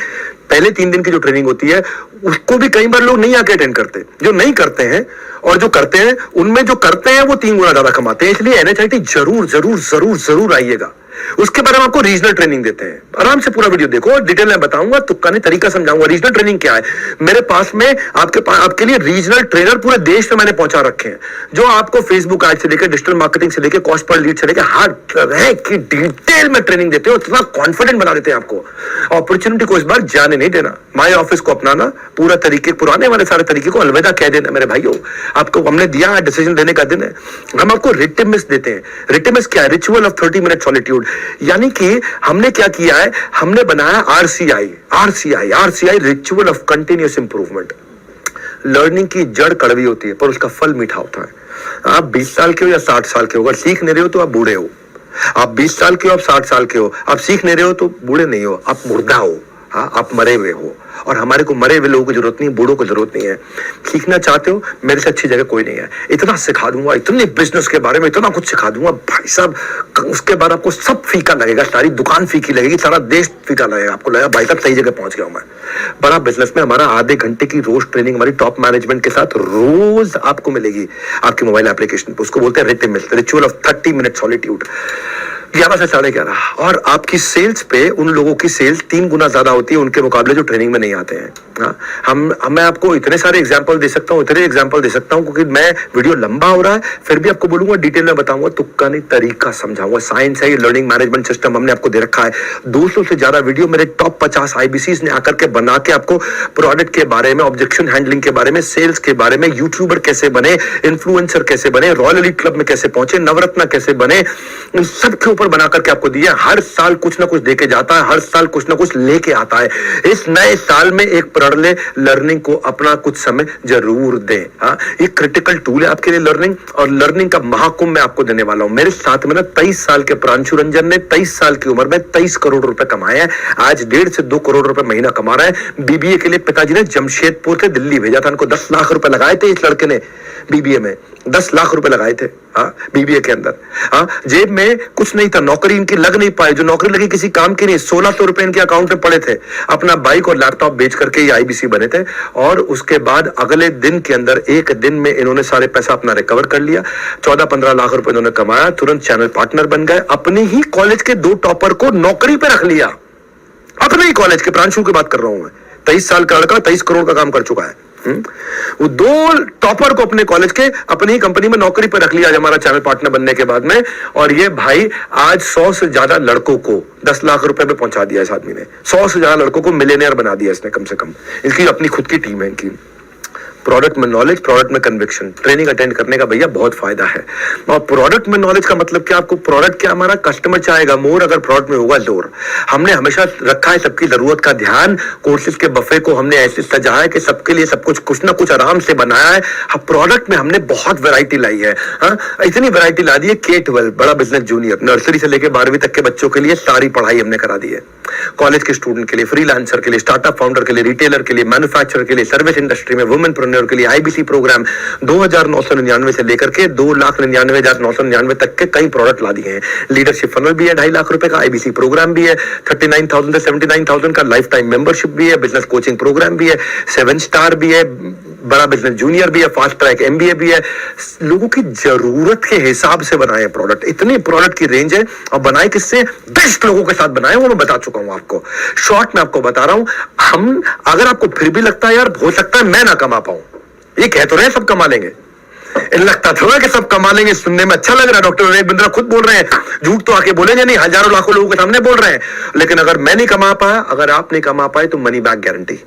A: पहले 3 दिन की जो ट्रेनिंग होती है उसको भी कई बार लोग नहीं आके अटेंड करते। जो नहीं करते हैं और जो करते हैं, उनमें जो करते हैं वो 3 गुना ज्यादा कमाते हैं। इसलिए एनएचआईटी जरूर जरूर जरूर जरूर आइएगा। उसके बाद हम आपको रीजनल ट्रेनिंग देते हैं। आराम से पूरा वीडियो देखो, डिटेल में बताऊंगा, तुक्का नहीं तरीका समझाऊंगा। रीजनल ट्रेनिंग क्या है, मेरे पास में आपके लिए रीजनल ट्रेनर पूरे देश में मैंने पहुंचा रखे हैं, जो आपको फेसबुक एड से लेकर, डिजिटल मार्केटिंग से लेकर, कॉस्ट पर लीड से लेकर हर तरह की डिटेल में ट्रेनिंग देते हो। इतना कॉन्फिडेंट बना देते हैं आपको। अपॉर्चुनिटी को इस बार जाने नहीं देना, माय ऑफिस को अपनाना, पूरा तरीके, पुराने वाले सारे तरीके को अलविदा कह देना। मेरे भाइयों, आपको हमने दिया है, डिसीजन लेने का दिन है। हम आपको रिटिमिस देते हैं। रिटिमिस क्या है? Ritual of 30 minute solitude. यानी कि हमने क्या किया है, हमने बनाया RCI, ritual of continuous improvement. Learning की जड़ कड़वी होती है पर उसका फल मीठा होता है। आप 20 साल के हो या 60 साल के हो, अगर सीख नहीं रहे हो तो आप बूढ़े हो। आप 20 साल के हो, आप 60 साल के हो, आप सीख नहीं रहे हो तो बूढ़े नहीं हो, आप मुर्दा हो। हाँ, आप मरे हुए हो और हमारे को मरे हुए लोगों की जरूरत नहीं, बूढ़ों को जरूरत नहीं है। सीखना चाहते हो, मेरे से अच्छी जगह कोई नहीं है। इतना सिखा दूंगा, इतने बिजनेस के बारे में इतना कुछ सिखा दूंगा भाई साहब, उसके बाद आपको सब फीका लगेगा, सारी दुकान फीकी लगेगी, सारा देश फीका लगेगा, आपको लगेगा भाई साहब सही जगह पहुंच गया हूं मैं। बड़ा बिजनेस में हमारा आधे घंटे की रोज ट्रेनिंग हमारी टॉप मैनेजमेंट के साथ रोज आपको मिलेगी आपके मोबाइल एप्लीकेशन पे। उसको बोलते हैं रिचुअल ऑफ 30 मिनट सॉलिट्यूड, 11 से 11:30। और आपकी सेल्स पे उन लोगों की सेल्स 3 गुना ज्यादा होती है उनके मुकाबले जो ट्रेनिंग में नहीं आते हैं। हाँ, मैं आपको इतने सारे एग्जांपल दे सकता हूँ, इतने एग्जांपल दे सकता हूँ, क्योंकि मैं वीडियो लंबा हो रहा है, फिर भी आपको बोलूंगा डिटेल में बताऊंगा, तुक्का नहीं तरीका समझाऊंगा। साइंस है ये, लर्निंग मैनेजमेंट सिस्टम हमने आपको दे रखा है। 200 से ज्यादा वीडियो मेरे टॉप 50 IBCs ने आकर के बना के आपको प्रोडक्ट के बारे में, ऑब्जेक्शन हैंडलिंग के बारे में, सेल्स के बारे में, यूट्यूबर कैसे बने, इन्फ्लुएंसर कैसे बने, रॉयल एलीट क्लब में कैसे पहुंचे, नवरत्न कैसे बने, इन सब के ऊपर बना करके आपको दिया। हर साल कुछ ना कुछ देके जाता है, हर साल कुछ ना कुछ लेके आता है। इस नए साल में एक प्रण ले, लर्निंग को अपना कुछ समय जरूर दें। हाँ, ये क्रिटिकल टूल है आपके लिए लर्निंग, और लर्निंग का महाकुंभ मैं आपको देने वाला हूं। मेरे साथ में ना 23 साल के प्रांशु रंजन ने 23 साल की उम्र में 23 करोड़ रुपए कमाए हैं। आज 1.5 से 2 करोड़ रुपए महीना कमा रहा है। बीबीए के लिए पिताजी ने जमशेदपुर से दिल्ली भेजा था, उनको 10 लाख रुपए लगाए थे इस लड़के ने बीबीए में, 10 लाख रुपए लगाए थे। हाँ, बीबीए के अंदर। हाँ, जेब में कुछ नहीं था, नौकरी इनकी लग नहीं पाई, जो नौकरी लगी किसी काम की नहीं। 1600 रुपए इनके अकाउंट में पड़े थे, अपना बाइक और लैपटॉप बेच करके ये IBC बने थे। और उसके बाद अगले दिन के अंदर, एक दिन में इन्होंने सारे पैसा अपना रिकवर कर लिया। 14-15 लाख रुपए इन्होंने कमाया, तुरंत चैनल पार्टनर बन गए, अपने ही कॉलेज के 2 टॉपर को नौकरी पे रख लिया। अपने ही कॉलेज के, प्रांशु की बात कर रहा हूं मैं। 23 साल का लड़का 23 करोड़ का काम कर चुका है। वो 2 टॉपर को अपने कॉलेज के अपनी ही कंपनी में नौकरी पर रख लिया हमारा चैनल पार्टनर बनने के बाद में। और ये भाई आज 100 से ज्यादा लड़कों को 10 लाख रुपए पे पहुंचा दिया इस आदमी ने। 100 से ज्यादा लड़कों को मिलियनेयर बना दिया इसने कम से कम। इसकी अपनी खुद की टीम है इनकी। प्रोडक्ट में नॉलेज, प्रोडक्ट में कन्विक्शन, ट्रेनिंग अटेंड करने का भैया बहुत फायदा है। और प्रोडक्ट में नॉलेज का मतलब क्या, आपको प्रोडक्ट क्या, हमारा कस्टमर चाहेगा मोर, अगर प्रोडक्ट में होगा जोर। हमने हमेशा रखा है सबकी जरूरत का ध्यान। कोर्सेज के बफे को हमने ऐसे सजाया है कि सबके लिए सब कुछ ना कुछ आराम से बनाया है। प्रोडक्ट में हमने बहुत वैरायटी लाई है। हाँ, इतनी वैरायटी ला दी है, K-12 बड़ा बिजनेस जूनियर, नर्सरी से लेकर 12वीं तक के बच्चों के लिए सारी पढ़ाई हमने करा दी है। कॉलेज के स्टूडेंट के लिए, फ्रीलांसर के लिए, स्टार्टअप फाउंडर के लिए, रिटेलर के लिए, मैन्युफैक्चरर के लिए, सर्विस इंडस्ट्री में वुमेनप्रेन्योर के लिए IBC प्रोग्राम 2,999 से लेकर के 2,99,999 तक के कई प्रोडक्ट ला दिए हैं। लीडरशिप फनल भी है 2.5 लाख रुपए का, IBC प्रोग्राम भी है 39,000 से 79,000 का, लाइफ टाइम मेंबरशिप भी है, बिजनेस कोचिंग प्रोग्राम भी है, 7 स्टार भी है, बड़ा बिजनेस जूनियर भी है, फास्ट ट्रैक MBA भी है। लोगों की जरूरत के हिसाब से बनाए प्रोडक्ट, इतनी प्रोडक्ट की रेंज है। और बनाए किससे, बेस्ट लोगों के साथ बनाए, वो मैं बता चुका हूं आपको। शॉर्ट में आपको बता रहा हूं। हम, अगर आपको फिर भी लगता है यार हो सकता है मैं ना कमा पाऊं, ये कह तो रहे हैं सब कमा लेंगे, लगता थोड़ा कि सब कमा लेंगे, सुनने में अच्छा लग रहा है। डॉक्टर विवेक बिंद्रा खुद बोल रहे हैं, झूठ तो आके बोलेंगे नहीं, हजारों लाखों लोगों के सामने बोल रहे हैं। लेकिन अगर मैं नहीं कमा पाया, अगर आप नहीं कमा पाए, तो मनी बैक गारंटी,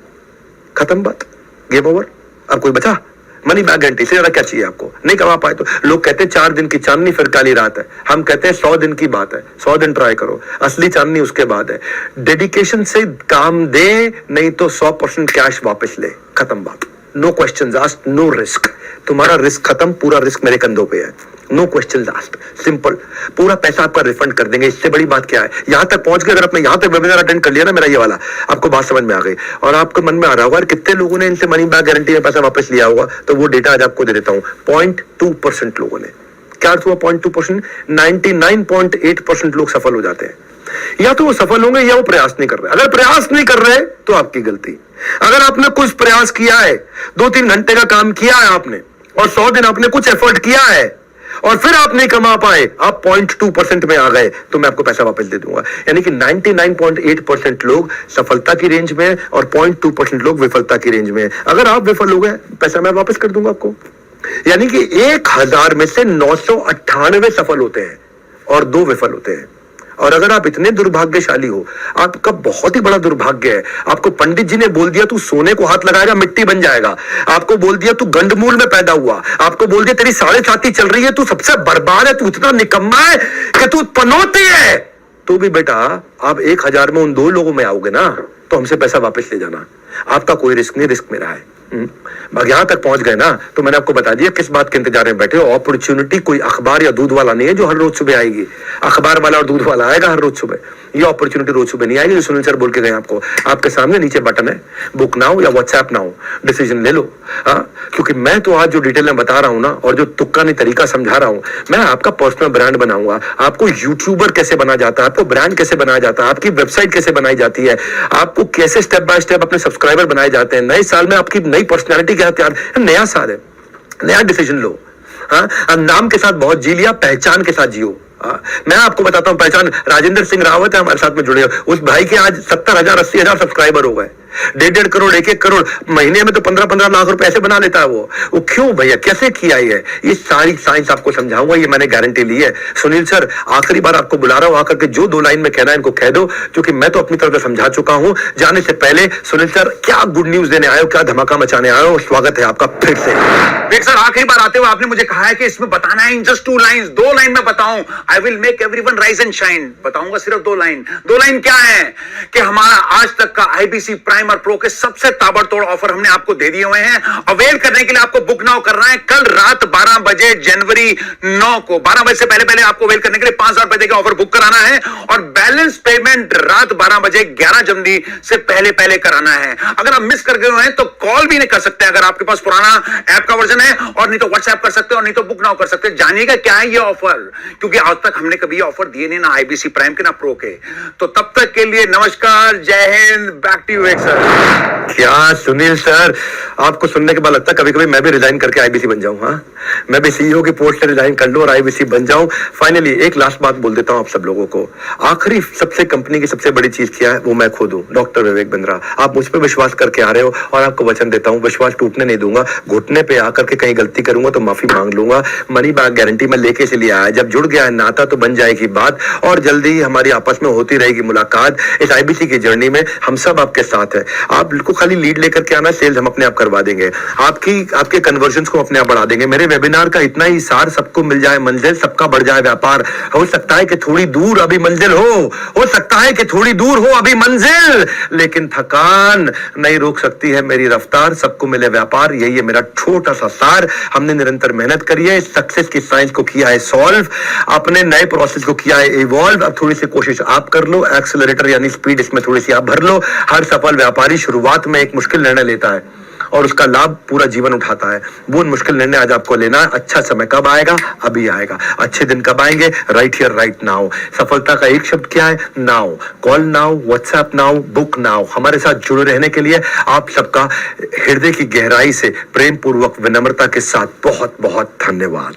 A: खत्म बात, गेम ओवर। अब कोई बचा, मनी बैक गारंटी से ज्यादा क्या चाहिए आपको। नहीं कमा पाए तो लोग कहते हैं 4 दिन की चांदनी फिर काली रात है, हम कहते हैं 100 दिन की बात है, 100 दिन ट्राई करो, असली चांदनी उसके बाद है। डेडिकेशन से काम दे, नहीं तो 100% कैश वापस ले, खत्म बात। No questions asked, no risk. तुम्हारा रिस्क खत्म, पूरा रिस्क मेरे कंधों पे है। नो क्वेश्चंस आस्क्ड, सिंपल, पूरा पैसा आपका रिफंड कर देंगे। इससे बड़ी बात क्या है। यहां तक पहुंच गए, अगर आपने यहां तक वेबिनार अटेंड कर लिया ना मेरा ये वाला, आपको बात समझ में आ गई और आपके मन में आ रहा होगा कितने लोगों ने इनसे मनी बैक गारंटी में पैसा वापस लिया होगा, तो वो डेटा आज आपको दे देता हूं। 0.2% लोगों ने। क्या अर्थ हुआ 0.2%? 99.8% लोग सफल हो जाते हैं। या तो वो सफल होंगे या वो प्रयास नहीं कर रहे। अगर प्रयास नहीं कर रहे तो आपकी गलती। अगर आपने कुछ प्रयास किया है, 2-3 घंटे का काम किया है आपने, और 100 दिन आपने कुछ एफर्ट किया है, और फिर आप नहीं कमा पाए, आप 0.2% में आ गए, तो मैं आपको पैसा वापस दे दूंगा। यानी कि 99.8% लोग सफलता की रेंज में और 0.2% लोग विफलता की रेंज में। अगर आप विफल हो गए, पैसा मैं वापस कर दूंगा आपको। यानी कि 1000 में से 998 सफल होते हैं और 2 विफल होते हैं। और अगर आप इतने दुर्भाग्यशाली हो, आपका बहुत ही बड़ा दुर्भाग्य है। आपको पंडित जी ने बोल दिया तू सोने को हाथ लगाएगा मिट्टी बन जाएगा, आपको बोल दिया तू गंडमूल में पैदा हुआ, आपको बोल दिया तेरी 7.5 चल रही है, तू सबसे बर्बाद है, तू इतना निकम्मा है कि तू पनौती है, तो भी बेटा आप 1000 में उन 2 लोगों में आओगे ना, तो हमसे पैसा वापस ले जाना। आपका कोई रिस्क नहीं, रिस्क मेरा है। यहां तक पहुंच गए ना, तो मैंने आपको बता दिया किस बात के इंतजार में बैठे हो। अपॉर्चुनिटी कोई अखबार या दूध वाला नहीं है जो हर रोज सुबह आएगी। अखबार वाला और दूध वाला आएगा हर रोज सुबह। ये अपॉर्चुनिटी रोज सुबह नहीं आएगी जो सुनील सर बोल के गए आपको। आपके सामने नीचे बटन है, बुक नाउ या व्हाट्सएप नाउ, डिसीजन ले लो। क्योंकि मैं तो आज जो डिटेल में बता रहा हूं ना, और जो तुक्का नहीं तरीका समझा रहा हूं, मैं आपका पर्सनल ब्रांड बनाऊंगा। आपको यूट्यूबर कैसे बना जाता है, आपको ब्रांड कैसे बनाया जाता है, आपकी वेबसाइट कैसे बनाई जाती है, आपको कैसे स्टेप बाय स्टेप अपने सब्सक्राइबर बनाए जाते हैं, नए साल में आपकी नई पर्सनैलिटी क्या तैयार, नया साल है, नया डिसीजन लो। नाम के साथ बहुत जी लिया, पहचान के साथ जियो। मैं आपको बताता हूं पहचान, राजेंद्र सिंह रावत है हमारे साथ में जुड़े, उस भाई के आज 70,000 80,000 सब्सक्राइबर हो गए। 1.5 करोड़ 1-1 करोड़ महीने में तो 15-15 लाख रुपए ऐसे बना लेता है वो क्यों भैया, कैसे किया ये सारी साइंस आपको समझाऊंगा, ये मैंने गारंटी ली है। सुनील सर आखिरी बार आपको बुला रहा हूं, आकर के जो 2 लाइन में कहना है इनको कह दो, क्योंकि मैं तो अपनी तरफ से समझा चुका हूं। जाने से पहले सुनील सर क्या गुड न्यूज देने आए हो, क्या धमाका मचाने आए हो, स्वागत है आपका फिर से।
D: देख सर, आखिरी बार आते हुए आपने मुझे कहा है कि इसमें बताना है इन जस्ट 2 लाइंस, 2 लाइन में बताऊं। I will make everyone rise and shine. बताऊंगा सिर्फ 2 लाइन। 2 लाइन क्या है कि हमारा आज तक का आईबीसी प्राइम और प्रो के सबसे ताबड़तोड़ ऑफर हमने आपको दे दिए हुए हैं। अवेल करने के लिए आपको बुक नाउ करना है। कल रात 12 बजे जनवरी 9 को 12 बजे से पहले आपको अवेल करने के लिए 5,000 रुपए देकर ऑफर बुक कराना है, और बैलेंस पेमेंट रात 12 बजे 11 जनवरी से पहले कराना है। अगर आप मिस कर गए हैं तो कॉल भी नहीं कर सकते अगर आपके पास पुराना ऐप का वर्जन है, और नहीं तो व्हाट्सएप कर सकते हो, और नहीं तो बुक नाउ कर सकते हैं। जानिएगा क्या है ये ऑफर, क्योंकि आज तक हमने कभी ऑफर दिए नहीं, ना आईबीसी प्राइम के ना प्रो के। तो तब तक के लिए नमस्कार, जय Hind, back to you sir.
A: क्या सुनील सर, आपको सुनने के बाद लगता है कभी कभी मैं भी रिजाइन करके आईबीसी बन जाऊं। मैं भी सीईओ की पोस्ट से रिजाइन कर लूं और आईबीसी बन जाऊं। फाइनली एक लास्ट बात बोल देता हूं आप सब लोगों को। आखिरी सबसे कंपनी की सबसे बड़ी चीज क्या है वो मैं खुद हूं, डॉक्टर विवेक बिंद्रा। आप मुझ पर विश्वास करके आ रहे हो, और आपको वचन देता हूं विश्वास टूटने नहीं दूंगा। घुटने पे आकर के कहीं गलती करूंगा तो माफी मांग लूंगा। मनी बैक गारंटी मैं लेके इसलिए आया, जब जुड़ गया है नाता तो बन जाएगी बात, और जल्दी ही हमारी आपस में होती रहेगी मुलाकात। इस आईबीसी की जर्नी में हम सब आपके साथ हैं। आपको खाली लीड लेकर के आना, सेल्स हम अपने आप करवा देंगे, आपके कन्वर्जन्स को अपने आप बढ़ा देंगे। मेरे वेबिनार का इतना ही सार, सबको मिल जाए मंजिल, सबका बढ़ जाए व्यापार। हो सकता है कि थोड़ी दूर अभी मंजिल हो सकता है कि थोड़ी दूर हो अभी मंजिल, लेकिन थकान नहीं रोक सकती है मेरी रफ्तार। सबको मिले व्यापार, यही है मेरा छोटा सा सार। हमने निरंतर मेहनत करी है, सक्सेस की साइंस को किया है सॉल्व, अपने नए प्रोसेस को किया है इवॉल्व। अब थोड़ी सी कोशिश आप कर लो, एक्सेलरेटर यानी स्पीड इसमें थोड़ी सी आप भर लो। हर सफल व्यापारी शुरुआत में एक मुश्किल निर्णय लेता है और उसका लाभ पूरा जीवन उठाता है। वो मुश्किल निर्णय आज आपको लेना है। अच्छा समय कब आएगा? अभी आएगा। अच्छे दिन कब आएंगे? Right here right now. सफलता का एक शब्द क्या है? Now. Call now, WhatsApp now, book now. हमारे साथ जुड़े रहने के लिए आप सबका हृदय की गहराई से प्रेम पूर्वक विनम्रता के साथ बहुत बहुत धन्यवाद।